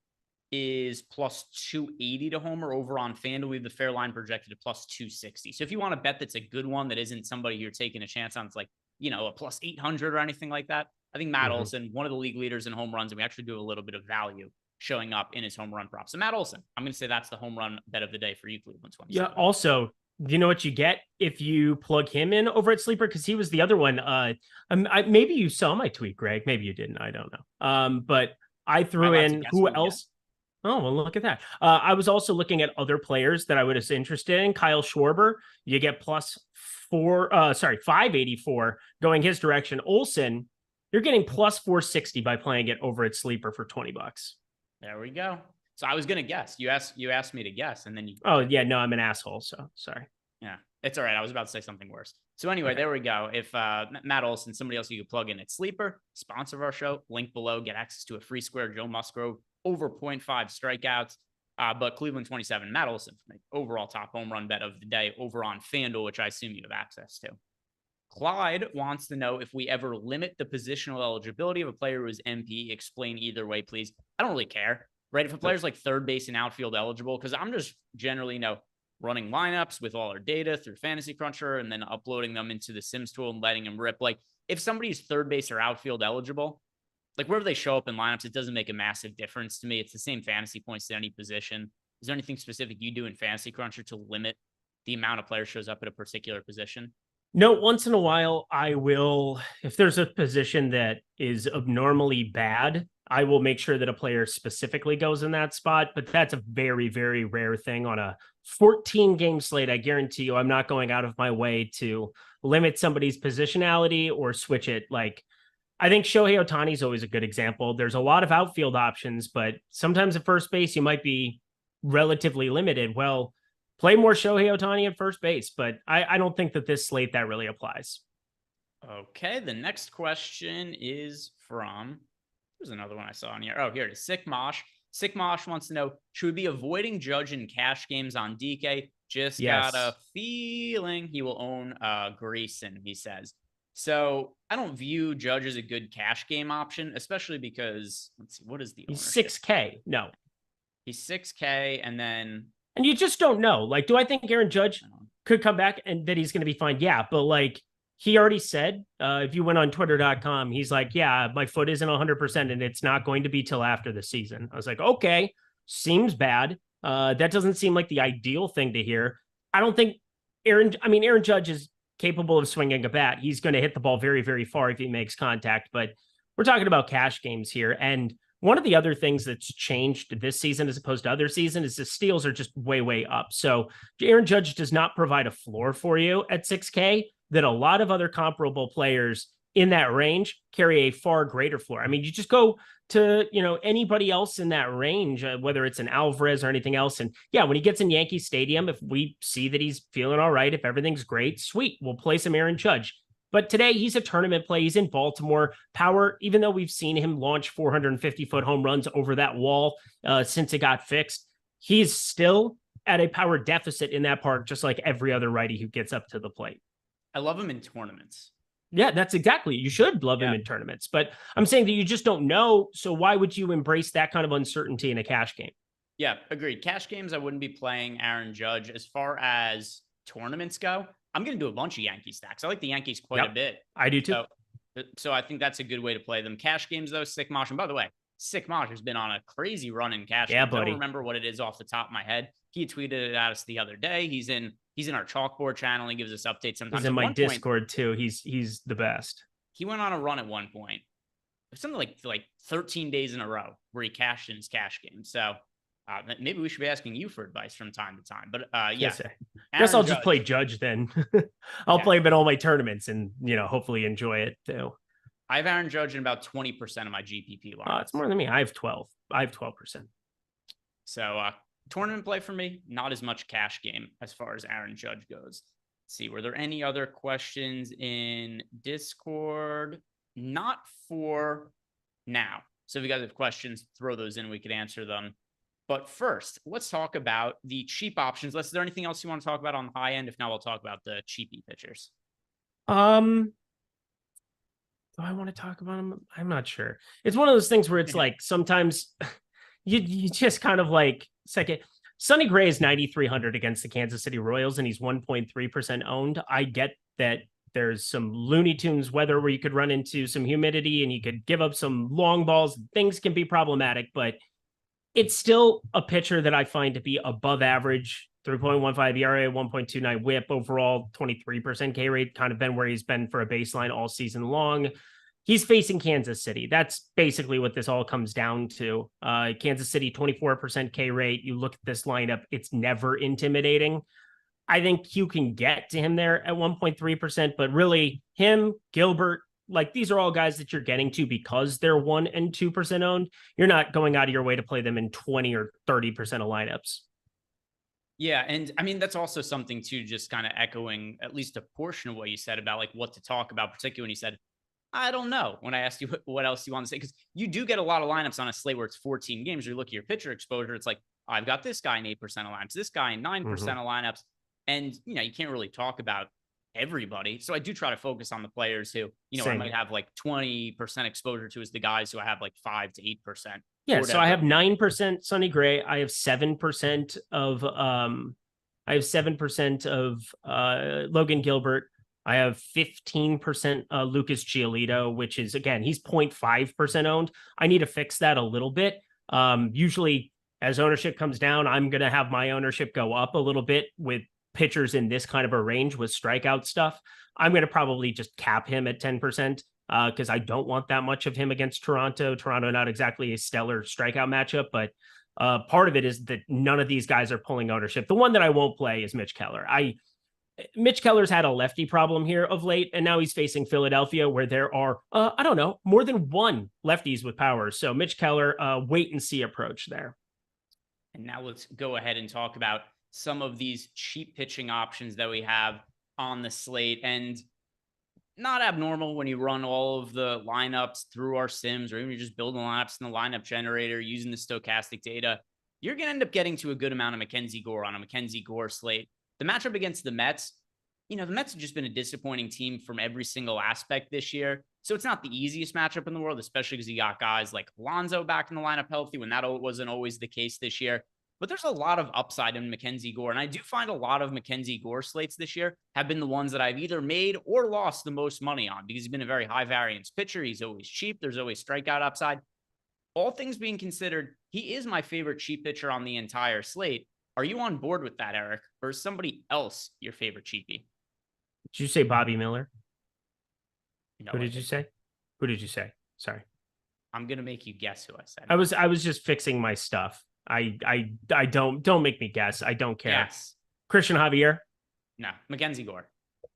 is plus 280 to homer over on FanDuel. We have the fair line projected at plus 260. So if you want to bet that's a good one that isn't somebody you're taking a chance on, it's like, a plus 800 or anything like that. I think Matt Olson, one of the league leaders in home runs, and we actually do a little bit of value showing up in his home run prop. So Matt Olson, I'm going to say that's the home run bet of the day for you, Cleveland 27. Yeah. Also, you know what you get if you plug him in over at Sleeper? Because he was the other one. Maybe you saw my tweet, Greg. Maybe you didn't. I don't know. But I threw in who else. Oh, well, look at that. I was also looking at other players that I was interested in. Kyle Schwarber, you get plus 584 going his direction. Olson, you're getting plus 460 by playing it over at Sleeper for $20. There we go. So I was going to guess. You asked me to guess, and then you. Oh, yeah. No, I'm an asshole. So sorry. Yeah, it's all right. I was about to say something worse. So anyway, There we go. If Matt Olson, somebody else you could plug in at Sleeper, sponsor of our show, link below, get access to a free square Joe Musgrove over 0.5 strikeouts. But Cleveland 27, Matt Olson, overall top home run bet of the day over on FanDuel, which I assume you have access to. Clyde wants to know if we ever limit the positional eligibility of a player who is MP. Explain either way, please. I don't really care, right? If a player's like third base and outfield eligible, because I'm just generally, running lineups with all our data through Fantasy Cruncher and then uploading them into the Sims tool and letting them rip. Like if somebody's third base or outfield eligible, like wherever they show up in lineups, it doesn't make a massive difference to me. It's the same fantasy points to any position. Is there anything specific you do in Fantasy Cruncher to limit the amount of players shows up at a particular position? No, once in a while, I will, if there's a position that is abnormally bad, I will make sure that a player specifically goes in that spot. But that's a very, very rare thing on a 14-game slate. I guarantee you I'm not going out of my way to limit somebody's positionality or switch it. Like, I think Shohei Ohtani is always a good example. There's a lot of outfield options, but sometimes at first base, you might be relatively limited. Well, play more Shohei Ohtani at first base, but I don't think that this slate that really applies. Okay, the next question is from, there's another one I saw in here. Oh, here it is. Sick Mosh. Sick Mosh wants to know, should we be avoiding Judge in cash games on DK? Just got a feeling he will own Grayson, he says. So I don't view Judge as a good cash game option, especially because, let's see, what is the He's ownership? 6K. No. He's 6K, and then... And you just don't know. Like, do I think Aaron Judge could come back and that he's going to be fine? Yeah, but like he already said, if you went on twitter.com, he's like, yeah, my foot isn't 100% and it's not going to be till after the season. I was like, okay, seems bad. That doesn't seem like the ideal thing to hear. I don't think Aaron Judge is capable of swinging a bat. He's going to hit the ball very, very far if he makes contact. But we're talking about cash games here. And one of the other things that's changed this season as opposed to other seasons is the steals are just way, way up. So Aaron Judge does not provide a floor for you at 6K that a lot of other comparable players in that range carry a far greater floor. I mean, you just go to, anybody else in that range, whether it's an Alvarez or anything else. And yeah, when he gets in Yankee Stadium, if we see that he's feeling all right, if everything's great, sweet, we'll play some Aaron Judge. But today he's a tournament play. He's in Baltimore. Power, even though we've seen him launch 450-foot home runs over that wall since it got fixed, he's still at a power deficit in that park, just like every other righty who gets up to the plate. I love him in tournaments. Yeah, that's exactly. You should love him in tournaments. But I'm saying that you just don't know. So why would you embrace that kind of uncertainty in a cash game? Yeah, agreed. Cash games, I wouldn't be playing Aaron Judge. As far as tournaments go, I'm going to do a bunch of Yankee stacks. I like the Yankees quite a bit. I do too. So I think that's a good way to play them. Cash games, though, Sick Mosh. And by the way, Sick Mosh has been on a crazy run in cash games. Buddy. I don't remember what it is off the top of my head. He tweeted it at us the other day. He's in our chalkboard channel. He gives us updates sometimes. He's in my Discord too. He's the best. He went on a run at one point. Something like 13 days in a row where he cashed in his cash game. So maybe we should be asking you for advice from time to time. But yeah. Guess I'll just play Judge then. I'll play him in all my tournaments and, hopefully enjoy it too. I have Aaron Judge in about 20% of my GPP line. It's more than me. I have 12%. So tournament play for me, not as much cash game as far as Aaron Judge goes. Let's see, were there any other questions in Discord? Not for now. So if you guys have questions, throw those in. We could answer them. But first, let's talk about the cheap options. Is there anything else you want to talk about on the high end? If not, we'll talk about the cheapy pitchers. Do I want to talk about them? I'm not sure. It's one of those things where it's like sometimes you just kind of like second. Sonny Gray is 9,300 against the Kansas City Royals, and he's 1.3% owned. I get that there's some Looney Tunes weather where you could run into some humidity and you could give up some long balls. Things can be problematic, but it's still a pitcher that I find to be above average. 3.15 ERA, 1.29 whip, overall 23% K rate, kind of been where he's been for a baseline all season long. He's facing Kansas City. That's basically what this all comes down to. Kansas City, 24% K rate. You look at this lineup, it's never intimidating. I think you can get to him there at 1.3%, but really him, Gilbert, like these are all guys that you're getting to because they're 1% and 2% owned. You're not going out of your way to play them in 20 or 30% of lineups. Yeah. And I mean, that's also something too, just kind of echoing at least a portion of what you said about like what to talk about, particularly when you said, I don't know, when I asked you what else you want to say, because you do get a lot of lineups on a slate where it's 14 games. You look at your pitcher exposure. It's like, I've got this guy in 8% of lineups, this guy in 9% of lineups. And, you can't really talk about everybody. So I do try to focus on the players who, I might have like 20% exposure to is the guys who I have like 5 to 8%. Yeah. So I have 9% Sonny Gray. I have 7% of Logan Gilbert. I have 15% Lucas Giolito, which is, again, he's 0.5% owned. I need to fix that a little bit. Usually as ownership comes down, I'm going to have my ownership go up a little bit with pitchers in this kind of a range with strikeout stuff. I'm going to probably just cap him at 10% because I don't want that much of him against Toronto. Toronto, not exactly a stellar strikeout matchup, but part of it is that none of these guys are pulling ownership. The one that I won't play is Mitch Keller. Mitch Keller's had a lefty problem here of late, and now he's facing Philadelphia where there are, more than one lefties with power. So Mitch Keller, wait and see approach there. And now let's go ahead and talk about some of these cheap pitching options that we have on the slate. And not abnormal when you run all of the lineups through our sims, or even you're just building lineups in the lineup generator using the stochastic data. You're going to end up getting to a good amount of Mackenzie Gore on a Mackenzie Gore slate. The matchup against the Mets, the Mets have just been a disappointing team from every single aspect this year. So it's not the easiest matchup in the world, especially because you got guys like Alonso back in the lineup healthy when that wasn't always the case this year. But there's a lot of upside in Mackenzie Gore. And I do find a lot of Mackenzie Gore slates this year have been the ones that I've either made or lost the most money on because he's been a very high variance pitcher. He's always cheap. There's always strikeout upside. All things being considered, he is my favorite cheap pitcher on the entire slate. Are you on board with that, Eric? Or is somebody else your favorite cheapie? Did you say Bobby Miller? No, Who did you say? Who did you say? Sorry. I'm gonna make you guess who I said. I was just fixing my stuff. I don't make me guess. I don't care. Yes. Christian Javier. No, Mackenzie Gore.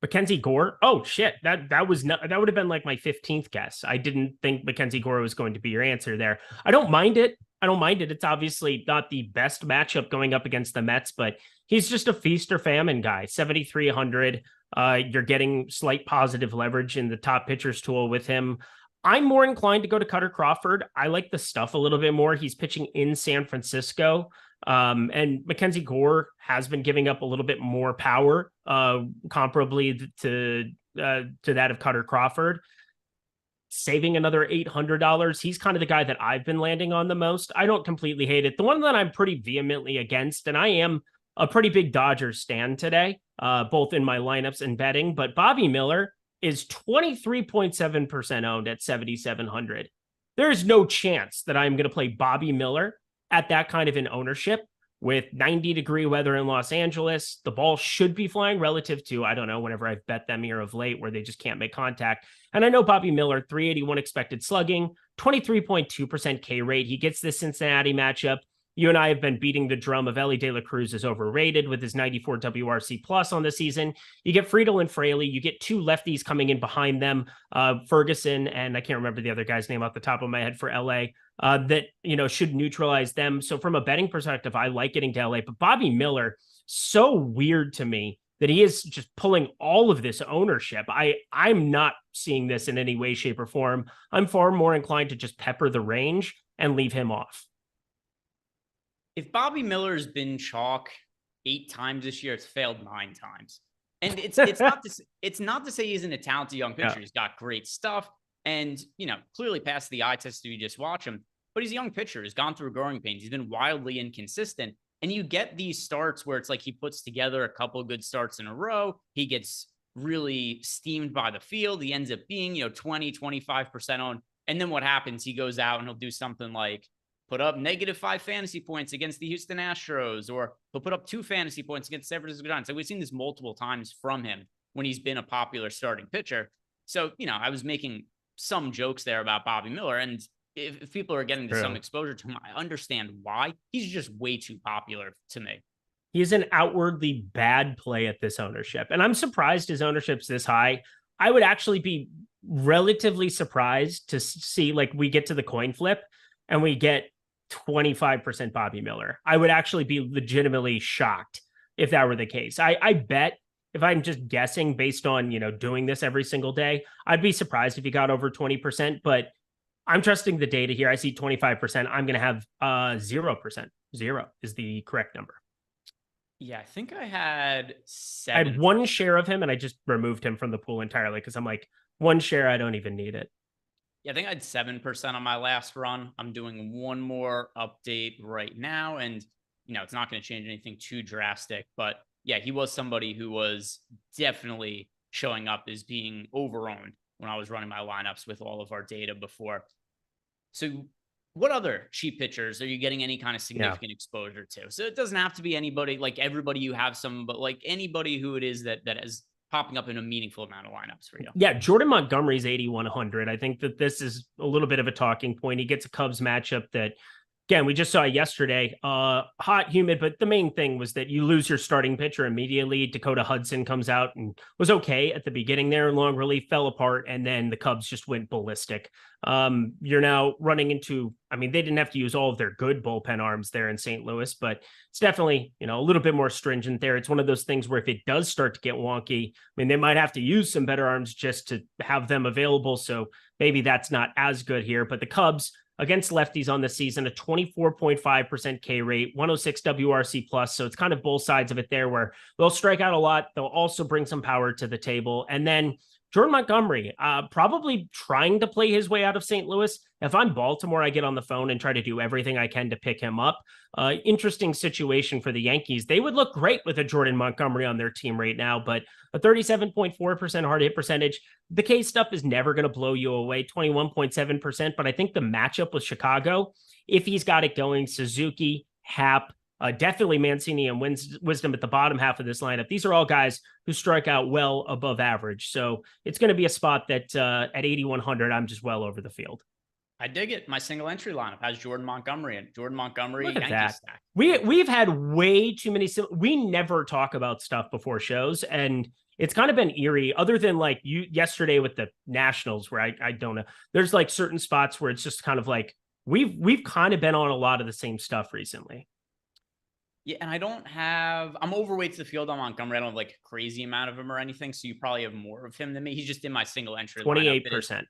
Mackenzie Gore. Oh shit. That would have been like my 15th guess. I didn't think Mackenzie Gore was going to be your answer there. I don't mind it. It's obviously not the best matchup going up against the Mets, but he's just a feast or famine guy. 7,300. You're getting slight positive leverage in the top pitchers tool with him. I'm more inclined to go to Cutter Crawford. I like the stuff a little bit more. He's pitching in San Francisco. And Mackenzie Gore has been giving up a little bit more power, comparably to that of Cutter Crawford. Saving another $800. He's kind of the guy that I've been landing on the most. I don't completely hate it. The one that I'm pretty vehemently against, and I am a pretty big Dodgers stan today, both in my lineups and betting, but Bobby Miller is 23.7% owned at 7,700. There is no chance that I'm going to play Bobby Miller at that kind of an ownership with 90-degree weather in Los Angeles. The ball should be flying relative to, I don't know, whenever I've bet them here of late where they just can't make contact. And I know Bobby Miller, 381 expected slugging, 23.2% K rate. He gets this Cincinnati matchup. You and I have been beating the drum of Elly De La Cruz is overrated with his 94 WRC plus on the season. You get Friedel and Fraley. You get two lefties coming in behind them, Ferguson, and I can't remember the other guy's name off the top of my head for LA, that, should neutralize them. So from a betting perspective, I like getting to LA, but Bobby Miller, so weird to me that he is just pulling all of this ownership. I'm not seeing this in any way, shape, or form. I'm far more inclined to just pepper the range and leave him off. If Bobby Miller's been chalk 8 times this year, it's failed 9 times. And it's not to say he isn't a talented young pitcher. Yeah. He's got great stuff. And, clearly passed the eye test if you just watch him. But he's a young pitcher. He's gone through growing pains. He's been wildly inconsistent. And you get these starts where it's like he puts together a couple of good starts in a row. He gets really steamed by the field. He ends up being, 20, 25% owned. And then what happens? He goes out and he'll do something like put up -5 fantasy points against the Houston Astros, or he'll put up 2 fantasy points against San Francisco Giants. So we've seen this multiple times from him when he's been a popular starting pitcher. So, I was making some jokes there about Bobby Miller. And if people are getting to some exposure to him, I understand why. He's just way too popular to me. He's an outwardly bad play at this ownership. And I'm surprised his ownership's this high. I would actually be relatively surprised to see, like, we get to the coin flip and we get 25% Bobby Miller. I would actually be legitimately shocked if that were the case. I bet if I'm just guessing based on, doing this every single day, I'd be surprised if he got over 20%, but I'm trusting the data here. I see 25%. I'm going to have 0%. 0 is the correct number. Yeah, I think I had 7. I had 1 share of him and I just removed him from the pool entirely because I'm like, 1 share, I don't even need it. Yeah, I think I had 7% on my last run. I'm doing one more update right now, and it's not going to change anything too drastic. But yeah, he was somebody who was definitely showing up as being overowned when I was running my lineups with all of our data before. So, what other cheap pitchers are you getting any kind of significant exposure to? So it doesn't have to be anybody, like everybody you have some, but like anybody who it is that is popping up in a meaningful amount of lineups for you. Yeah, Jordan Montgomery's 8,100. I think that this is a little bit of a talking point. He gets a Cubs matchup that, again, we just saw yesterday, hot, humid, but the main thing was that you lose your starting pitcher immediately. Dakota Hudson comes out and was okay at the beginning there. Long relief fell apart, and then the Cubs just went ballistic. You're now running into, they didn't have to use all of their good bullpen arms there in St. Louis, but it's definitely, a little bit more stringent there. It's one of those things where if it does start to get wonky, they might have to use some better arms just to have them available. So maybe that's not as good here, but the Cubs against lefties on the season, a 24.5% K rate, 106 WRC plus. So it's kind of both sides of it there where they'll strike out a lot. They'll also bring some power to the table. And then Jordan Montgomery, probably trying to play his way out of St. Louis. If I'm Baltimore, I get on the phone and try to do everything I can to pick him up. Interesting situation for the Yankees. They would look great with a Jordan Montgomery on their team right now, but a 37.4% hard hit percentage. The K stuff is never going to blow you away, 21.7%. But I think the matchup with Chicago, if he's got it going, Suzuki, Happ, Definitely Mancini and Wisdom at the bottom half of this lineup. These are all guys who strike out well above average. So it's going to be a spot that at 8,100, I'm just well over the field. I dig it. My single entry lineup has Jordan Montgomery and Jordan Montgomery. Look at Yankee that. Stack. We've had way too many. We never talk about stuff before shows, and it's kind of been eerie. Other than like you yesterday with the Nationals, where I don't know. There's like certain spots where it's just kind of like we've kind of been on a lot of the same stuff recently. Yeah, and I'm overweight to the field on Montgomery. I don't have like a crazy amount of him or anything, so you probably have more of him than me. He's just in my single entry 28%.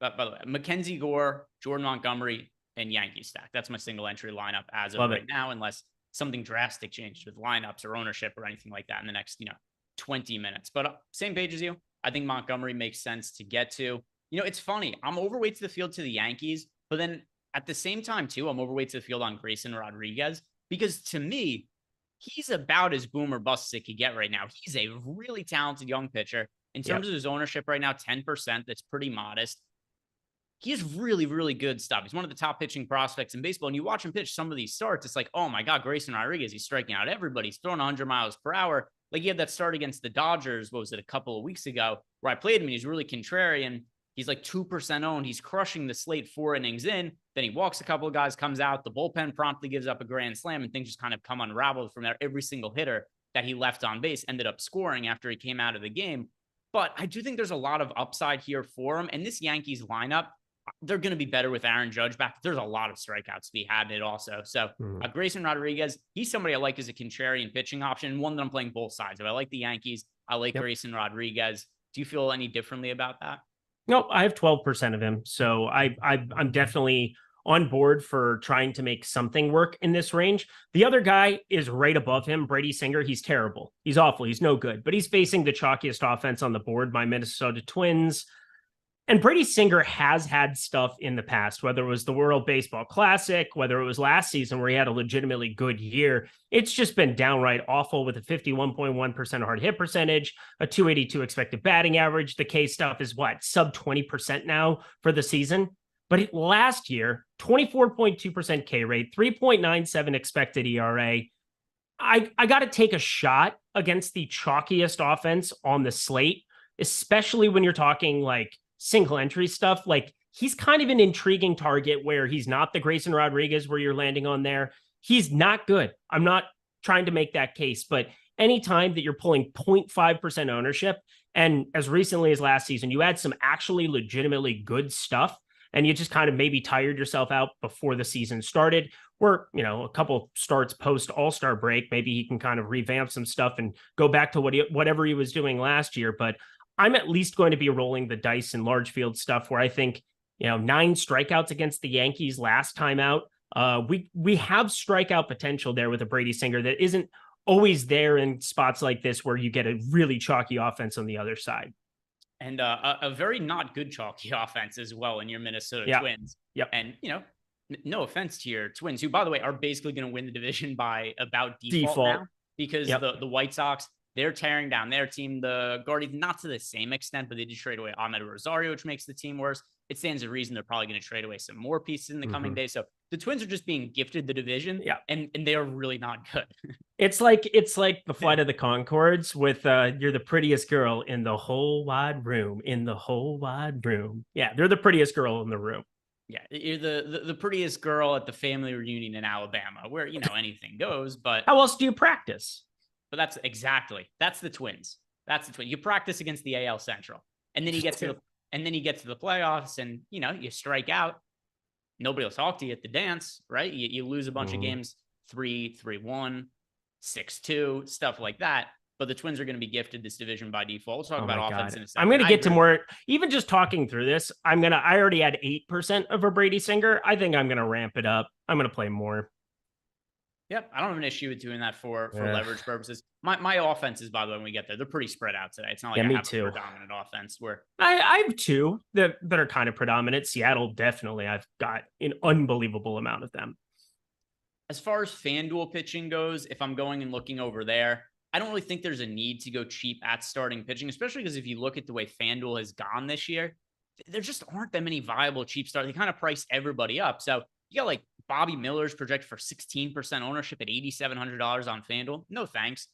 But by the way, Mackenzie Gore, Jordan Montgomery, and Yankee Stack. That's my single entry lineup as of right now, unless something drastic changes with lineups or ownership or anything like that in the next, 20 minutes. But same page as you. I think Montgomery makes sense to get to. It's funny. I'm overweight to the field to the Yankees, but then at the same time, too, I'm overweight to the field on Grayson Rodriguez, because to me, he's about as boom or bust as it could get right now. He's a really talented young pitcher. In terms of his ownership right now, 10%, that's pretty modest. He has really, really good stuff. He's one of the top pitching prospects in baseball. And you watch him pitch some of these starts, it's like, oh my God, Grayson Rodriguez, he's striking out everybody. He's throwing 100 miles per hour. Like he had that start against the Dodgers, what was it, a couple of weeks ago, where I played him and he's really contrarian. He's like 2% owned. He's crushing the slate 4 innings in. Then he walks a couple of guys, comes out. The bullpen promptly gives up a grand slam, and things just kind of come unraveled from there. Every single hitter that he left on base ended up scoring after he came out of the game. But I do think there's a lot of upside here for him. And this Yankees lineup, they're going to be better with Aaron Judge back. There's a lot of strikeouts to be had in it also. So Grayson Rodriguez, he's somebody I like as a contrarian pitching option, one that I'm playing both sides of. I like the Yankees. I like Grayson Rodriguez. Do you feel any differently about that? No, I have 12% of him. So I'm definitely on board for trying to make something work in this range. The other guy is right above him, Brady Singer. He's terrible. He's awful. He's no good, but he's facing the chalkiest offense on the board, my Minnesota Twins. And Brady Singer has had stuff in the past, whether it was the World Baseball Classic, whether it was last season where he had a legitimately good year. It's just been downright awful with a 51.1% hard hit percentage, a 282 expected batting average. The K stuff is what, sub 20% now for the season. But last year, 24.2% K rate, 3.97 expected ERA. I got to take a shot against the chalkiest offense on the slate, especially when you're talking like single entry stuff. Like he's kind of an intriguing target where he's not the Grayson Rodriguez where you're landing on there. He's not good. I'm not trying to make that case, but anytime that you're pulling 0.5% ownership, and as recently as last season, you had some actually legitimately good stuff, and you just kind of maybe tired yourself out before the season started, or, a couple starts post All-Star break, maybe he can kind of revamp some stuff and go back to whatever he was doing last year. But I'm at least going to be rolling the dice in large field stuff where I think, 9 strikeouts against the Yankees last time out. We have strikeout potential there with a Brady Singer that isn't always there in spots like this where you get a really chalky offense on the other side. And a very not good chalky offense as well in your Minnesota Twins. Yep. And, no offense to your Twins, who, by the way, are basically going to win the division by about default. Now, because the White Sox, they're tearing down their team. The Guardians, not to the same extent, but they did trade away Ahmed Rosario, which makes the team worse. It stands to reason they're probably going to trade away some more pieces in the coming days. So the Twins are just being gifted the division, and they are really not good. It's like the Flight of the Conchords with you're the prettiest girl in the whole wide room, Yeah, they're the prettiest girl in the room. Yeah, you're the prettiest girl at the family reunion in Alabama, where anything goes. But how else do you practice? But that's the Twins. You practice against the AL Central, and then you get to the playoffs, and you strike out. Nobody will talk to you at the dance, right? You lose a bunch of games, 3-1, 6-2, stuff like that. But the Twins are going to be gifted this division by default. We'll talk about offense in a second. I'm going to get to more, even just talking through this. I already had 8% of a Brady Singer. I think I'm going to ramp it up. I'm going to play more. Yep. I don't have an issue with doing that for leverage purposes. My offenses, by the way, when we get there, they're pretty spread out today. It's not like I have a predominant offense where I have 2 that are kind of predominant. Seattle, definitely. I've got an unbelievable amount of them. As far as FanDuel pitching goes, if I'm going and looking over there, I don't really think there's a need to go cheap at starting pitching, especially because if you look at the way FanDuel has gone this year, there just aren't that many viable cheap starts. They kind of priced everybody up. So you got like Bobby Miller's projected for 16% ownership at $8,700 on FanDuel. No thanks.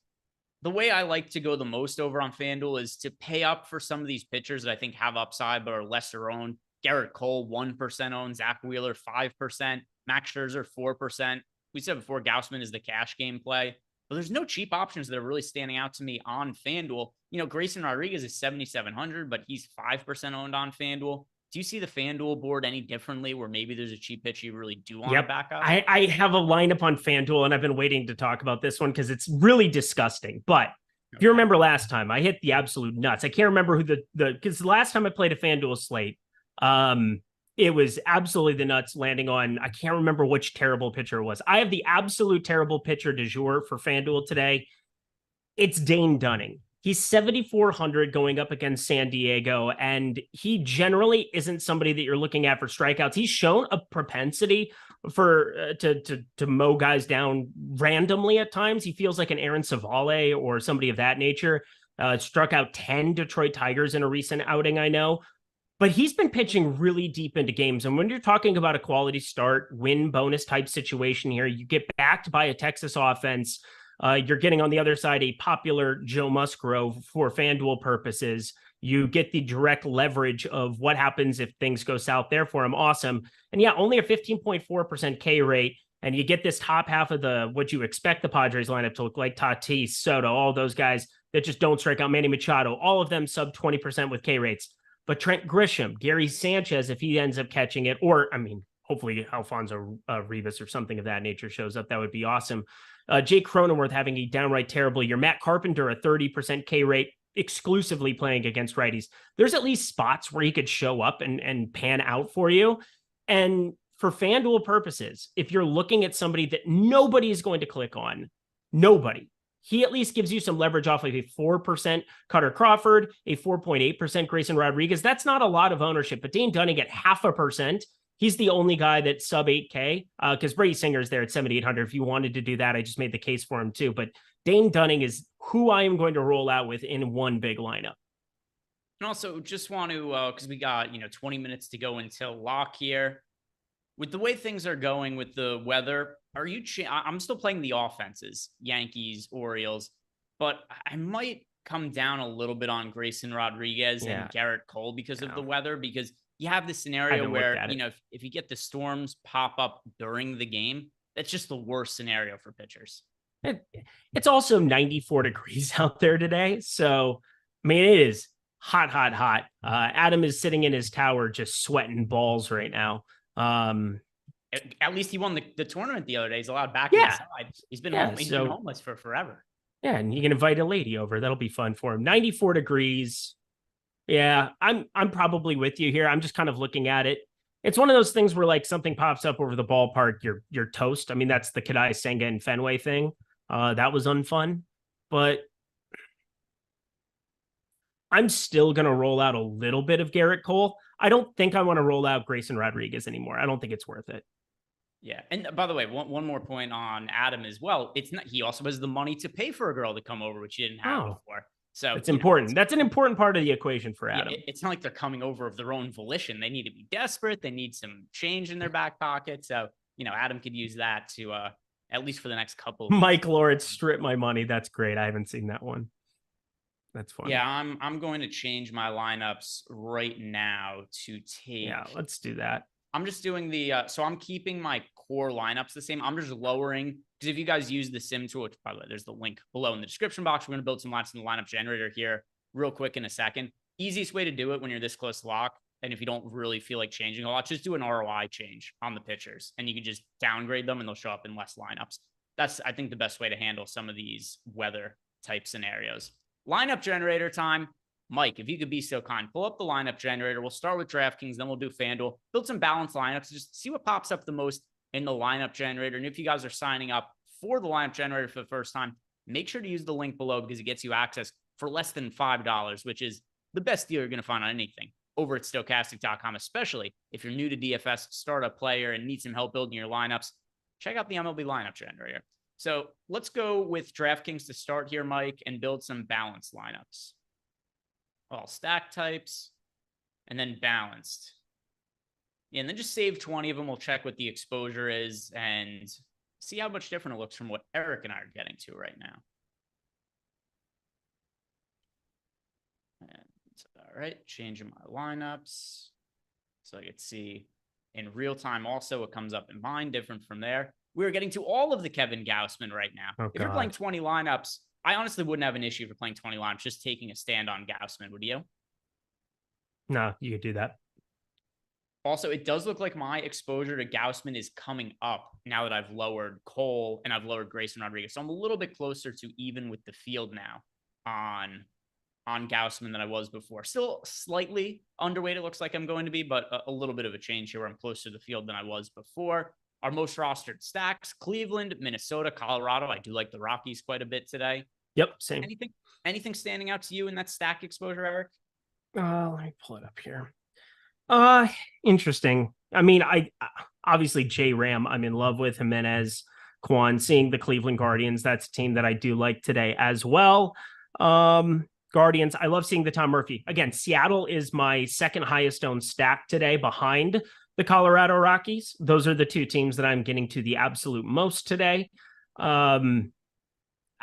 The way I like to go the most over on FanDuel is to pay up for some of these pitchers that I think have upside but are lesser owned. Garrett Cole, 1% owned. Zach Wheeler, 5%. Max Scherzer, 4%. We said before, Gausman is the cash game play. But there's no cheap options that are really standing out to me on FanDuel. You know, Grayson Rodriguez is 7,700, but he's 5% owned on FanDuel. Do you see the FanDuel board any differently where maybe there's a cheap pitch you really do want to back up? I have a lineup on FanDuel, and I've been waiting to talk about this one because it's really disgusting. But if you remember last time, I hit the absolute nuts. I can't remember who because the last time I played a FanDuel slate, it was absolutely the nuts landing on, I can't remember which terrible pitcher it was. I have the absolute terrible pitcher du jour for FanDuel today. It's Dane Dunning. He's 7,400 going up against San Diego, and he generally isn't somebody that you're looking at for strikeouts. He's shown a propensity for to mow guys down randomly at times. He feels like an Aaron Savale or somebody of that nature. Struck out 10 Detroit Tigers in a recent outing, I know. But he's been pitching really deep into games. And when you're talking about a quality start, win bonus type situation here, you get backed by a Texas offense. You're getting on the other side a popular Joe Musgrove for FanDuel purposes. You get the direct leverage of what happens if things go south there for him. Awesome. And yeah, only a 15.4% K rate. And you get this top half of what you expect the Padres lineup to look like. Tatis, Soto, all those guys that just don't strike out. Manny Machado, all of them sub 20% with K rates. But Trent Grisham, Gary Sanchez, if he ends up catching it, or, I mean, hopefully Alfonso Rivas or something of that nature shows up, that would be awesome. Jake Cronenworth having a downright terrible year. Matt Carpenter, a 30% K rate, exclusively playing against righties. There's at least spots where he could show up and pan out for you. And for FanDuel purposes, if you're looking at somebody that nobody is going to click on, nobody, he at least gives you some leverage off of a 4% Cutter Crawford, a 4.8% Grayson Rodriguez. That's not a lot of ownership, but Dane Dunning at 0.5%. He's the only guy that's sub 8K because Brady Singer's there at 7,800. If you wanted to do that, I just made the case for him too. But Dane Dunning is who I am going to roll out with in one big lineup. And also just want to, because we got, 20 minutes to go until lock here. With the way things are going with the weather, I'm still playing the offenses, Yankees, Orioles, but I might come down a little bit on Grayson Rodriguez and Garrett Cole because of the weather, because you have this scenario where, if you get the storms pop up during the game, that's just the worst scenario for pitchers. It's also 94 degrees out there today. So, I mean, it is hot. Adam is sitting in his tower just sweating balls right now. At least he won the tournament the other day. He's allowed back inside. He's been been homeless for forever. Yeah, and you can invite a lady over. That'll be fun for him. 94 degrees. Yeah, I'm probably with you here. I'm just kind of looking at it. It's one of those things where like something pops up over the ballpark, you're toast. I mean, that's the Kadai Senga and Fenway thing. That was unfun, but I'm still going to roll out a little bit of Garrett Cole. I don't think I want to roll out Grayson Rodriguez anymore. I don't think it's worth it. Yeah. And by the way, one more point on Adam as well. It's not, he also has the money to pay for a girl to come over, which he didn't have before. So it's important. That's an important part of the equation for Adam. It's not like they're coming over of their own volition. They need to be desperate. They need some change in their back pocket. So, Adam could use that to, at least for the next couple of Mike Lawrence, strip my money. That's great. I haven't seen that one. That's fun. Yeah, I'm going to change my lineups right now to take. Yeah, let's do that. I'm just doing so I'm keeping my core lineups the same. I'm just lowering, because if you guys use the sim tool, which by the way, there's the link below in the description box. We're going to build some lineups in the lineup generator here real quick in a second. Easiest way to do it when you're this close to lock, and if you don't really feel like changing a lot, just do an ROI change on the pitchers, and you can just downgrade them and they'll show up in less lineups. That's, I think, the best way to handle some of these weather type scenarios. Lineup generator time. Mike, if you could be so kind, pull up the lineup generator. We'll start with DraftKings, then we'll do FanDuel. Build some balanced lineups. Just see what pops up the most in the lineup generator. And if you guys are signing up for the lineup generator for the first time, make sure to use the link below because it gets you access for less than $5, which is the best deal you're going to find on anything over at Stokastic.com, especially if you're new to DFS, startup player, and need some help building your lineups. Check out the MLB lineup generator. So let's go with DraftKings to start here, Mike, and build some balanced lineups. All stack types, and then balanced. And then just save 20 of them. We'll check what the exposure is and see how much different it looks from what Eric and I are getting to right now. And all right, changing my lineups so I could see in real time also what comes up in mine, different from there. We're getting to all of the Kevin Gausman right now. Oh, if you're playing 20 lineups, I honestly wouldn't have an issue for playing 20 lineups, just taking a stand on Gausman. Would you? No, you could do that. Also, it does look like my exposure to Gausman is coming up now that I've lowered Cole and I've lowered Grayson Rodriguez. So I'm a little bit closer to even with the field now on Gausman than I was before. Still slightly underweight, it looks like I'm going to be, but a little bit of a change here where I'm closer to the field than I was before. Our most rostered stacks, Cleveland, Minnesota, Colorado. I do like the Rockies quite a bit today. Yep, same. Anything standing out to you in that stack exposure, Eric? Let me pull it up here. Interesting. I mean, I obviously J Ram, I'm in love with Jimenez, Kwan, seeing the Cleveland Guardians. That's a team that I do like today as well. Guardians, I love seeing the Tom Murphy. Again, Seattle is my second highest owned stack today behind the Colorado Rockies. Those are the two teams that I'm getting to the absolute most today. I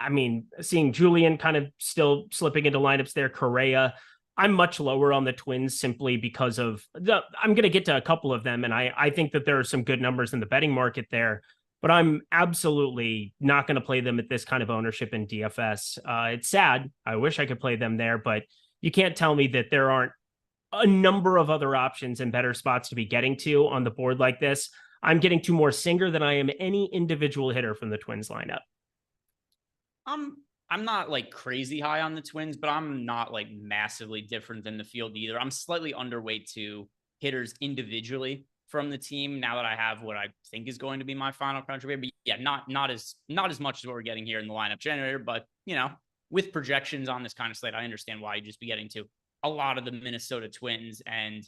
mean, seeing Julian kind of still slipping into lineups there, Correa. I'm much lower on the Twins simply because of I'm going to get to a couple of them. And I think that there are some good numbers in the betting market there, but I'm absolutely not going to play them at this kind of ownership in DFS. It's sad. I wish I could play them there, but you can't tell me that there aren't a number of other options and better spots to be getting to on the board like this. I'm getting to more Singer than I am any individual hitter from the Twins lineup. I'm not like crazy high on the Twins, but I'm not like massively different than the field either. I'm slightly underweight to hitters individually from the team now that I have what I think is going to be my final contributor. But yeah, not as much as what we're getting here in the lineup generator, but you know, with projections on this kind of slate, I understand why you'd just be getting to a lot of the Minnesota Twins. And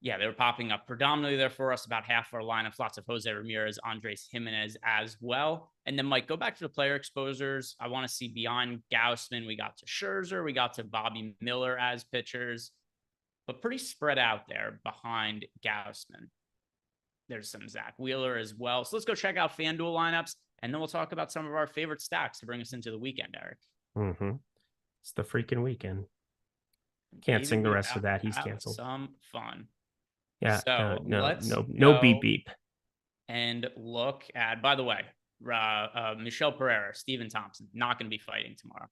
yeah, they were popping up predominantly there for us, about half of our lineups, lots of Jose Ramirez, Andres Jimenez as well. And then Mike, go back to the player exposures. I want to see beyond Gausman. We got to Scherzer, we got to Bobby Miller as pitchers, but pretty spread out there behind Gausman. There's some Zach Wheeler as well. So let's go check out FanDuel lineups, and then we'll talk about some of our favorite stacks to bring us into the weekend, Eric. Mm-hmm. It's the freaking weekend. Can't sing the rest of that. He's canceled. Some fun. Yeah. So no beep beep. And look at, by the way, Michelle Pereira, Steven Thompson, not going to be fighting tomorrow.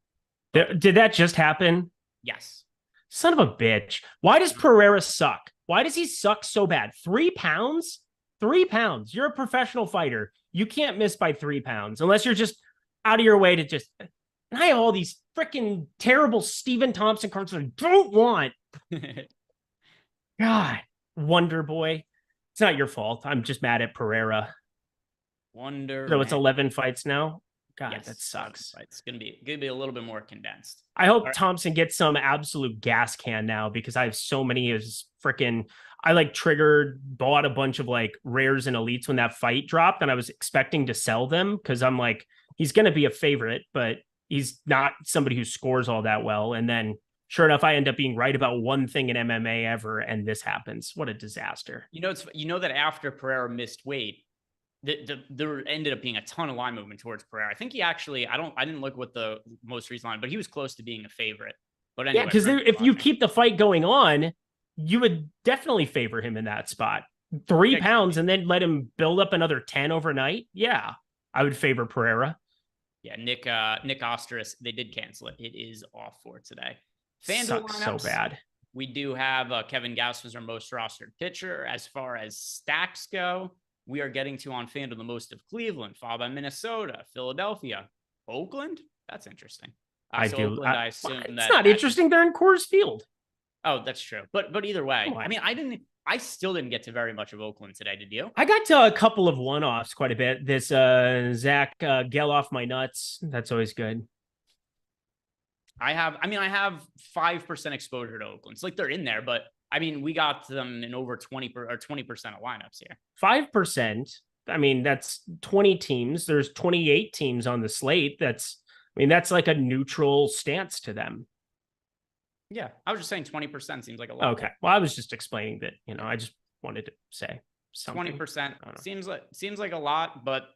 Did that just happen? Yes. Son of a bitch. Why does Pereira suck? Why does he suck so bad? 3 pounds? 3 pounds. You're a professional fighter. You can't miss by 3 pounds unless you're just out of your way to just. And I have all these freaking terrible Steven Thompson cards that I don't want. God, Wonder Boy. It's not your fault. I'm just mad at Pereira. So it's 11 fights now. God, yes, that sucks. It's gonna be a little bit more condensed. I hope Thompson gets some absolute gas can now because I have so many of his freaking. I like bought a bunch of like rares and elites when that fight dropped, and I was expecting to sell them because I'm like, he's gonna be a favorite, but he's not somebody who scores all that well. And then sure enough, I end up being right about one thing in MMA ever, and this happens. What a disaster. You know that after Pereira missed weight, there ended up being a ton of line movement towards Pereira. I think he actually, I didn't look what the most recent line, but he was close to being a favorite. But anyway, yeah, because if you keep the fight going on, you would definitely favor him in that spot. 3 pounds and then let him build up another 10 overnight. Yeah, I would favor Pereira. Yeah, Nick Osteris, they did cancel it. It is off for today. FanDuel lineups, so bad. We do have Kevin Gausman, our most rostered pitcher. As far as stacks go, we are getting to on FanDuel the most of Cleveland, followed by Minnesota, Philadelphia, Oakland. That's interesting. Oakland, I assume it's not interesting. They're in Coors Field. Oh, that's true. But either way, I mean, I still didn't get to very much of Oakland today. Did you? I got to a couple of one-offs quite a bit. This Zach Gell off my nuts. That's always good. I have 5% exposure to Oakland. It's like they're in there, but I mean, we got them in over 20% of lineups here. 5%. I mean, that's 20 teams. There's 28 teams on the slate. That's like a neutral stance to them. Yeah. I was just saying 20% seems like a lot. Okay. Well, I was just explaining that, I just wanted to say something. 20% seems like a lot, but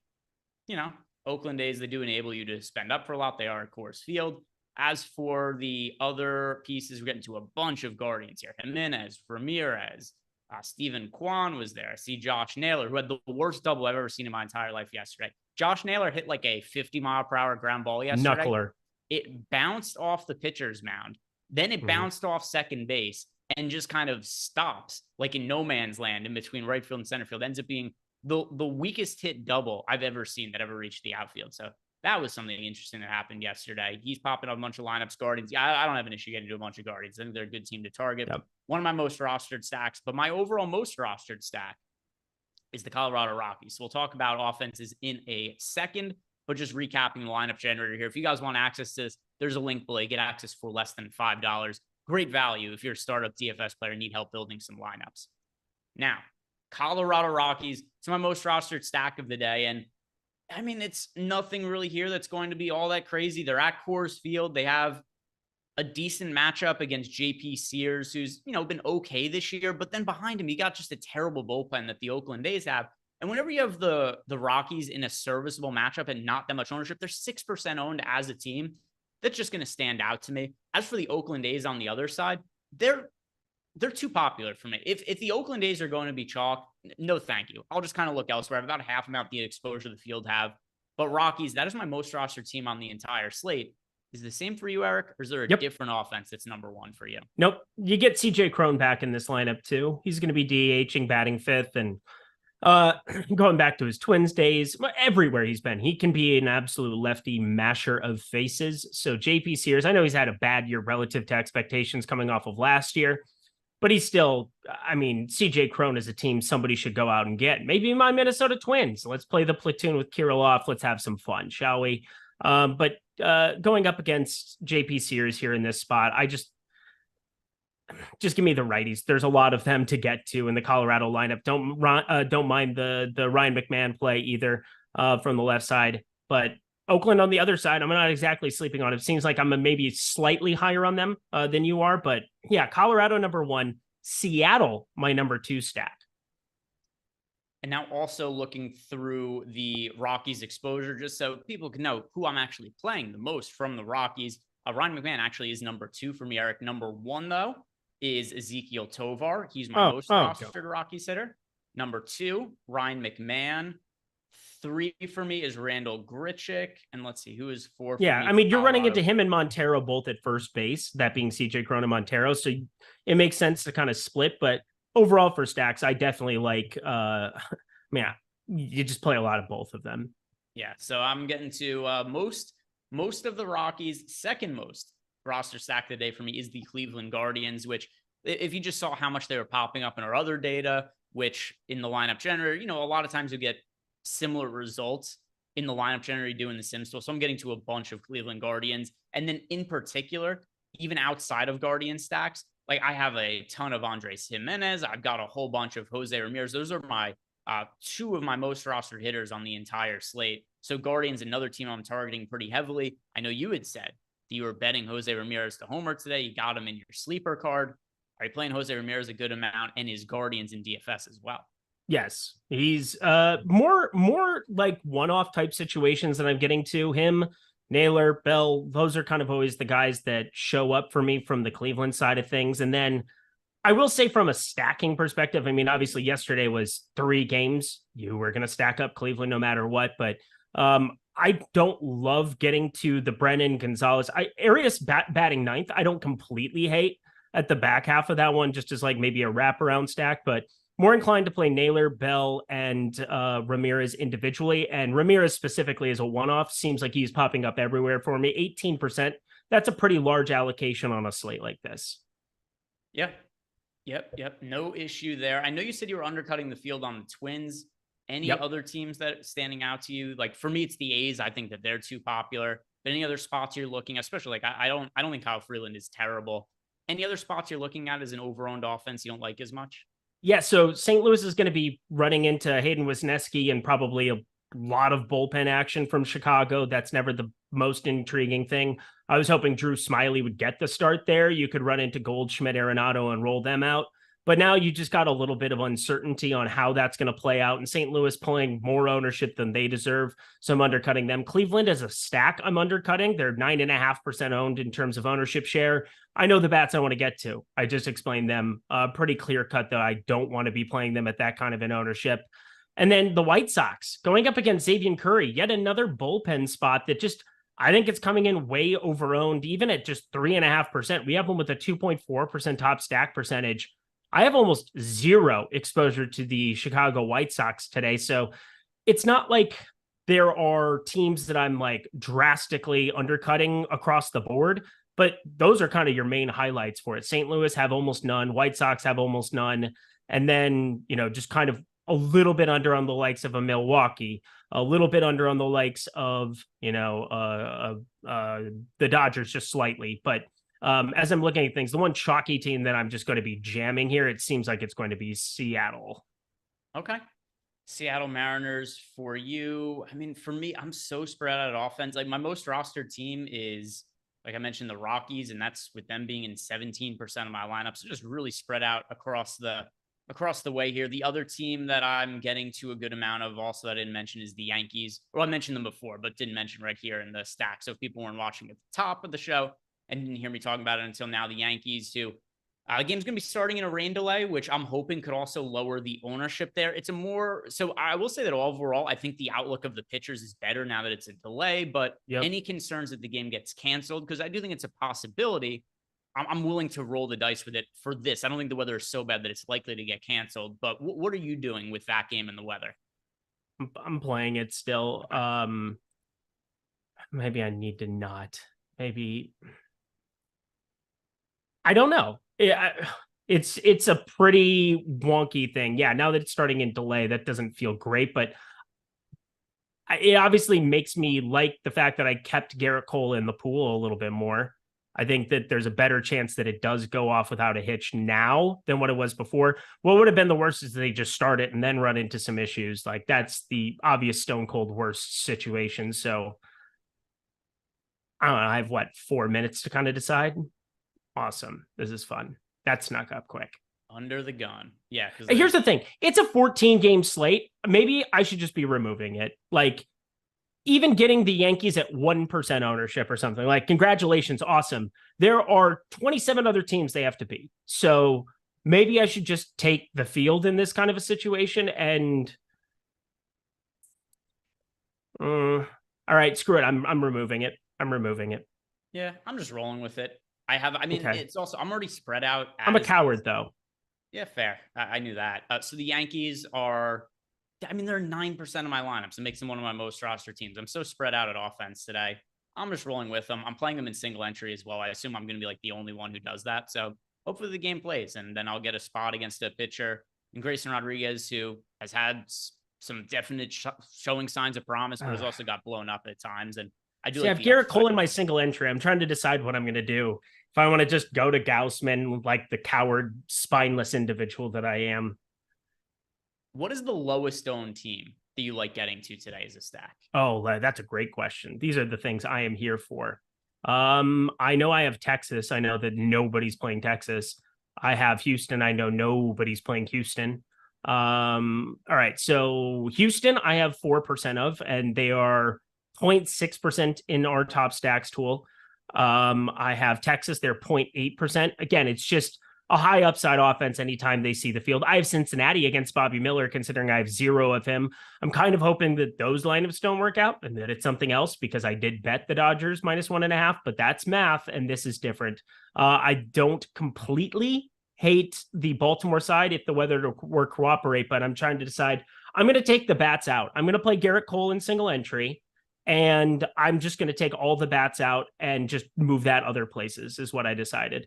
you know, Oakland A's, they do enable you to spend up for a lot. They are at Coors Field. As for the other pieces, we're getting to a bunch of Guardians here. Jimenez, Ramirez, Stephen Kwan was there. I see Josh Naylor, who had the worst double I've ever seen in my entire life yesterday. Josh Naylor hit like a 50-mile-per-hour ground ball yesterday. Knuckler. It bounced off the pitcher's mound. Then it bounced off second base and just kind of stops like in no man's land in between right field and center field. Ends up being the weakest hit double I've ever seen that ever reached the outfield. So that was something interesting that happened yesterday. He's popping up a bunch of lineups. Guardians. Yeah, I don't have an issue getting to a bunch of Guardians. I think they're a good team to target. Yep. One of my most rostered stacks, but my overall most rostered stack is the Colorado Rockies. So we'll talk about offenses in a second, but just recapping the lineup generator here. If you guys want access to this, there's a link below. You get access for less than $5. Great value if you're a startup DFS player and need help building some lineups. Now, Colorado Rockies, it's my most rostered stack of the day. And I mean, it's nothing really here that's going to be all that crazy. They're at Coors Field. They have a decent matchup against JP Sears, who's, you know, been okay this year, but then behind him, you got just a terrible bullpen that the Oakland A's have. And whenever you have the Rockies in a serviceable matchup and not that much ownership, they're 6% owned as a team. That's just going to stand out to me. As for the Oakland A's on the other side, they're too popular for me. If the Oakland A's are going to be chalk, no thank you. I'll just kind of look elsewhere. I have about half amount the exposure the field have. But Rockies, that is my most rostered team on the entire slate. Is it the same for you, Eric? Or is there a different offense that's number one for you? Nope. You get CJ Cron back in this lineup too. He's going to be DHing, batting fifth, and going back to his Twins days, everywhere he's been, he can be an absolute lefty masher of faces. So JP Sears, I know he's had a bad year relative to expectations coming off of last year, but he's still, I mean, CJ Cron is a team somebody should go out and get. Maybe my Minnesota Twins. Let's play the platoon with Kirilloff. Let's have some fun, shall we? But going up against JP Sears here in this spot, I just give me the righties. There's a lot of them to get to in the Colorado lineup. Don't mind the Ryan McMahon play either from the left side, but Oakland on the other side, I'm not exactly sleeping on it. It seems like I'm maybe slightly higher on them than you are, but yeah, Colorado number one, Seattle my number two stack. And now also looking through the Rockies exposure, just so people can know who I'm actually playing the most from the Rockies. Ryan McMahon actually is number two for me, Eric. Number one, though, is Ezekiel Tovar. He's my most rostered Rockies hitter. Number two, Ryan McMahon. Three for me is Randall Grichuk. And let's see, who is four for me? I mean, you're running into him and Montero both at first base, that being CJ Cron and Montero. So it makes sense to kind of split. But overall for stacks, I definitely like, you just play a lot of both of them. Yeah, so I'm getting to most of the Rockies. Second most roster stack of the day for me is the Cleveland Guardians, which if you just saw how much they were popping up in our other data, which in the lineup generator, you know, a lot of times you get similar results in the lineup generator doing the sim tool. So I'm getting to a bunch of Cleveland Guardians. And then in particular, even outside of Guardian stacks, like I have a ton of Andres Jimenez. I've got a whole bunch of Jose Ramirez. Those are my two of my most rostered hitters on the entire slate. So Guardians, another team I'm targeting pretty heavily. I know you had said that you were betting Jose Ramirez to homer today. You got him in your sleeper card. Are you playing Jose Ramirez a good amount and his Guardians in DFS as well? Yes, he's more like one-off type situations that I'm getting to. Him, Naylor, Bell, those are kind of always the guys that show up for me from the Cleveland side of things. And then I will say from a stacking perspective, I mean, obviously yesterday was 3 games. You were going to stack up Cleveland no matter what, but I don't love getting to the Brennan Gonzalez. Arias batting ninth, I don't completely hate at the back half of that one, just as like maybe a wraparound stack, but more inclined to play Naylor, Bell, and Ramirez individually. And Ramirez specifically as a one-off seems like he's popping up everywhere for me. 18%. That's a pretty large allocation on a slate like this. Yeah. Yep. No issue there. I know you said you were undercutting the field on the Twins. Any other teams that are standing out to you? Like for me, it's the A's. I think that they're too popular. But any other spots you're looking, especially like I don't think Kyle Freeland is terrible. Any other spots you're looking at as an over-owned offense you don't like as much? Yeah, so St. Louis is going to be running into Hayden Wisniewski and probably a lot of bullpen action from Chicago. That's never the most intriguing thing. I was hoping Drew Smiley would get the start there. You could run into Goldschmidt, Arenado, and roll them out. But now you just got a little bit of uncertainty on how that's going to play out. And St. Louis pulling more ownership than they deserve, so I'm undercutting them. Cleveland as a stack, I'm undercutting. They're 9.5% owned in terms of ownership share. I know the bats I want to get to. I just explained them. Pretty clear cut, though. I don't want to be playing them at that kind of an ownership. And then the White Sox going up against Xavier Curry, yet another bullpen spot that just, I think it's coming in way overowned, even at just 3.5%. We have them with a 2.4% top stack percentage. I have almost zero exposure to the Chicago White Sox today. So it's not like there are teams that I'm like drastically undercutting across the board, but those are kind of your main highlights for it. St. Louis have almost none. White Sox have almost none. And then, just kind of a little bit under on the likes of a Milwaukee, a little bit under on the likes of, the Dodgers just slightly. But as I'm looking at things, the one chalky team that I'm just going to be jamming here, it seems like it's going to be Seattle. Okay. Seattle Mariners for you. I mean, for me, I'm so spread out at offense. Like my most rostered team is, like I mentioned, the Rockies, and that's with them being in 17% of my lineup. So just really spread out across the way here. The other team that I'm getting to a good amount of also that I didn't mention is the Yankees. Well, I mentioned them before, but didn't mention right here in the stack. So if people weren't watching at the top of the show and didn't hear me talking about it until now, the Yankees too. The game's going to be starting in a rain delay, which I'm hoping could also lower the ownership there. So I will say that overall, I think the outlook of the pitchers is better now that it's a delay, but any concerns that the game gets canceled, because I do think it's a possibility. I'm willing to roll the dice with it for this. I don't think the weather is so bad that it's likely to get canceled, but what are you doing with that game and the weather? I'm playing it still. Maybe I need to not. Maybe. I don't know. It's a pretty wonky thing. Yeah, now that it's starting in delay, that doesn't feel great, but it obviously makes me like the fact that I kept Garrett Cole in the pool a little bit more. I think that there's a better chance that it does go off without a hitch now than what it was before. What would have been the worst is they just start it and then run into some issues. Like that's the obvious stone cold worst situation. So I don't know. I have 4 minutes to kind of decide. Awesome. This is fun. That snuck up quick. Under the gun. Yeah. Here's the thing. It's a 14-game slate. Maybe I should just be removing it. Like, even getting the Yankees at 1% ownership or something, like, congratulations. Awesome. There are 27 other teams they have to beat. So maybe I should just take the field in this kind of a situation and all right, screw it. I'm removing it. Yeah. I'm just rolling with it. It's also, I'm already spread out. I'm a coward though. Yeah, fair. I knew that. So the Yankees are, they're 9% of my lineups. It makes them one of my most roster teams. I'm so spread out at offense today. I'm just rolling with them. I'm playing them in single entry as well. I assume I'm going to be like the only one who does that. So hopefully the game plays, and then I'll get a spot against a pitcher in Grayson Rodriguez, who has had some definite showing signs of promise, but has also got blown up at times. And I do. I have Garrett Cole in my single entry. I'm trying to decide what I'm going to do. If I want to just go to Gaussman, like the coward, spineless individual that I am. What is the lowest owned team that you like getting to today as a stack? Oh, that's a great question. These are the things I am here for. I know I have Texas. I know that nobody's playing Texas. I have Houston. I know nobody's playing Houston. All right. So Houston, I have 4% of, and they are 0.6% in our top stacks tool. I have Texas, they're 0.8%. Again, it's just a high upside offense anytime they see the field. I have Cincinnati against Bobby Miller, considering I have 0 of him. I'm kind of hoping that those lineups don't work out and that it's something else, because I did bet the Dodgers -1.5, but that's math, and this is different. I don't completely hate the Baltimore side if the weather were cooperate, but I'm trying to decide. I'm going to take the bats out. I'm going to play Garrett Cole in single entry, and I'm just going to take all the bats out and just move that other places is what I decided.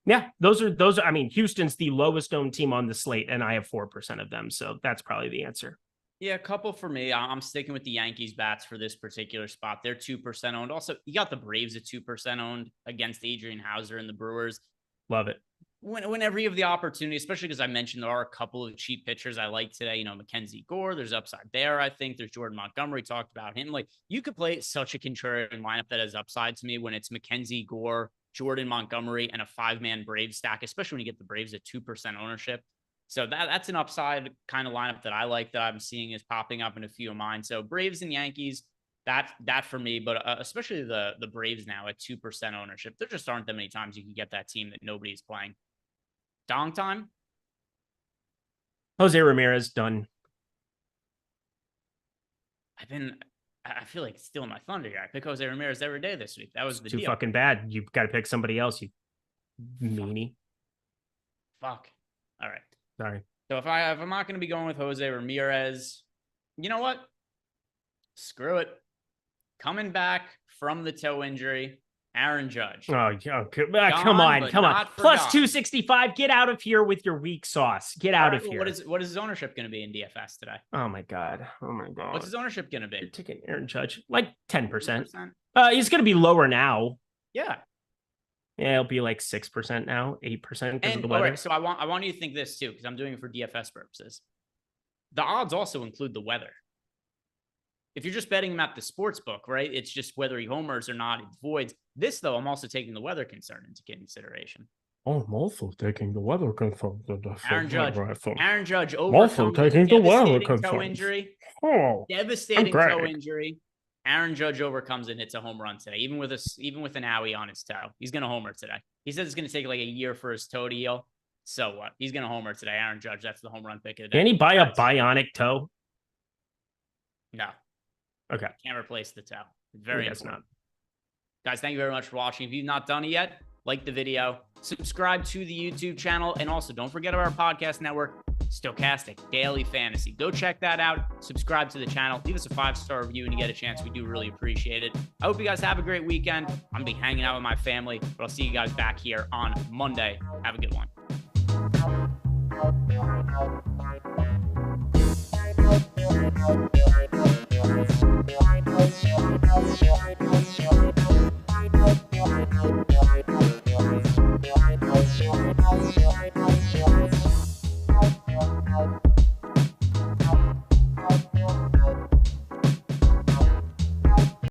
Yeah, those are, I mean, Houston's the lowest owned team on the slate, and I have 4% of them. So that's probably the answer. Yeah, a couple for me. I'm sticking with the Yankees bats for this particular spot. They're 2% owned. Also, you got the Braves at 2% owned against Adrian Hauser and the Brewers. Love it. Whenever you have the opportunity, especially because I mentioned there are a couple of cheap pitchers I like today. Mackenzie Gore, there's upside there. I think there's Jordan Montgomery, talked about him. Like, you could play such a contrarian lineup that has upside to me when it's Mackenzie Gore, Jordan Montgomery, and a 5-man Braves stack, especially when you get the Braves at 2% ownership. So that's an upside kind of lineup that I like, that I'm seeing is popping up in a few of mine. So Braves and Yankees, that for me, but especially the Braves now at 2% ownership. There just aren't that many times you can get that team that nobody's playing. Dong time. Jose Ramirez done. I feel like stealing my thunder here. I pick Jose Ramirez every day this week. That was the too deal. Fucking bad. You've got to pick somebody else, you meanie. Fuck. All right. Sorry. So if I'm not going to be going with Jose Ramirez, you know what? Screw it. Coming back from the toe injury, Aaron Judge. Oh, come on. Plus 265. Get out of here with your weak sauce. Get out of here. What is his ownership going to be in DFS today? Oh my God. What's his ownership going to be? You're taking Aaron Judge like 10%. He's going to be lower now. Yeah. Yeah, it'll be like 6% now, 8% because of the weather. Right, so I want you to think this too, because I'm doing it for DFS purposes. The odds also include the weather. If you're just betting him at the sports book, right? It's just whether he homers or not, it voids. This, though, I'm also taking the weather concern into consideration. Oh, I'm also taking the weather concern. Aaron Judge also taking the weather concern. Toe injury. Oh, devastating toe injury. Aaron Judge overcomes and hits a home run today, even with an owie on his toe. He's going to homer today. He says it's going to take like a year for his toe to heal. So what? He's going to homer today. Aaron Judge, that's the home run pick of the day. Can he buy a bionic toe? No. Okay. Can't replace the toe. Very important. Guys, thank you very much for watching. If you've not done it yet, like the video, subscribe to the YouTube channel, and also don't forget about our podcast network, Stochastic Daily Fantasy. Go check that out. Subscribe to the channel. Leave us a 5-star review when you get a chance. We do really appreciate it. I hope you guys have a great weekend. I'm going to be hanging out with my family, but I'll see you guys back here on Monday. Have a good one.